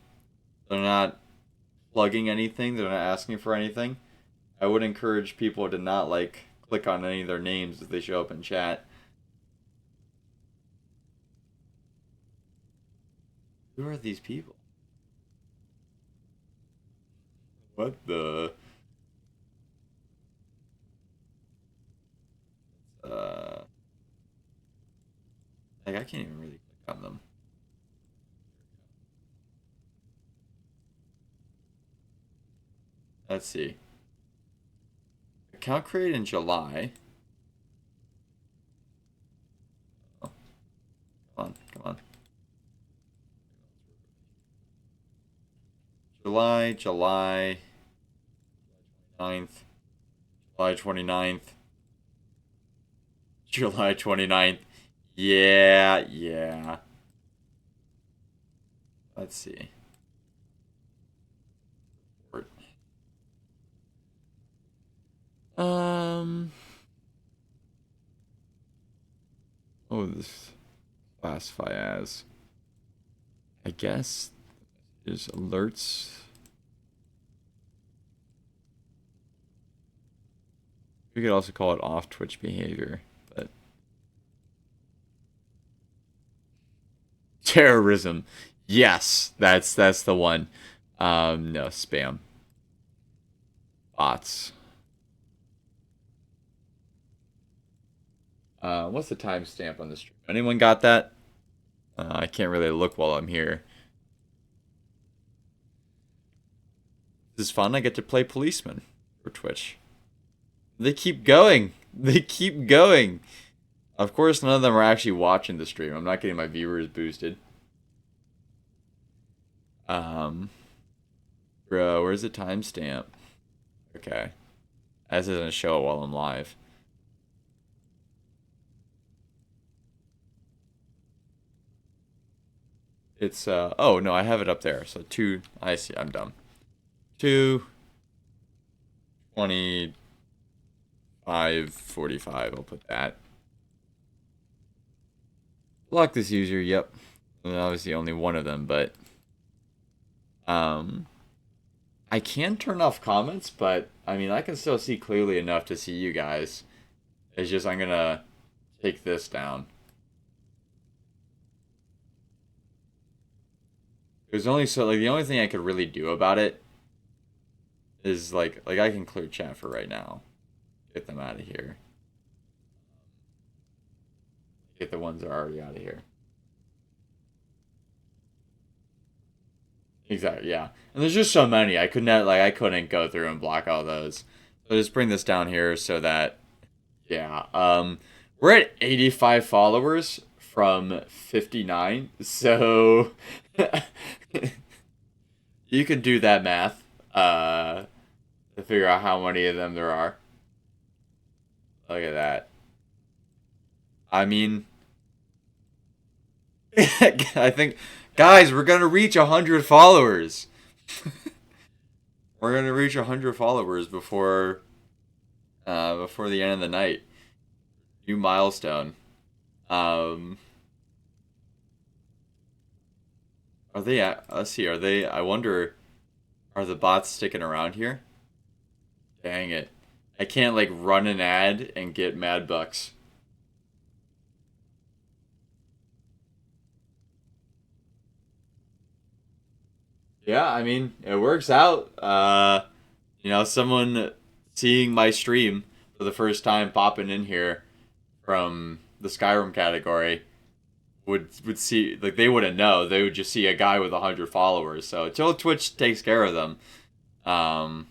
not plugging anything. They're not asking for anything. I would encourage people to not, like, click on any of their names if they show up in chat. Who are these people? What the... Like, I can't even really click on them. Let's see. Account created in July. Oh. Come on. July 9th. July 29th. July 29th. Yeah. Let's see. Oh, this classify as. I guess is alerts. We could also call it off Twitch behavior, but terrorism. Yes, that's the one. No, spam. Bots. What's the timestamp on the stream? Anyone got that? I can't really look while I'm here. This is fun. I get to play policeman for Twitch. They keep going. They keep going. Of course, none of them are actually watching the stream. I'm not getting my viewers boosted. Bro, where's the timestamp? Okay. As doesn't show it while I'm live. It's, oh, no, I have it up there. So 2, I see, I'm dumb. 2:25:45. I'll put that. Block this user, yep. Well, obviously only one of them, but I can turn off comments, but I mean I can still see clearly enough to see you guys. It's just I'm gonna take this down. There's only so like the only thing I could really do about it is like I can clear chat for right now. Get them out of here. Get the ones that are already out of here. Exactly, yeah. And there's just so many. I couldn't go through and block all those. So just bring this down here so that yeah. We're at 85 followers from 59. So you can do that math to figure out how many of them there are. Look at that. I mean, I think, guys, we're gonna reach 100 followers. We're gonna reach 100 followers before the end of the night. New milestone. Are they at? Let's see. Are they? I wonder. Are the bots sticking around here? Dang it! I can't like run an ad and get mad bucks. Yeah, I mean, it works out. You know, someone seeing my stream for the first time popping in here from the Skyrim category would see, like, they wouldn't know. They would just see a guy with 100 followers. So until Twitch takes care of them, I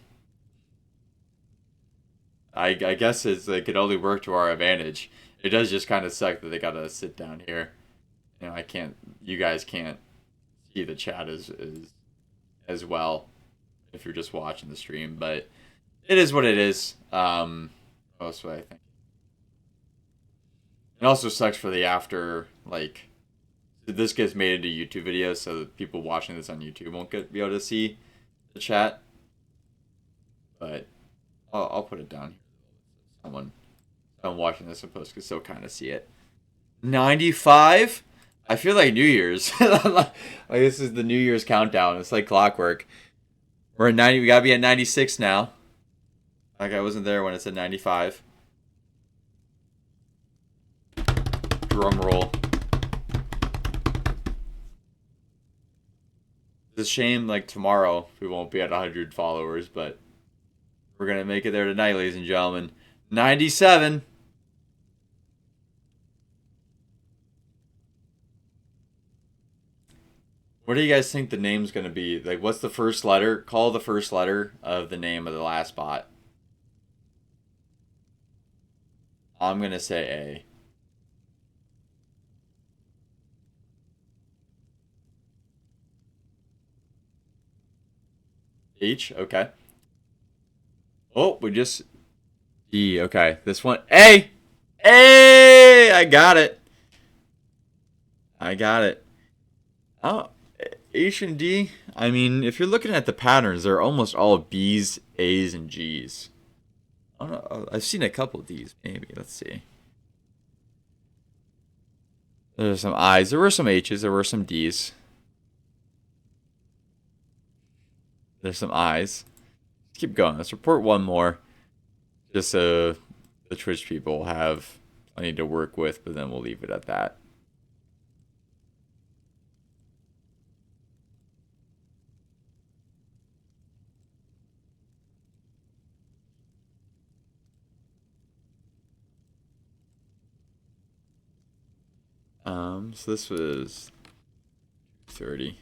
guess it could only work to our advantage. It does just kind of suck that they gotta sit down here. You know, you guys can't see the chat as well if you're just watching the stream, but it is what it is. Most way I think. It also sucks for the after, like, this gets made into YouTube videos, so that people watching this on YouTube won't be able to see the chat. But I'll put it down here. Someone watching this supposed to still kind of see it. 95? I feel like New Year's. Like this is the New Year's countdown. It's like clockwork. We're at 90. We gotta be at 96 now. Like I wasn't there when it said 95. Drum roll. It's a shame, like, tomorrow we won't be at 100 followers, but we're gonna make it there tonight, ladies and gentlemen. 97. What do you guys think the name's gonna be? Like, what's the first letter? Call the first letter of the name of the last bot. I'm gonna say A. H, okay. Oh, we just E, okay. This one A! A! I got it. I got it. Oh, H and D. I mean, if you're looking at the patterns, they're almost all B's, A's, and G's. I don't know. I've seen a couple of these, maybe. Let's see. There's some I's. There were some H's. There were some D's. There's some I's. Let's keep going. Let's report one more. Just so the Twitch people have plenty to work with, but then we'll leave it at that. So this was 30.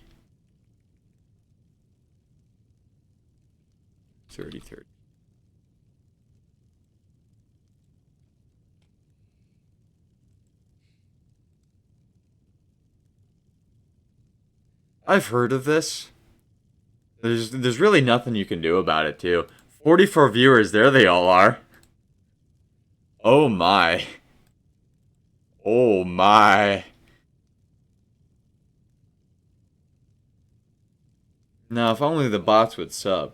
30. I've heard of this. There's really nothing you can do about it, too. 44 viewers, there they all are. Oh my. Oh my. Now, if only the bots would sub.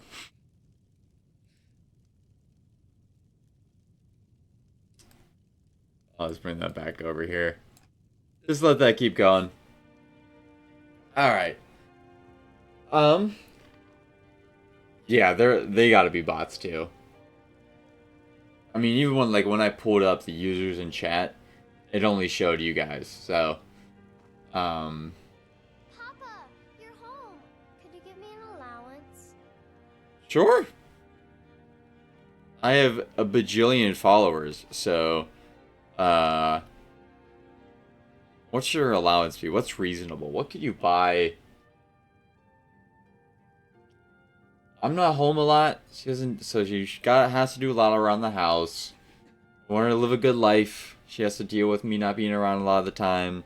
Let's bring that back over here. Just let that keep going. Alright. Yeah, they gotta be bots too. I mean, even when I pulled up the users in chat, it only showed you guys, so Papa, you're home. Could you give me an allowance? Sure. I have a bajillion followers, so what's your allowance fee? What's reasonable? What could you buy? I'm not home a lot. She doesn't, so has to do a lot around the house. I want her to live a good life. She has to deal with me not being around a lot of the time.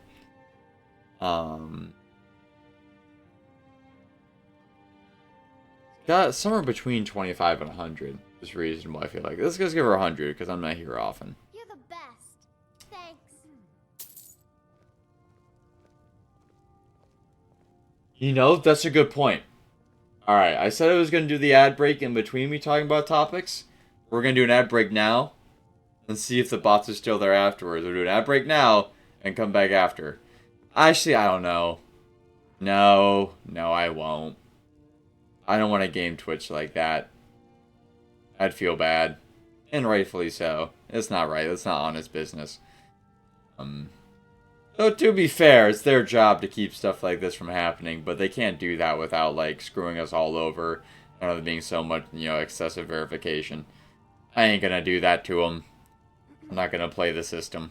Got somewhere between 25 and 100 is reasonable, I feel like. Let's just give her 100 because I'm not here often. You're the best. Thanks. You know, that's a good point. Alright, I said I was going to do the ad break in between me talking about topics. We're going to do an ad break now and see if the bots are still there afterwards. We'll do an ad break now and come back after. Actually, I don't know. No, I won't. I don't want to game Twitch like that. I'd feel bad. And rightfully so. It's not right. It's not honest business. So to be fair, it's their job to keep stuff like this from happening, but they can't do that without, like, screwing us all over and there being so much, excessive verification. I ain't gonna do that to them. I'm not gonna play the system.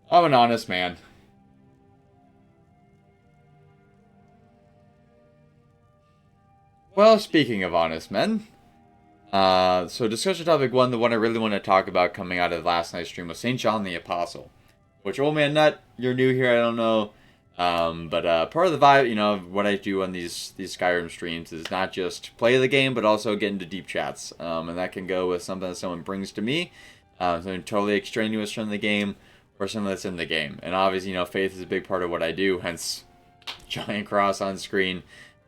I'm an honest man. Well, speaking of honest men, so discussion topic 1, the one I really want to talk about coming out of last night's stream was St. John the Apostle. Which, old man nut, you're new here, I don't know. But part of the vibe, what I do on these Skyrim streams is not just play the game, but also get into deep chats. And that can go with something that someone brings to me, something totally extraneous from the game, or something that's in the game. And obviously, faith is a big part of what I do, hence giant cross on screen,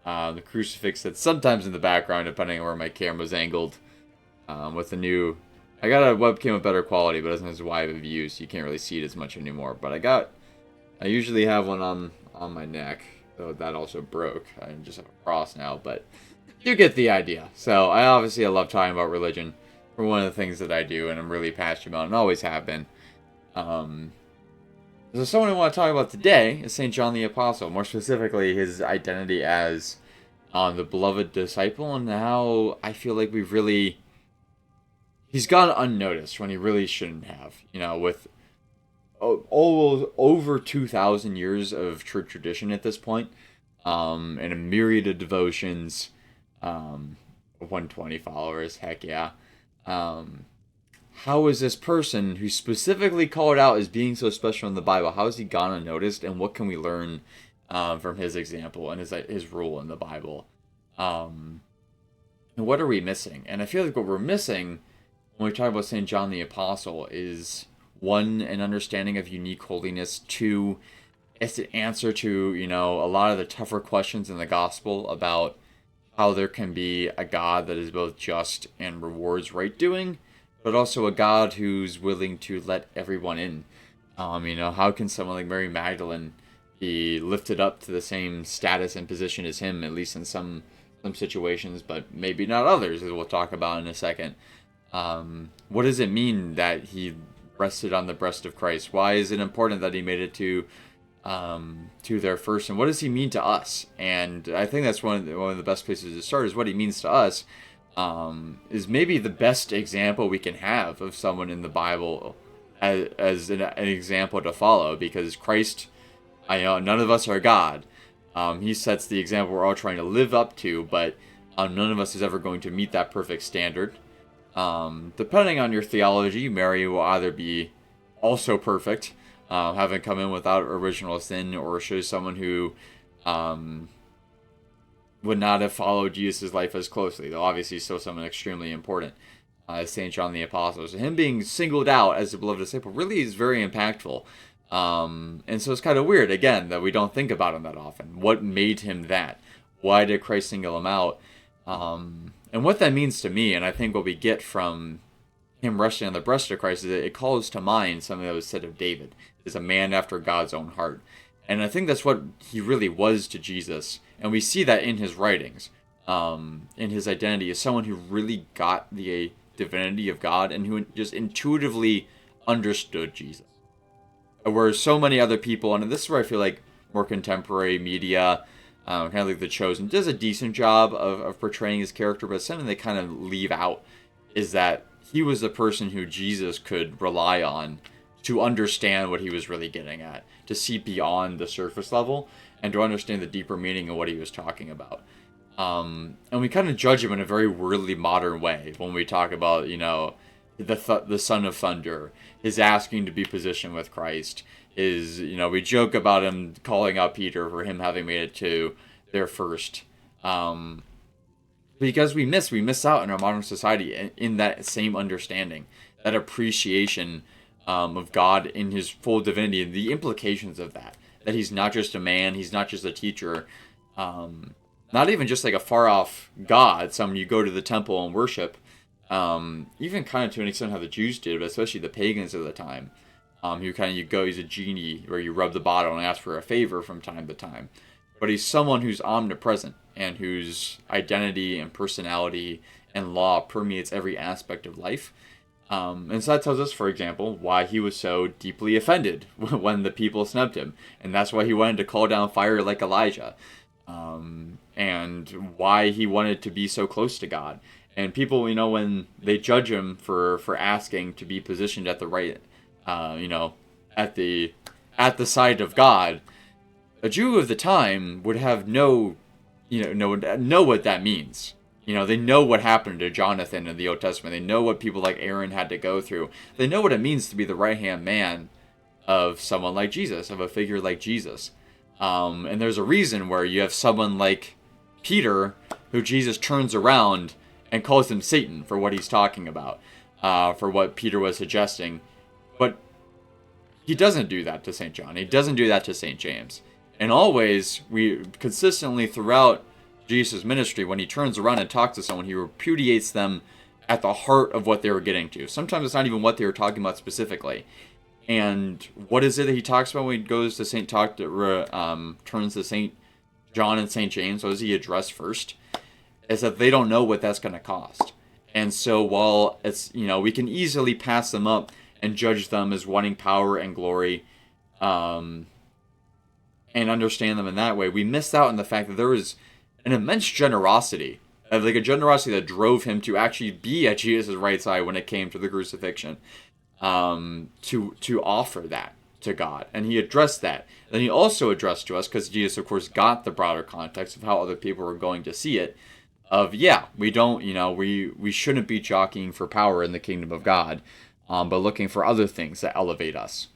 the crucifix that's sometimes in the background, depending on where my camera's angled, with the new... I got a webcam with better quality, but it doesn't have as wide of a view, so you can't really see it as much anymore. But I usually have one on my neck, though that also broke. I just have a cross now, but you get the idea. So I love talking about religion for one of the things that I do, and I'm really passionate about, and always have been. So someone I want to talk about today is St. John the Apostle, more specifically his identity as the beloved disciple, and how I feel like he's gone unnoticed when he really shouldn't have. With over 2,000 years of church tradition at this point, and a myriad of devotions, 120 followers, heck yeah. How is this person who's specifically called out as being so special in the Bible, how has he gone unnoticed, and what can we learn from his example and his rule in the Bible? And what are we missing? And I feel like what we're missing when we talk about St. John the Apostle is, 1, an understanding of unique holiness. 2, it's an answer to, a lot of the tougher questions in the gospel about how there can be a God that is both just and rewards right doing, but also a God who's willing to let everyone in. How can someone like Mary Magdalene be lifted up to the same status and position as him, at least in some situations, but maybe not others, as we'll talk about in a second. What does it mean that he rested on the breast of Christ? Why is it important that he made it to there first? And what does he mean to us? And I think that's one of the best places to start, is what he means to us. Is maybe the best example we can have of someone in the Bible as an example to follow, because Christ, I know none of us are God. He sets the example we're all trying to live up to, but none of us is ever going to meet that perfect standard. Depending on your theology, Mary will either be also perfect, having come in without original sin, or she's someone who would not have followed Jesus' life as closely, though obviously still someone extremely important, as St. John the Apostle. So him being singled out as a beloved disciple really is very impactful. And so it's kind of weird, again, that we don't think about him that often. What made him that? Why did Christ single him out? And what that means to me, and I think what we get from him resting on the breast of Christ, is that it calls to mind something that was said of David, is a man after God's own heart. And I think that's what he really was to Jesus. And we see that in his writings, in his identity as someone who really got the divinity of God and who just intuitively understood Jesus. Whereas so many other people, and this is where I feel like more contemporary media, kind of like The Chosen, does a decent job of portraying his character, but something they kind of leave out is that he was the person who Jesus could rely on to understand what he was really getting at, to see beyond the surface level, and to understand the deeper meaning of what he was talking about. And we kind of judge him in a very worldly, modern way when we talk about, the Son of Thunder, his asking to be positioned with Christ, is, we joke about him calling out Peter for him having made it to there first. Because we miss out in our modern society in that same understanding, that appreciation of God in his full divinity, and the implications of that he's not just a man, he's not just a teacher, not even just like a far off God, someone you go to the temple and worship, even kind of to an extent how the Jews did, but especially the pagans of the time, you go, he's a genie where you rub the bottle and ask for a favor from time to time, but he's someone who's omnipresent and whose identity and personality and law permeates every aspect of life. And so that tells us, for example, why he was so deeply offended when the people snubbed him. And that's why he wanted to call down fire like Elijah. And why he wanted to be so close to God. And people, when they judge him for asking to be positioned at the right, at the side of God, a Jew of the time would have know what that means. They know what happened to Jonathan in the Old Testament. They know what people like Aaron had to go through. They know what it means to be the right-hand man of someone like Jesus, of a figure like Jesus. And there's a reason where you have someone like Peter, who Jesus turns around and calls him Satan for what he's talking about, for what Peter was suggesting. But he doesn't do that to St. John. He doesn't do that to St. James. And always, we consistently throughout Jesus' ministry, when he turns around and talks to someone, he repudiates them at the heart of what they were getting to. Sometimes it's not even what they were talking about specifically. And what is it that he talks about when he goes to turns to St. John and St. James? What does he address first? Is that they don't know what that's going to cost. And so while it's, we can easily pass them up and judge them as wanting power and glory, and understand them in that way, we miss out on the fact that there was an immense generosity, like a generosity that drove him to actually be at Jesus' right side when it came to the crucifixion, to offer that to God. And he addressed that. Then he also addressed to us, because Jesus, of course, got the broader context of how other people were going to see it, of, we don't, we shouldn't be jockeying for power in the kingdom of God, but looking for other things that elevate us.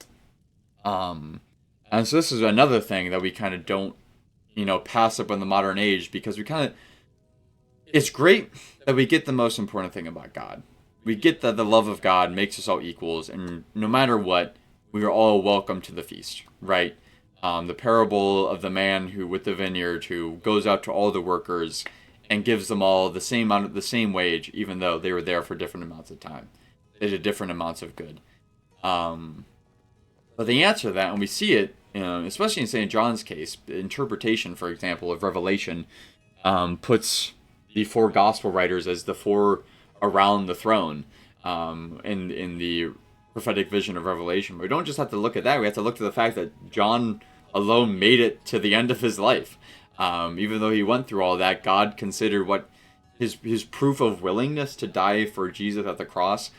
And so this is another thing that we kind of don't, pass up in the modern age, because it's great that we get the most important thing about God. We get that the love of God makes us all equals, and no matter what, we are all welcome to the feast, right? The parable of the man who, with the vineyard, who goes out to all the workers and gives them all the same wage, even though they were there for different amounts of time. They did different amounts of good. But the answer to that, and we see it, especially in St. John's case, the interpretation, for example, of Revelation, puts the four gospel writers as the four around the throne in the prophetic vision of Revelation. But we don't just have to look at that. We have to look to the fact that John alone made it to the end of his life. Even though he went through all that, God considered what his proof of willingness to die for Jesus at the cross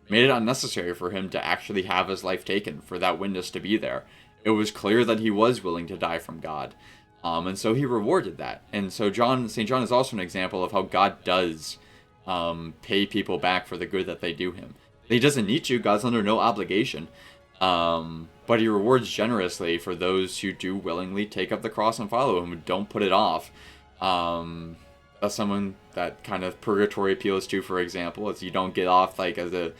made it unnecessary for him to actually have his life taken, for that witness to be there. It was clear that he was willing to die from God. And so he rewarded that. And so St. John is also an example of how God does pay people back for the good that they do him. He doesn't need to. God's under no obligation. But he rewards generously for those who do willingly take up the cross and follow him, who don't put it off. That's someone that kind of purgatory appeals to, for example, is you don't get off like as a,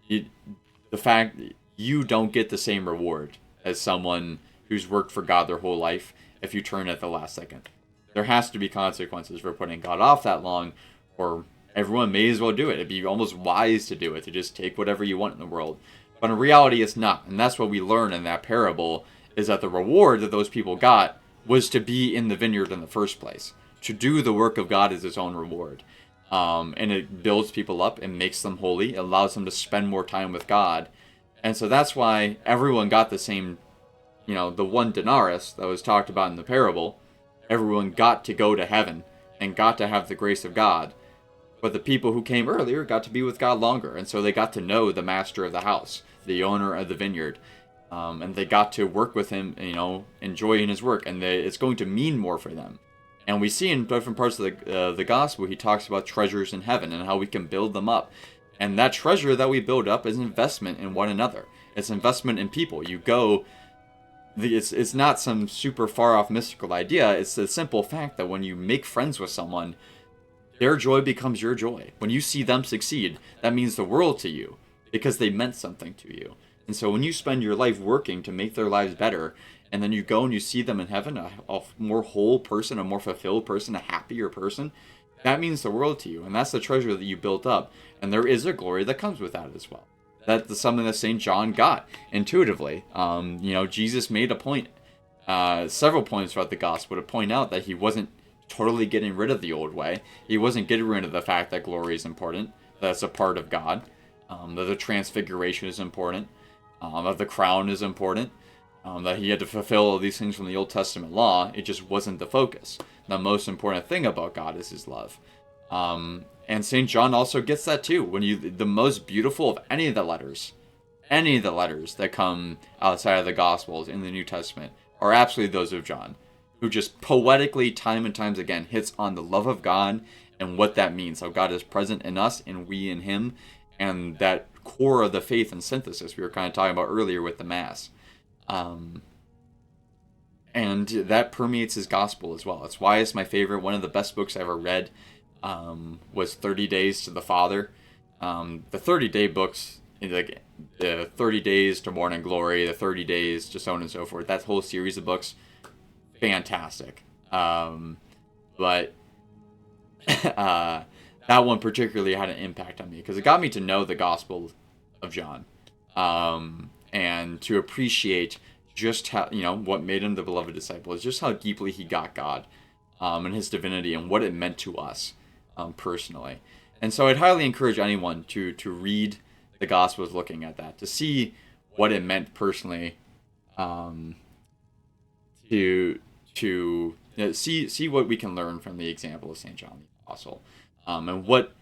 the fact you don't get the same reward as someone who's worked for God their whole life if you turn at the last second. There has to be consequences for putting God off that long, or everyone may as well do it. It'd be almost wise to do it, to just take whatever you want in the world. But in reality, it's not. And that's what we learn in that parable, is that the reward that those people got was to be in the vineyard in the first place. To do the work of God is its own reward. And it builds people up and makes them holy. It allows them to spend more time with God. And so that's why everyone got the same, the one denarius that was talked about in the parable. Everyone got to go to heaven and got to have the grace of God. But the people who came earlier got to be with God longer. And so they got to know the master of the house, the owner of the vineyard. And they got to work with him, enjoying his work. And it's going to mean more for them. And we see in different parts of the gospel, he talks about treasures in heaven and how we can build them up. And that treasure that we build up is investment in one another. It's investment in people. You go, it's not some super far off mystical idea. It's the simple fact that when you make friends with someone, their joy becomes your joy. When you see them succeed, that means the world to you because they meant something to you. And so when you spend your life working to make their lives better, and then you go and you see them in heaven, a more whole person, a more fulfilled person, a happier person, that means the world to you. And that's the treasure that you built up. And there is a glory that comes with that as well. That's something that St. John got intuitively. Jesus made a point, several points throughout the gospel, to point out that he wasn't totally getting rid of the old way. He wasn't getting rid of the fact that glory is important, that it's a part of God, that the transfiguration is important, that the crown is important. That he had to fulfill all these things from the Old Testament law. It just wasn't the focus. The most important thing about God is his love. And St. John also gets that too. The most beautiful of any of the letters that come outside of the Gospels in the New Testament are absolutely those of John, who just poetically, time and times again, hits on the love of God and what that means. How God is present in us and we in him. And that core of the faith and synthesis we were kind of talking about earlier with the Mass. And that permeates his gospel as well. It's why it's my favorite. One of the best books I ever read was 30 Days to the Father. The 30-day books, like the 30 Days to Morning Glory, the 30 Days to so on and so forth, that whole series of books, fantastic. But that one particularly had an impact on me because it got me to know the Gospel of John. And to appreciate just how, what made him the beloved disciple is just how deeply he got God and his divinity and what it meant to us personally. And so I'd highly encourage anyone to read the Gospels looking at that, to see what it meant personally, to see what we can learn from the example of St. John the Apostle, and what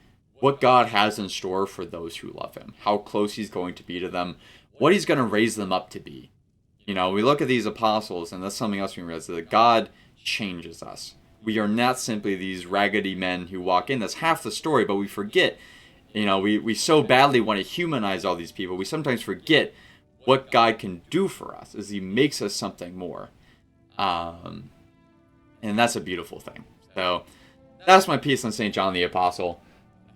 God has in store for those who love him, how close he's going to be to them, what he's going to raise them up to be. We look at these apostles, and that's something else we realize, that God changes us. We are not simply these raggedy men who walk in. That's half the story, but we forget. We so badly want to humanize all these people. We sometimes forget what God can do for us as he makes us something more. And that's a beautiful thing. So that's my piece on St. John the Apostle.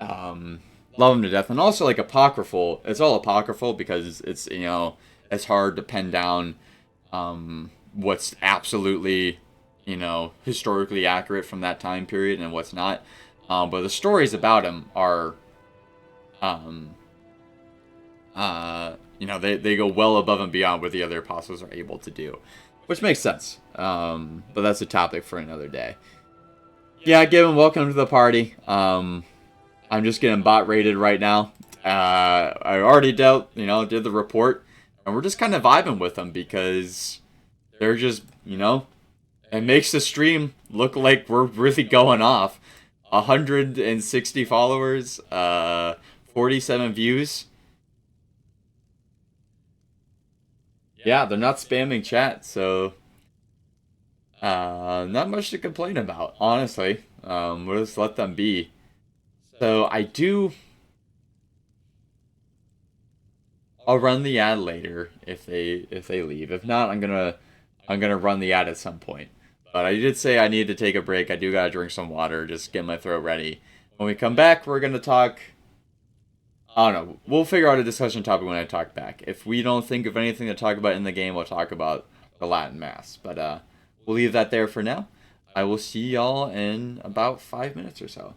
Love him to death. And also, apocryphal. It's all apocryphal because it's it's hard to pen down what's absolutely historically accurate from that time period and what's not. But the stories about him are they go well above and beyond what the other apostles are able to do, which makes sense. But that's a topic for another day. Yeah, Given, welcome to the party. I'm just getting bot rated right now. I already did the report, and we're just kind of vibing with them because they're just, it makes the stream look like we're really going off. 160 followers, 47 views. Yeah, they're not spamming chat, so not much to complain about, honestly. We'll just let them be. So I'll run the ad later if they leave. If not, I'm gonna run the ad at some point. But I did say I need to take a break. I do gotta drink some water, just get my throat ready. When we come back, we're gonna talk. I don't know. We'll figure out a discussion topic when I talk back. If we don't think of anything to talk about in the game, we'll talk about the Latin Mass. But we'll leave that there for now. I will see y'all in about 5 minutes or so.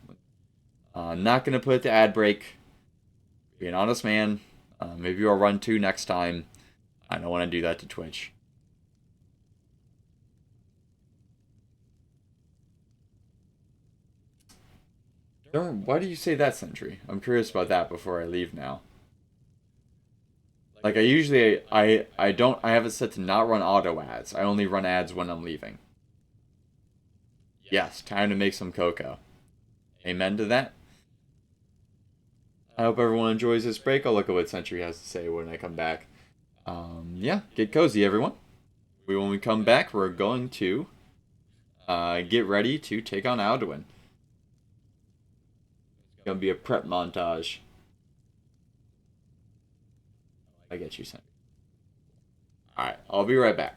Not gonna put the ad break. Be an honest man. Maybe I'll run 2 next time. I don't want to do that to Twitch. Why do you say that, Sentry? I'm curious about that before I leave now. Like, I have it set to not run auto ads. I only run ads when I'm leaving. Yes, time to make some cocoa. Amen to that. I hope everyone enjoys this break. I'll look at what Sentry has to say when I come back. Yeah, get cozy, everyone. When we come back, we're going to get ready to take on Alduin. It's gonna be a prep montage. I get you, Sentry. Alright, I'll be right back.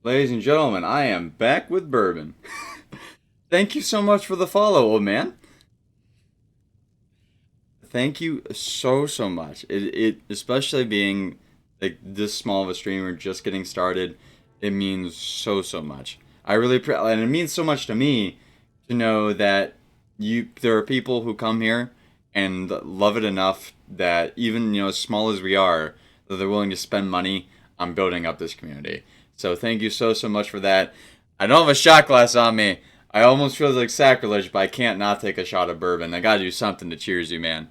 Ladies and gentlemen, I am back with bourbon. Thank you so much for the follow, old man. Thank you so much. It especially being like this small of a streamer just getting started, it means so much. I really and it means so much to me to know that there are people who come here and love it enough that even as small as we are, that they're willing to spend money on building up this community. So thank you so much for that. I don't have a shot glass on me. I almost feel like sacrilege, but I can't not take a shot of bourbon. I gotta do something to cheers you, man.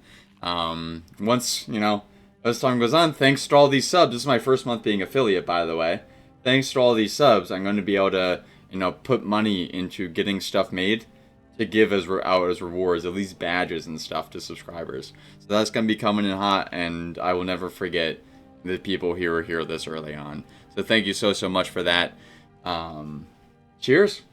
Once, as time goes on, thanks to all these subs, this is my first month being affiliate, by the way. Thanks to all these subs, I'm going to be able to, put money into getting stuff made to give out as rewards, at least badges and stuff to subscribers. So that's going to be coming in hot, and I will never forget the people who were here this early on. So thank you so much for that. Cheers.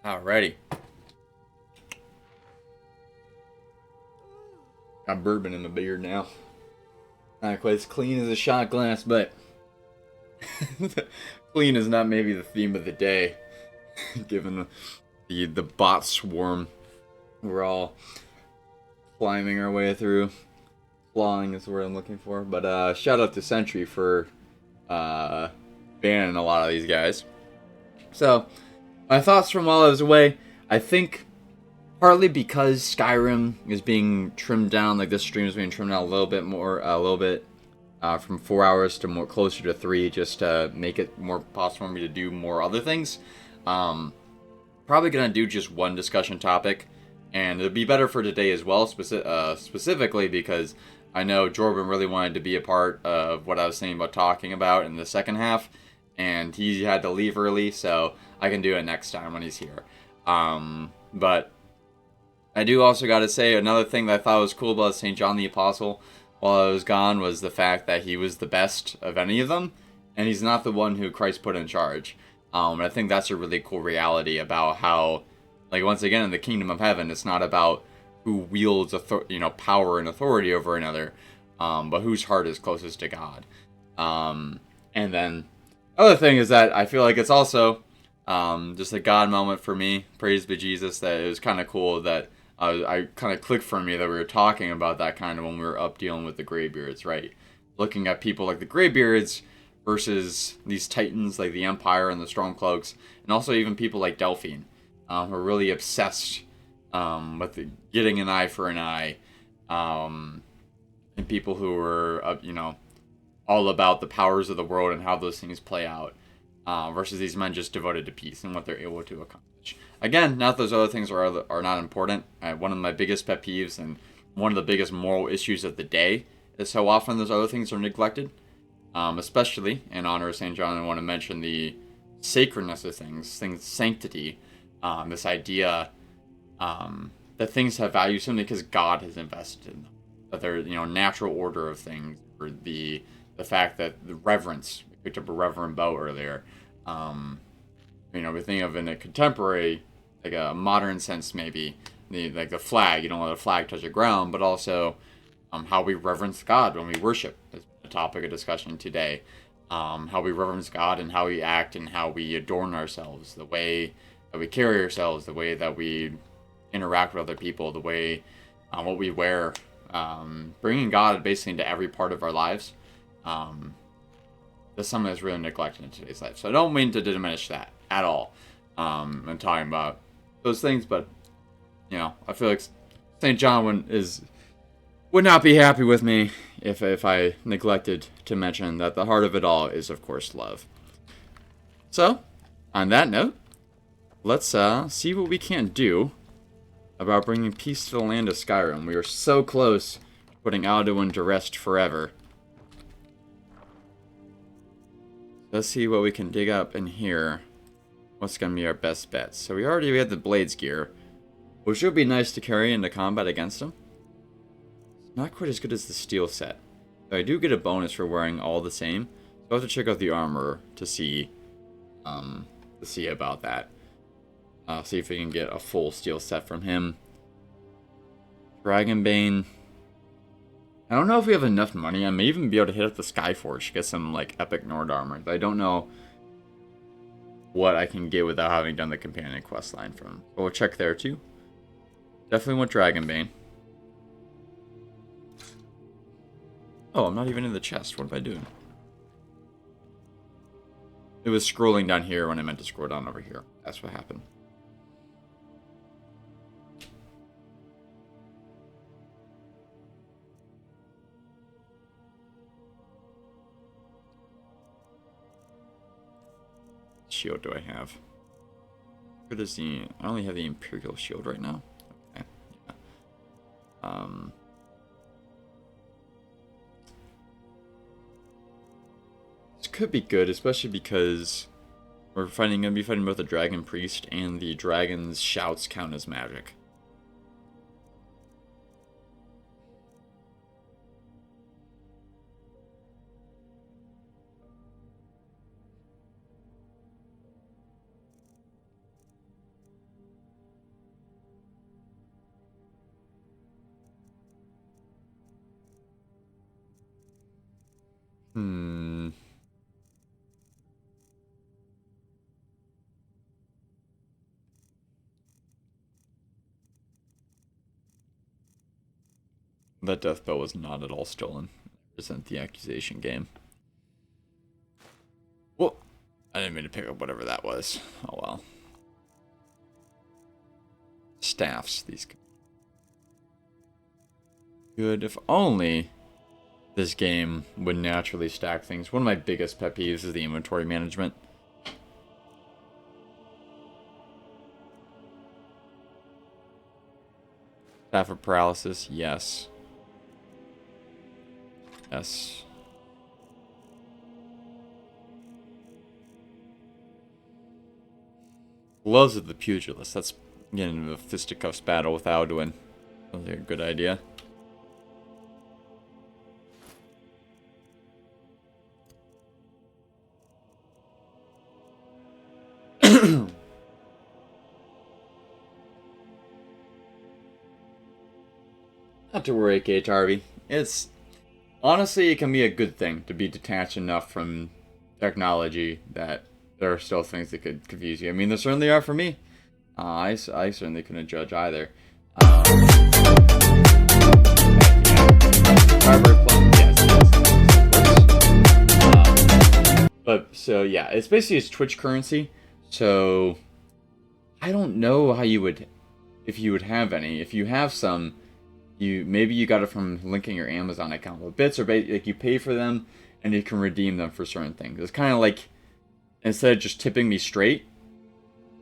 Alrighty. Got bourbon in my beard now. Not quite as clean as a shot glass, but clean is not maybe the theme of the day, given the bot swarm we're all climbing our way through. Clawing is the word I'm looking for. But shout out to Sentry for banning a lot of these guys. So, my thoughts from while I was away, I think partly because Skyrim is being trimmed down, like this stream is being trimmed down a little bit from 4 hours to more closer to 3, just to make it more possible for me to do more other things. Probably gonna do just one discussion topic, and it'll be better for today as well, specifically because I know Jordan really wanted to be a part of what I was saying about talking about in the second half, and he had to leave early, so I can do it next time when he's here. But I do also got to say another thing that I thought was cool about St. John the Apostle while I was gone was the fact that he was the best of any of them, and he's not the one who Christ put in charge. And I think that's a really cool reality about how, like, once again, in the kingdom of heaven, it's not about who wields power and authority over another, but whose heart is closest to God. And then other thing is that I feel like it's also just a God moment for me. Praise be Jesus. That it was kind of cool that I kind of clicked for me that we were talking about that kind of when we were up dealing with the Greybeards, right? Looking at people like the Greybeards versus these titans like the Empire and the Stormcloaks, and also even people like Delphine, who are really obsessed with getting an eye for an eye, and people who are all about the powers of the world and how those things play out, versus these men just devoted to peace and what they're able to accomplish. Again, not those other things are not important. One of my biggest pet peeves and one of the biggest moral issues of the day is how often those other things are neglected. Especially in honor of St. John, I want to mention the sacredness of things sanctity, this idea that things have value simply because God has invested in them. That they're, natural order of things, or the fact that the reverence, we picked up a reverend bow earlier. We think of in a contemporary, like a modern sense maybe, the flag, you don't let the flag touch the ground, but also how we reverence God when we worship. That's the topic of discussion today. How we reverence God and how we act and how we adorn ourselves, the way that we carry ourselves, the way that we interact with other people, the way what we wear, bringing God basically into every part of our lives. That's something that's really neglected in today's life. So I don't mean to diminish that at all. I'm talking about those things, but I feel like St. John would not be happy with me if I neglected to mention that the heart of it all is, of course, love. So, on that note, let's see what we can do about bringing peace to the land of Skyrim. We are so close to putting Alduin to rest forever. Let's see what we can dig up in here. What's going to be our best bets? So we have the Blades gear, which would be nice to carry into combat against them. It's not quite as good as the steel set. But I do get a bonus for wearing all the same. So I'll have to check out the armor to see about that. See if we can get a full steel set from him. Dragonbane. I don't know if we have enough money. I may even be able to hit up the Skyforge to get some like epic Nord armor. I don't know what I can get without having done the companion quest line from. But we'll check there too. Definitely want Dragonbane. Oh, I'm not even in the chest. What am I doing? It was scrolling down here when I meant to scroll down over here. That's what happened. Shield do I have? What is the... I only have the Imperial shield right now. Okay. Yeah. This could be good, especially because we're gonna be fighting both the Dragon Priest and the Dragon's shouts count as magic. That death bell was not at all stolen. Resent the accusation game. Well, I didn't mean to pick up whatever that was. Oh well. Staffs, these. Good. If only this game would naturally stack things. One of my biggest pet peeves is the inventory management. Staff of paralysis, yes. Yes. Gloves of the Pugilist. That's getting into a fisticuffs battle with Alduin. Sounds like a good idea. Not to worry, KH Harvey. It's honestly, it can be a good thing to be detached enough from technology that there are still things that could confuse you. I mean, there certainly are for me. I certainly couldn't judge either. But so yeah, it's basically it's Twitch currency. So I don't know how you would, if you would have any. If you have some, maybe you got it from linking your Amazon account with bits, or like you pay for them and you can redeem them for certain things. It's kind of like instead of just tipping me straight,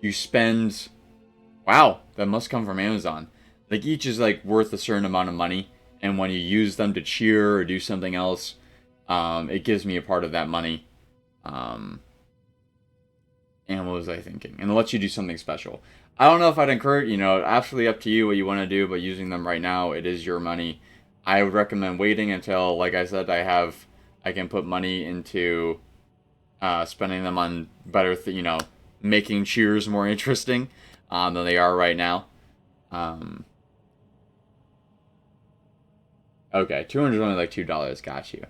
you spend. Wow, that must come from Amazon. Like each is like worth a certain amount of money, and when you use them to cheer or do something else, it gives me a part of that money. And what was I thinking? And it lets you do something special. I don't know if I'd encourage, absolutely up to you what you want to do, but using them right now, it is your money. I would recommend waiting until, like I said, I can put money into spending them on better, making cheers more interesting than they are right now. Okay, 200 is only like $2. Got you.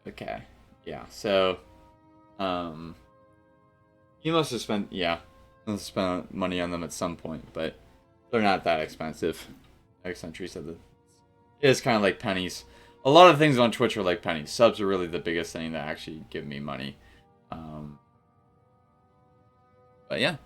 Okay, yeah, so, you must have spent, money on them at some point, but they're not that expensive. Eccentric said that it is kind of like pennies. A lot of things on Twitch are like pennies. Subs are really the biggest thing that actually give me money. But yeah.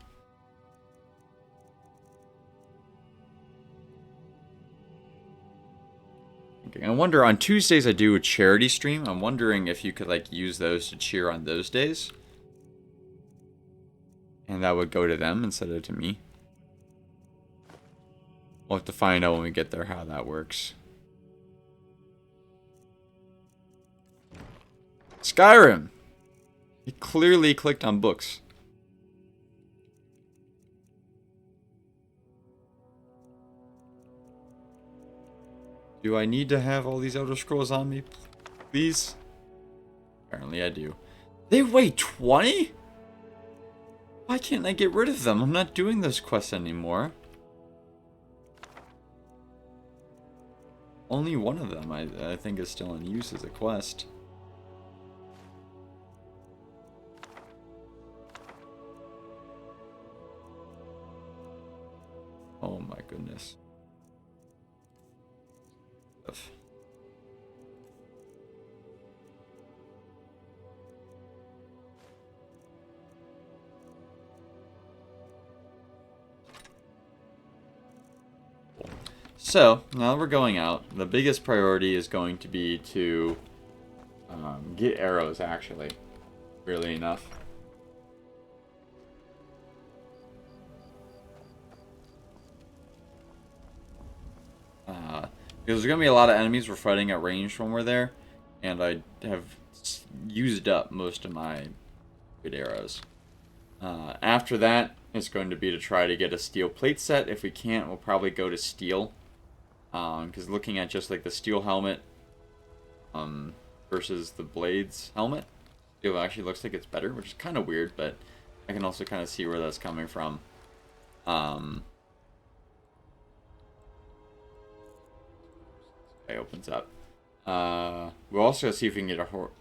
I wonder, on Tuesdays I do a charity stream. I'm wondering if you could like use those to cheer on those days. And that would go to them instead of to me. We'll have to find out when we get there how that works. Skyrim! He clearly clicked on books. Do I need to have all these Elder Scrolls on me? Please? Apparently I do. They weigh 20? Why can't I get rid of them? I'm not doing this quest anymore. Only one of them I think is still in use as a quest. Oh my goodness. So, now that we're going out, the biggest priority is going to be to get arrows, actually. Really enough. Because there's going to be a lot of enemies we're fighting at range when we're there, and I have used up most of my good arrows. After that, it's going to be to try to get a steel plate set. If we can't, we'll probably go to steel. Because looking at just like the steel helmet versus the blades helmet, it actually looks like it's better, which is kind of weird, but I can also kind of see where that's coming from. It opens up. We'll also see if we can get or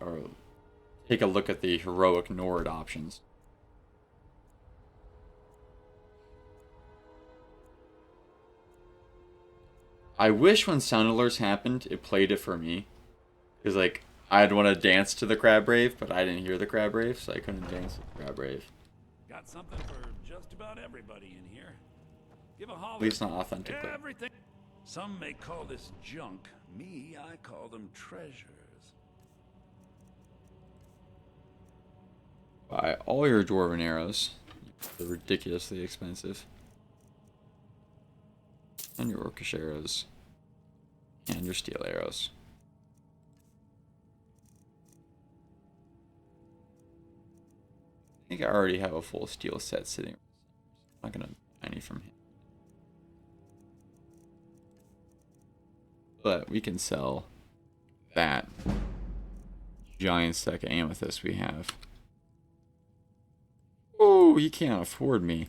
take a look at the heroic Nord options. I wish when sound alerts happened, it played it for me. Because, like, I'd want to dance to the crab rave, but I didn't hear the crab rave, so I couldn't dance to the crab rave. Got something for just about everybody in here. Give a holler. At least not authentically. Everything. Some may call this junk. Me, I call them treasures. Buy all your dwarven arrows. They're ridiculously expensive. And your orcish arrows. And your steel arrows. I think I already have a full steel set sitting. I'm not gonna buy any from him. But we can sell that giant stack of amethyst we have. Oh, he can't afford me.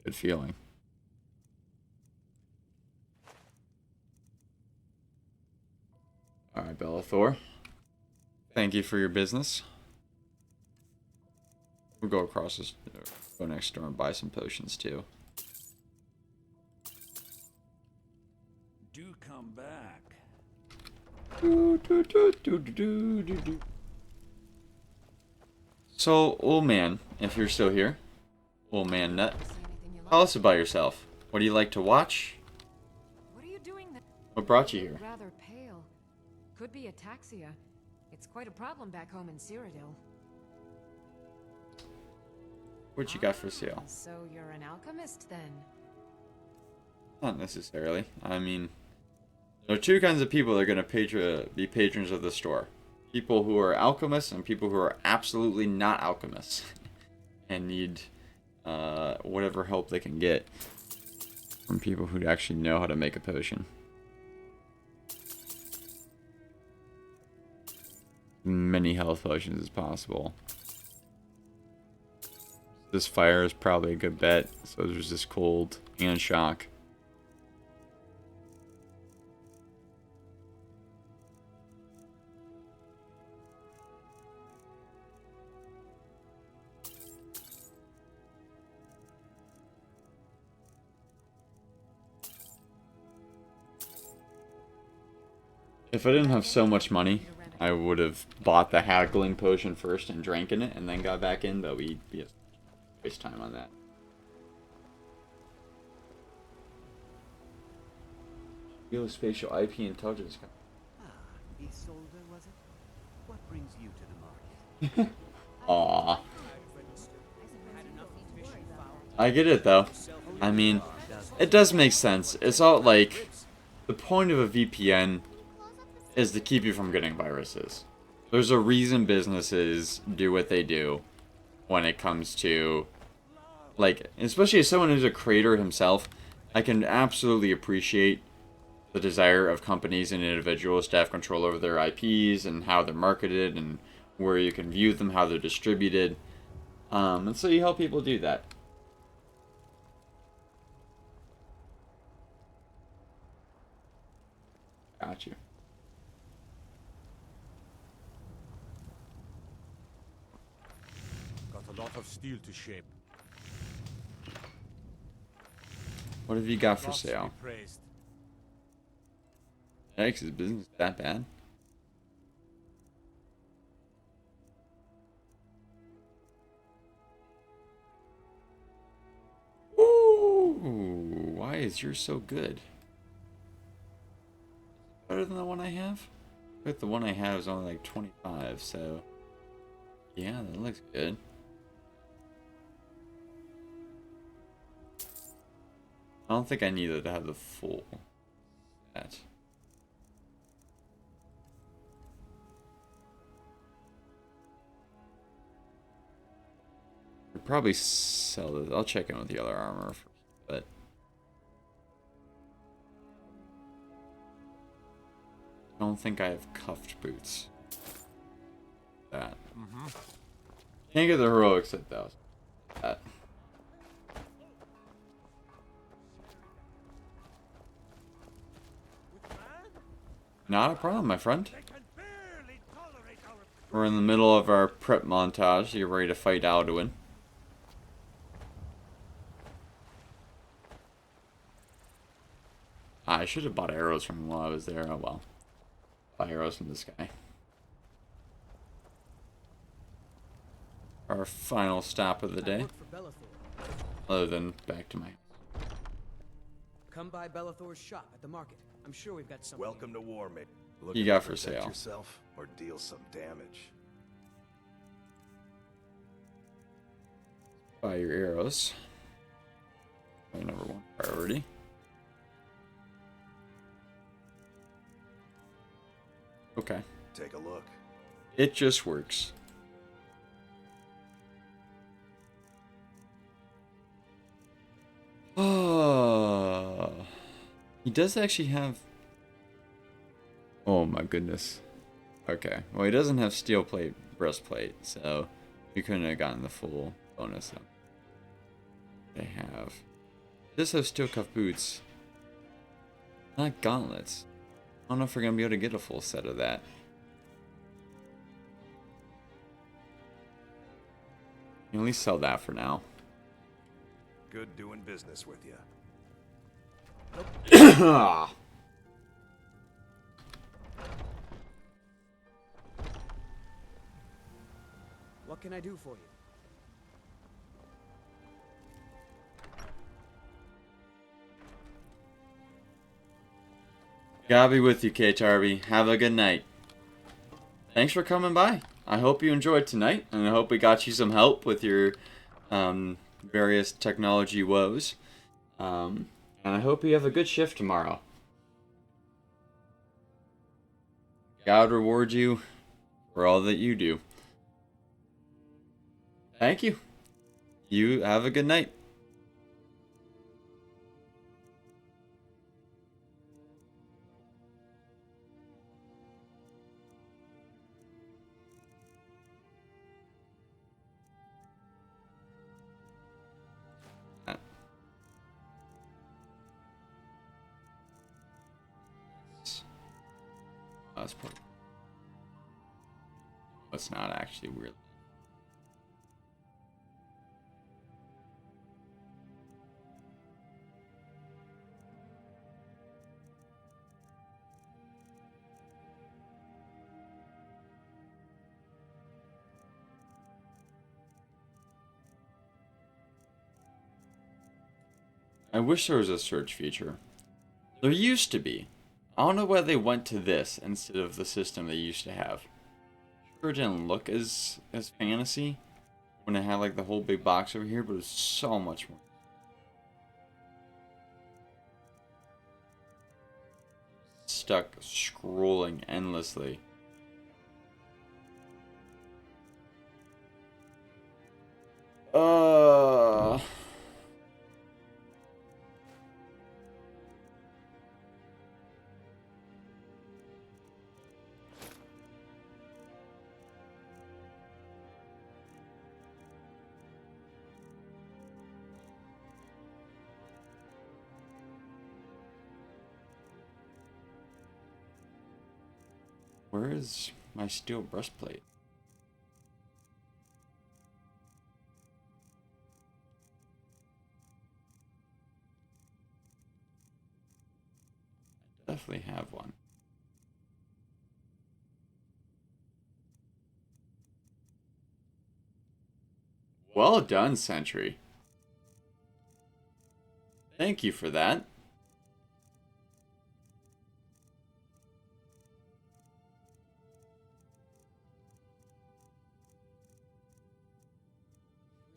Good feeling. Alright, Bellathor. Thank you for your business. We'll go across this, go next door and buy some potions too. Do come back. So, old man, if you're still here, old man nut, tell us about yourself. What do you like to watch? What are you doing there? What brought you here? Rather pale. Could be ataxia. It's quite a problem back home in Cyrodiil. What you got for sale? So you're an alchemist then? Not necessarily. I mean, there are two kinds of people that are going to be patrons of the store. People who are alchemists and people who are absolutely not alchemists. And need whatever help they can get from people who actually know how to make a potion. Many health potions as possible. This fire is probably a good bet. So there's this cold and shock. If I didn't have so much money, I would have bought the haggling potion first and drank in it and then got back in, but we'd waste time on that. Geospatial IP intelligence. Isolde, was it? What brings you to the market? Aww. I get it though. I mean, it does make sense. It's all like, the point of a VPN is to keep you from getting viruses. There's a reason businesses do what they do when it comes to, like, especially as someone who's a creator himself, I can absolutely appreciate the desire of companies and individuals to have control over their IPs and how they're marketed and where you can view them, how they're distributed. And so you help people do that. Got you. Got a lot of steel to shape. What have you got for Lofts sale? be praised. Yikes, is business that bad? Ooh, why is yours so good? Better than the one I have? But the one I have is only like 25, so yeah, that looks good. I don't think I needed to have the full set. I'd probably sell this. I'll check in with the other armor first, but I don't think I have cuffed boots. That. Can't get the heroic set though. That. Not a problem, my friend. We're in the middle of our prep montage. You're ready to fight Alduin. I should have bought arrows from him while I was there. Oh well. Buy arrows from this guy. Our final stop of the day. Other than back to my house. Come by Bellathor's shop at the market. I'm sure we've got something. Welcome to war, mate. You got for sale. Yourself or deal some damage. Buy your arrows. My number one priority. Okay. Take a look. It just works. Oh, he does actually have. Oh my goodness. Okay. Well, he doesn't have steel plate breastplate, so you couldn't have gotten the full bonus. Though. They have. This has steel cuff boots. Not gauntlets. I don't know if we're gonna be able to get a full set of that. You can at least sell that for now. Good doing business with you. What can I do for you? Gotta be with you, KTRB. Have a good night. Thanks for coming by. I hope you enjoyed tonight, and I hope we got you some help with your various technology woes. And I hope you have a good shift tomorrow. God reward you for all that you do. Thank you. You have a good night. That's probably. That's not actually weird. I wish there was a search feature. There used to be. I don't know why they went to this instead of the system they used to have. Sure, it didn't look as fantasy when it had like the whole big box over here, but it was so much more. Stuck scrolling endlessly. Where is my steel breastplate? I definitely have one. Well done, Sentry. Thank you for that.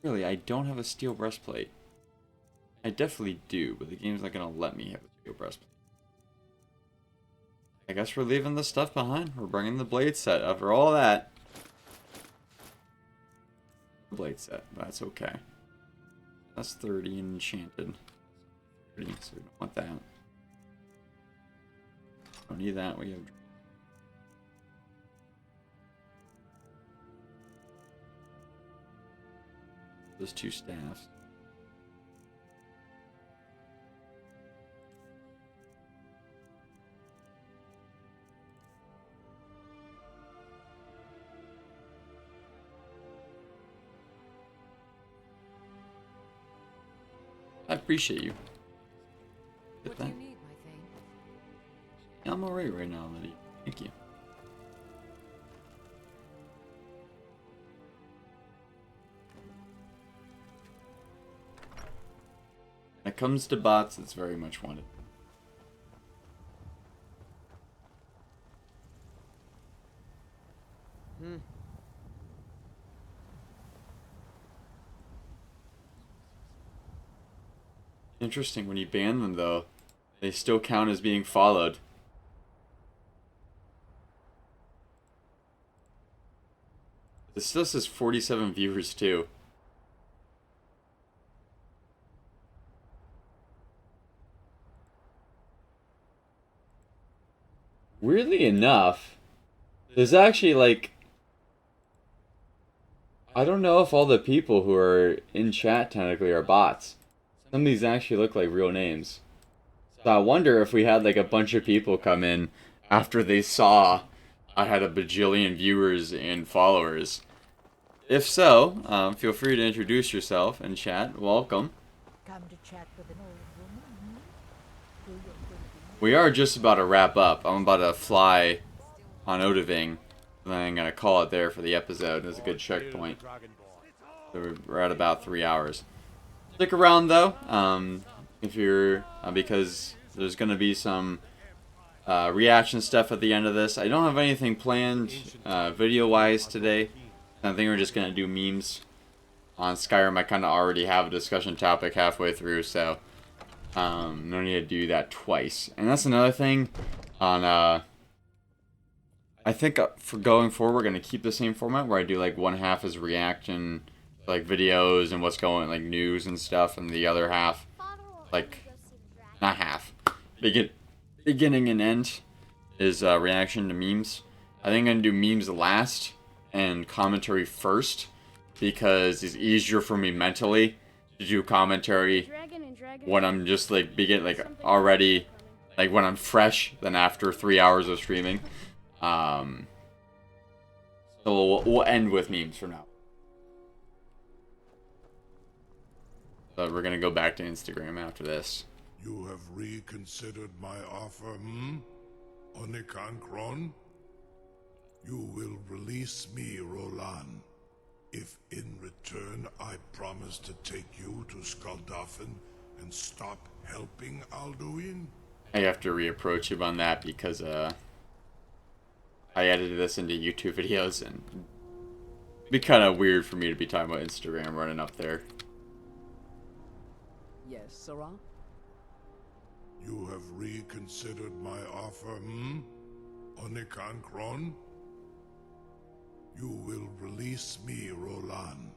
Really, I don't have a steel breastplate. I definitely do, but the game's not gonna let me have a steel breastplate. I guess we're leaving the stuff behind. We're bringing the blade set after all that. Blade set, that's okay. That's 30 enchanted. 30, so we don't want that. Don't need that. We have those 2 staffs. I appreciate you. What do you need, my thing? I'm alright right now, Lydia. Thank you. When it comes to bots, it's very much wanted. Interesting, when you ban them though, they still count as being followed. This still says 47 viewers too. Weirdly enough, there's actually like, I don't know if all the people who are in chat technically are bots. Some of these actually look like real names. So I wonder if we had like a bunch of people come in after they saw I had a bajillion viewers and followers. If so, feel free to introduce yourself in chat. Welcome. Come to chat with an old woman. We are just about to wrap up. I'm about to fly on Odiving. And then I'm going to call it there for the episode. It's a good checkpoint. So we're at about 3 hours. Stick around though, if you're, because there's going to be some reaction stuff at the end of this. I don't have anything planned video-wise today. I think we're just going to do memes on Skyrim. I kind of already have a discussion topic halfway through, so no need to do that twice. And that's another thing on, I think for going forward, we're going to keep the same format where I do like one half is reaction, like videos and what's going, like news and stuff, and the other half, like, not half, beginning and end is reaction to memes. I think I'm going to do memes last and commentary first, because it's easier for me mentally to do commentary when I'm just like already, like when I'm fresh than after 3 hours of streaming. So we'll end with memes for now. But we're gonna go back to Instagram after this. You have reconsidered my offer, Onikan Kron? You will release me, Roland, if in return I promise to take you to Skaldafen and stop helping Alduin? I have to reapproach him on that because I edited this into YouTube videos and it'd be kind of weird for me to be talking about Instagram running up there. Yes, Sarah? You have reconsidered my offer, Onikan Kron? You will release me, Roland,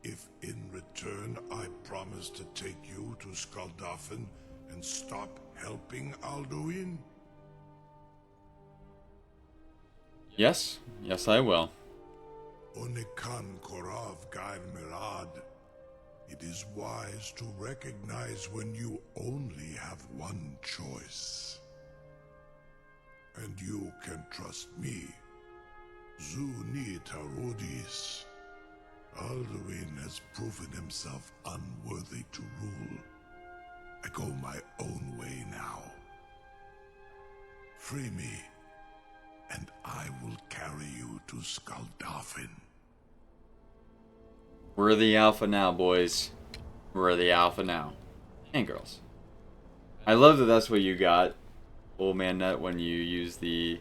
if in return I promise to take you to Skaldafen and stop helping Alduin? Yes, yes I will. Onikan Korav Gair Mirad. It is wise to recognize when you only have one choice. And you can trust me. Zuni Tarudis. Alduin has proven himself unworthy to rule. I go my own way now. Free me, and I will carry you to Skaldafin. We're the alpha now, boys. We're the alpha now. And girls. I love that that's what you got, Old Man Nut, when you use the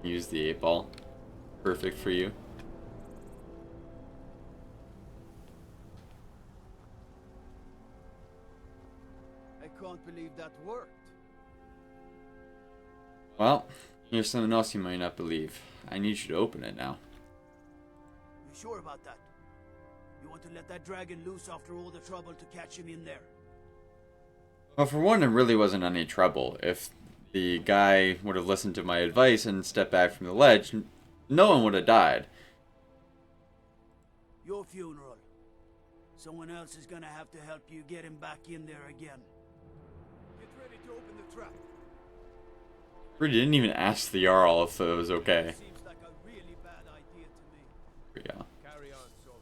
8-ball. Perfect for you. I can't believe that worked. Well, here's something else you might not believe. I need you to open it now. You sure about that? You want to let that dragon loose after all the trouble to catch him in there? Well, for one, it really wasn't any trouble. If the guy would have listened to my advice and stepped back from the ledge, no one would have died. Your funeral. Someone else is gonna have to help you get him back in there again. Get ready to open the trap. Really didn't even ask the Jarl if it was okay. Seems like a really bad idea to me. Here we go. Carry on, soldier.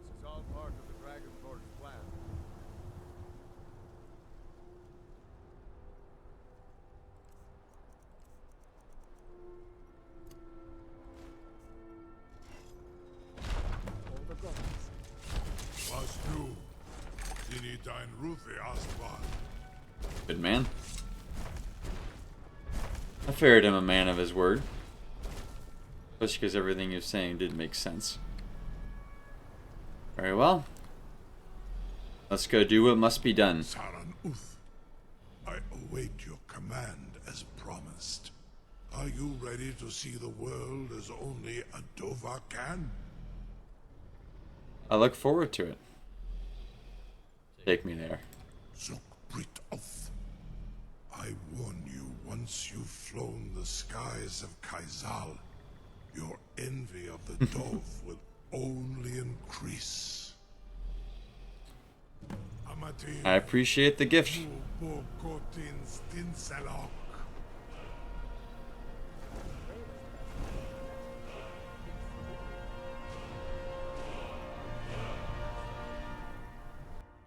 This is all part of the Dragonborn's plan. Was du? Dini dein Rufe Astval. Good man. I figured him a man of his word. Especially because everything he was saying didn't make sense. Very well. Let's go do what must be done. Saran Uth, I await your command as promised. Are you ready to see the world as only a Dova can? I look forward to it. Take me there. Zuk Brit Uth. I warn you, once you've flown the skies of Kaizal, your envy of the Dove will only increase. I appreciate the gift.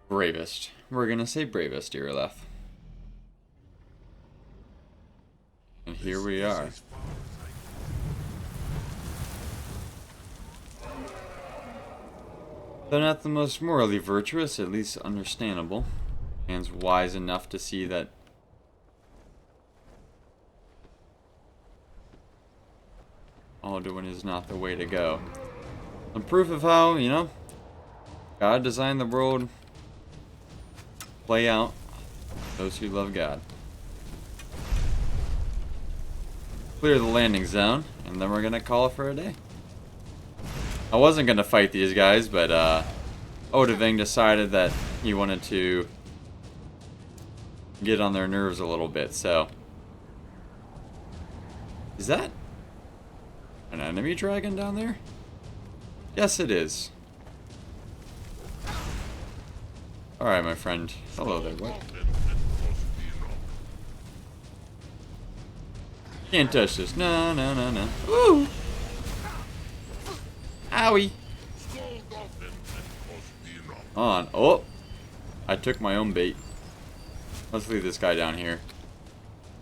Bravest. We're gonna say bravest, Irileth. And here we are. Though not the most morally virtuous, at least understandable. Man's wise enough to see that Alduin is not the way to go. And proof of how, you know, God designed the world play out. Those who love God. Clear the landing zone, and then we're gonna call it for a day. I wasn't gonna fight these guys, but Odaving decided that he wanted to get on their nerves a little bit, so. Is that an enemy dragon down there? Yes, it is. Alright, my friend. Hello there, what? Can't touch this. No, no, no, no. Ooh! Owie! On. Oh! I took my own bait. Let's leave this guy down here.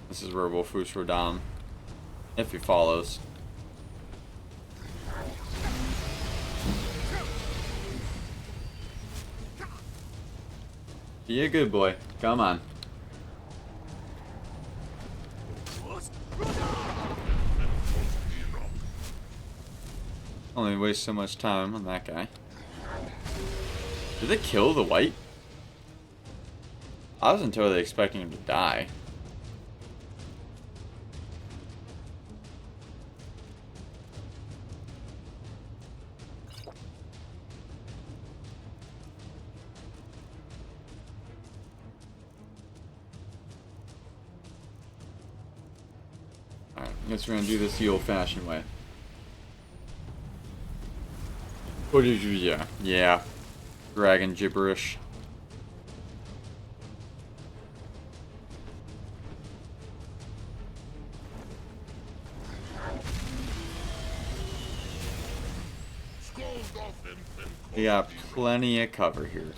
This is where Wolfus Rodam, if he follows. Be a good boy. Come on. Only waste so much time on that guy. Did they kill the white? I wasn't totally expecting him to die. Alright, I guess we're gonna do this the old-fashioned way. What did you, yeah. Dragon gibberish. We got plenty of cover here.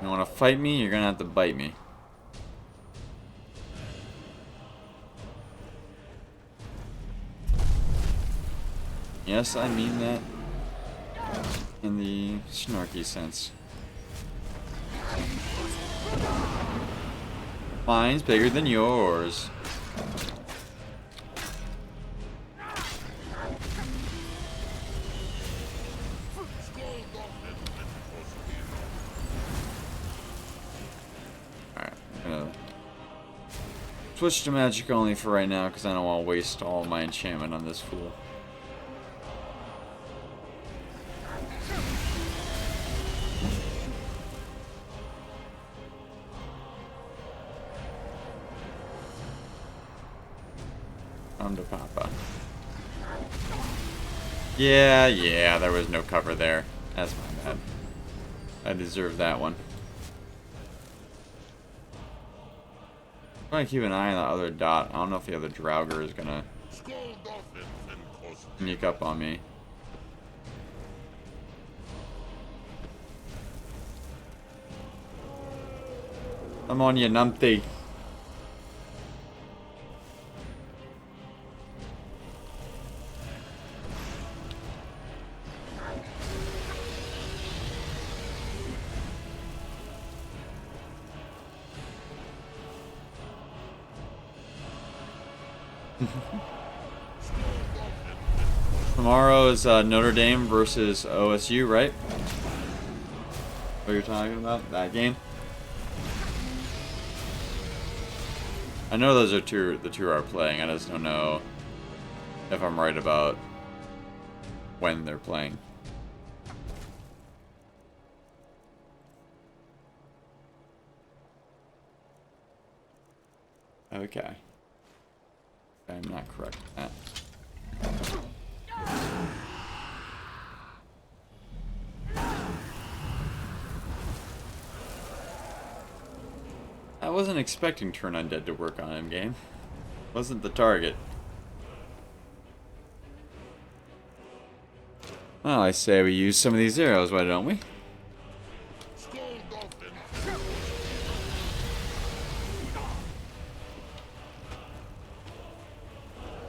You want to fight me? You're gonna have to bite me. Yes, I mean that in the snarky sense. Mine's bigger than yours. Alright, I'm gonna switch to magic only for right now because I don't want to waste all my enchantment on this fool. Come to Papa. Yeah, there was no cover there. That's my bad. I deserve that one. I'm gonna keep an eye on the other dot. I don't know if the other Draugr is gonna sneak up on me. I'm on you, numpty. Tomorrow is Notre Dame versus OSU, right? What you're talking about? That game? I know those are the two are playing. I just don't know if I'm right about when they're playing. Okay. I'm not correct with that. I wasn't expecting Turn Undead to work on him, game. Wasn't the target. Well, I say we use some of these arrows, why don't we?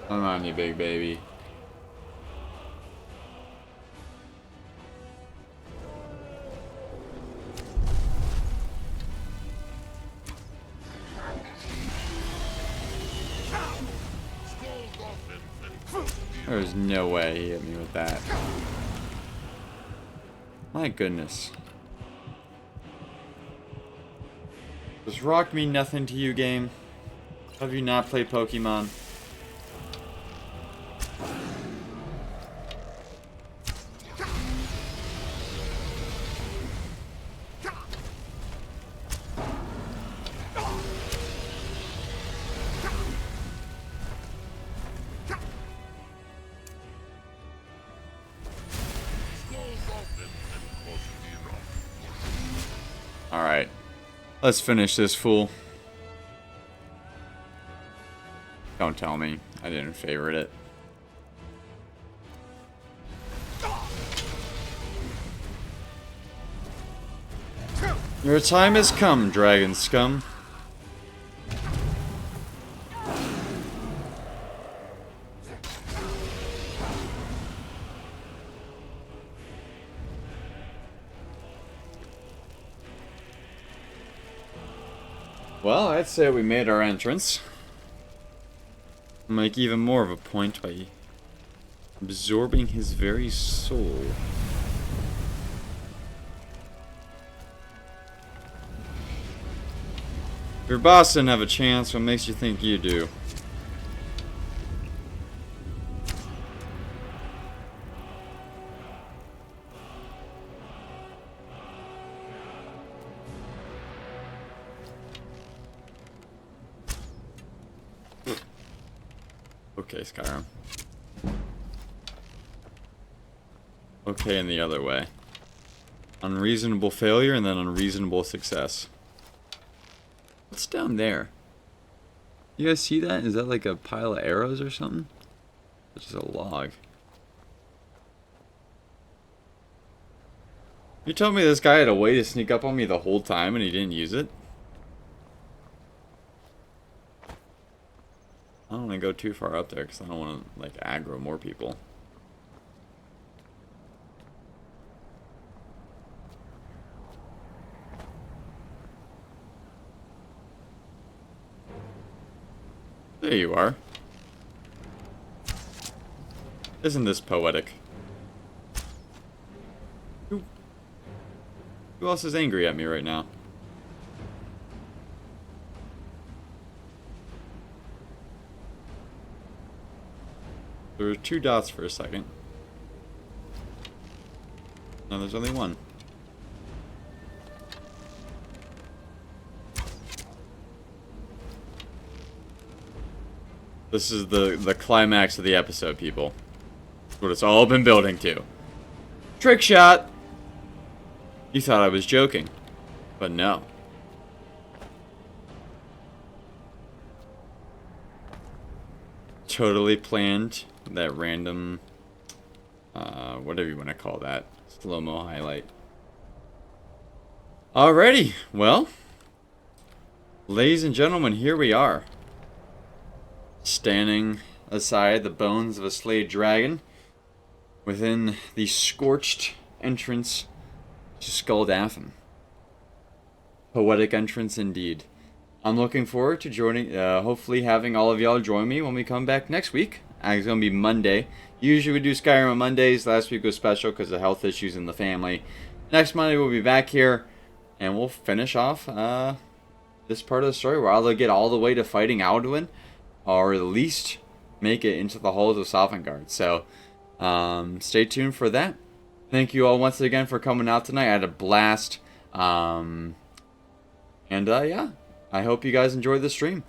Come on, you big baby. There's no way he hit me with that. My goodness. Does rock mean nothing to you, game? Have you not played Pokemon? Alright. Let's finish this fool. Don't tell me I didn't favorite it. Your time has come, dragon scum. Well, I'd say we made our entrance. Make even more of a point by absorbing his very soul. Your boss didn't have a chance, what makes you think you do? Okay, Skyrim. Okay, in the other way. Unreasonable failure and then unreasonable success. What's down there? You guys see that? Is that like a pile of arrows or something? It's just a log. You told me this guy had a way to sneak up on me the whole time and he didn't use it? I don't want to go too far up there because I don't want to, like, aggro more people. There you are. Isn't this poetic? Who else is angry at me right now? There were 2 dots for a second. Now there's only 1. This is the climax of the episode, people. It's what it's all been building to. Trick shot! You thought I was joking, but no. Totally planned that random, whatever you want to call that, slow-mo highlight. Alrighty, well, ladies and gentlemen, here we are. Standing aside the bones of a slayed dragon within the scorched entrance to Skulldathan. Poetic entrance indeed. I'm looking forward to joining, hopefully having all of y'all join me when we come back next week. It's going to be Monday. Usually we do Skyrim on Mondays. Last week was special because of health issues in the family. Next Monday we'll be back here and we'll finish off this part of the story. We'll either get all the way to fighting Alduin or at least make it into the halls of Sovngarde. So stay tuned for that. Thank you all once again for coming out tonight. I had a blast. Yeah, I hope you guys enjoyed the stream.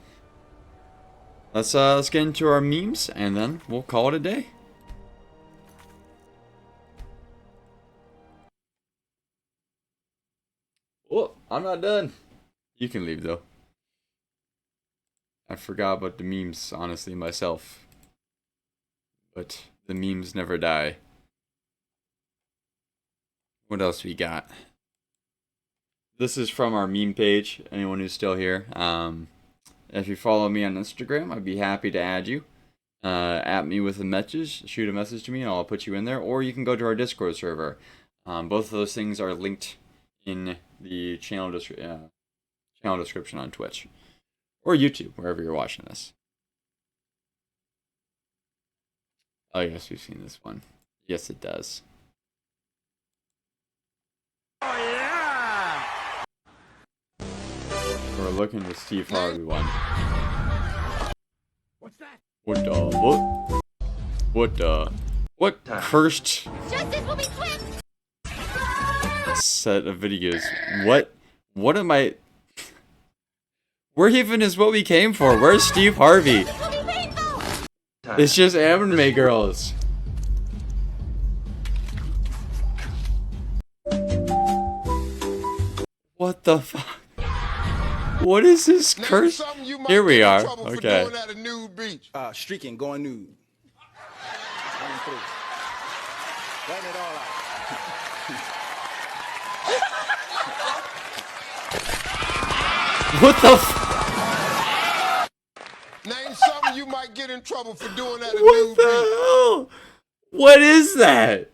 Let's get into our memes and then we'll call it a day. Oh, I'm not done. You can leave though. I forgot about the memes, honestly, myself. But the memes never die. What else we got? This is from our meme page, anyone who's still here. If you follow me on Instagram, I'd be happy to add you. At me with a message, shoot a message to me, and I'll put you in there. Or you can go to our Discord server. Both of those things are linked in the channel description on Twitch. Or YouTube, wherever you're watching this. Oh yes, we've seen this one. Yes, it does. Oh yeah! We're looking to Steve Harvey one. What's that? What the? What cursed Justice will be swift! set of videos? What am I? Where even is what we came for? Where's Steve Harvey? It's just anime girls. What the fuck? What is this curse? Here we are. Okay. Streaking, going nude. Running through. Letting it all out. What the f- Name something you might get in trouble for doing that. What the hell? What is that?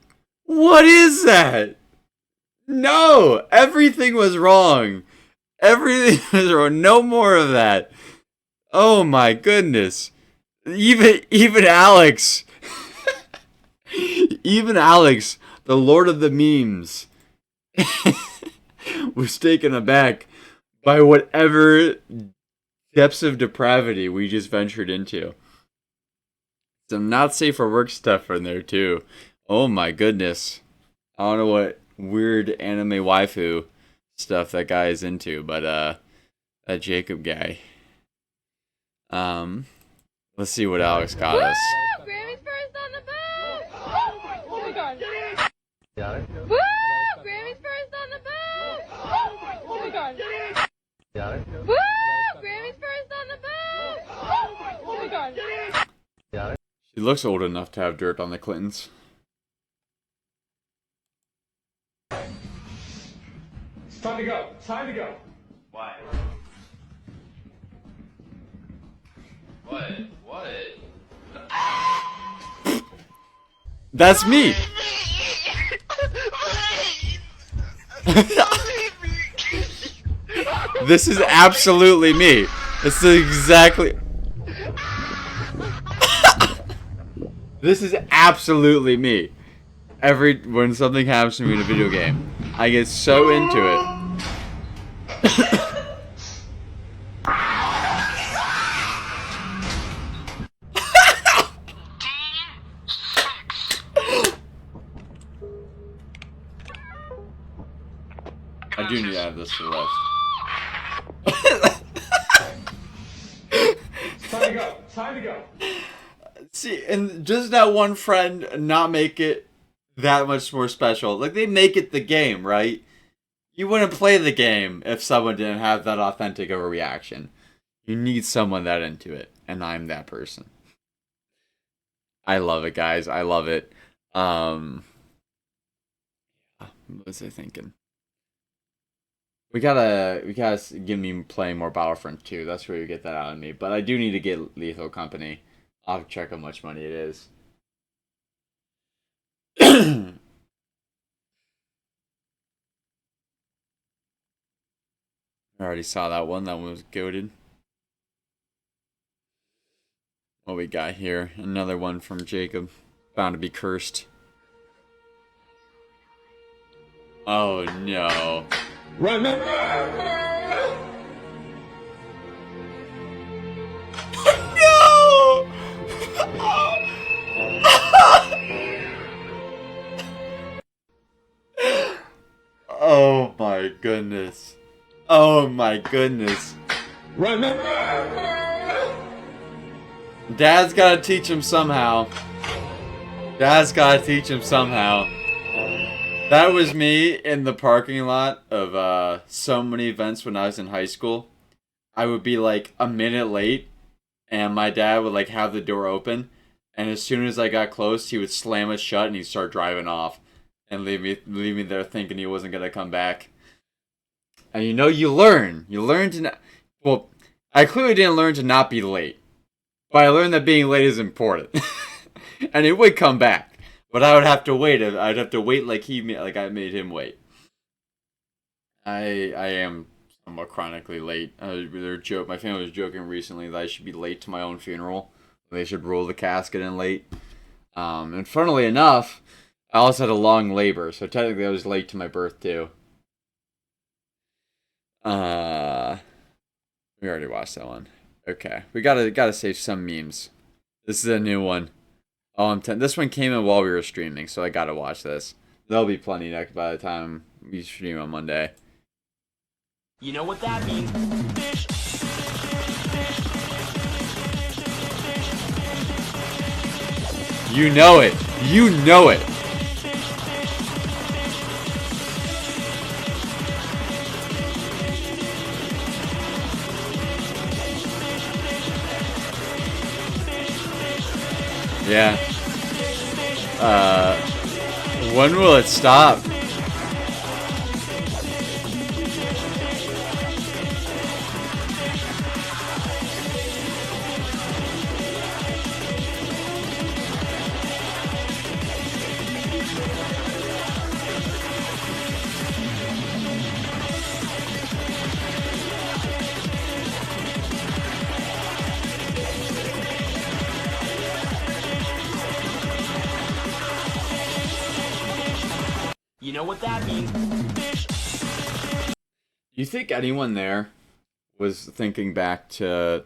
What is that? No! Everything was wrong. Everything was wrong. No more of that. Oh my goodness. Even Alex. Even Alex, the Lord of the Memes, was taken aback by whatever depths of depravity we just ventured into. Some not safe for work stuff in there too. Oh my goodness. I don't know what weird anime waifu stuff that guy is into, but that Jacob guy. Let's see what Alex got us. Grammy's first on the boat! Oh my god. Got it? Woo! Grammy's first on the boat! Oh my god. Got it? Woo! Grammy's first on the boat! Oh my god. Got it? She looks old enough to have dirt on the Clintons. Time to go. Time to go. What? What? That's me. This is absolutely me. This is exactly. This is absolutely me. When something happens to me in a video game, I get so into it. I do need to add this to the list. Time to go. Time to go. See, and just that one friend not make it that much more special. Like, they make it the game, right? You wouldn't play the game if someone didn't have that authentic of a reaction. You need someone that into it, and I'm that person. I love it, guys. I love it. What was I thinking? We gotta give me playing more Battlefront 2. That's where you get that out of me. But I do need to get Lethal Company. I'll have to check how much money it is. I already saw that one. That one was goated. What we got here? Another one from Jacob. Bound to be cursed. Oh no. Remember. No! Oh my goodness. Oh my goodness. Remember. Dad's gotta teach him somehow. Dad's gotta teach him somehow. That was me in the parking lot of so many events when I was in high school. I would be like a minute late, and my dad would like have the door open, and as soon as I got close, he would slam it shut and he'd start driving off, and leave me there thinking he wasn't gonna come back. And you learn to not. Well, I clearly didn't learn to not be late, but I learned that being late is important, and he would come back. But I would have to wait. I'd have to wait like I made him wait. I am somewhat chronically late. My family was joking recently that I should be late to my own funeral. They should roll the casket in late. And funnily enough, I also had a long labor, so technically I was late to my birth too. We already watched that one. Okay, we gotta save some memes. This is a new one. Oh, this one came in while we were streaming, so I gotta watch this. There'll be plenty next by the time we stream on Monday. You know what that means. Fish. You know it. You know it. Yeah. When will it stop? You know what that means. Fish. You think anyone there was thinking back to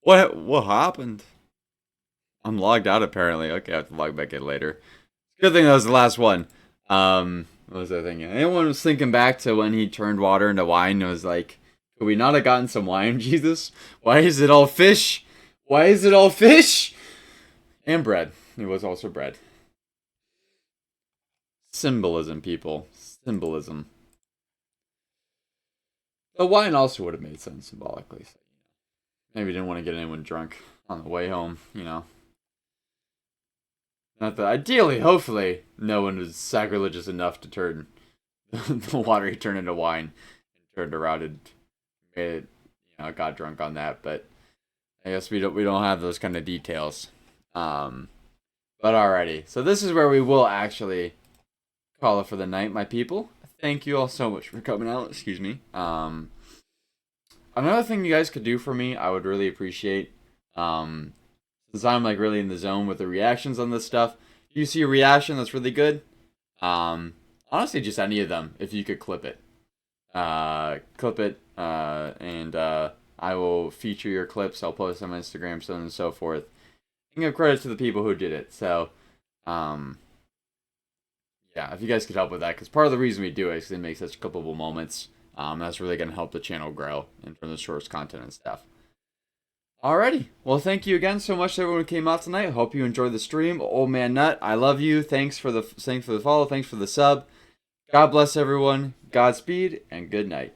what happened? I'm logged out apparently. Okay, I have to log back in later. Good thing that was the last one. What was I thinking? Anyone was thinking back to when he turned water into wine and was like, could we not have gotten some wine, Jesus? Why is it all fish? Why is it all fish? And bread. It was also bread. Symbolism, people. Symbolism. The wine also would have made sense symbolically. So, maybe didn't want to get anyone drunk on the way home, Not that ideally, hopefully, no one was sacrilegious enough to turn the water he turned into wine and turned around and made it, got drunk on that. But I guess we don't have those kind of details. But alrighty, so this is where we will actually call it for the night, my people. Thank you all so much for coming out. Excuse me. Another thing you guys could do for me, I would really appreciate. Since I'm like really in the zone with the reactions on this stuff, if you see a reaction that's really good, honestly, just any of them, if you could clip it, and I will feature your clips. I'll post them on Instagram, so on and so forth, and give credit to the people who did it. So, yeah, if you guys could help with that, because part of the reason we do it is because it makes such clippable moments. That's really going to help the channel grow in terms of source content and stuff. Alrighty, well, thank you again so much to everyone who came out tonight. Hope you enjoyed the stream. Old Man Nut, I love you. Thanks for the follow. Thanks for the sub. God bless everyone. Godspeed and good night.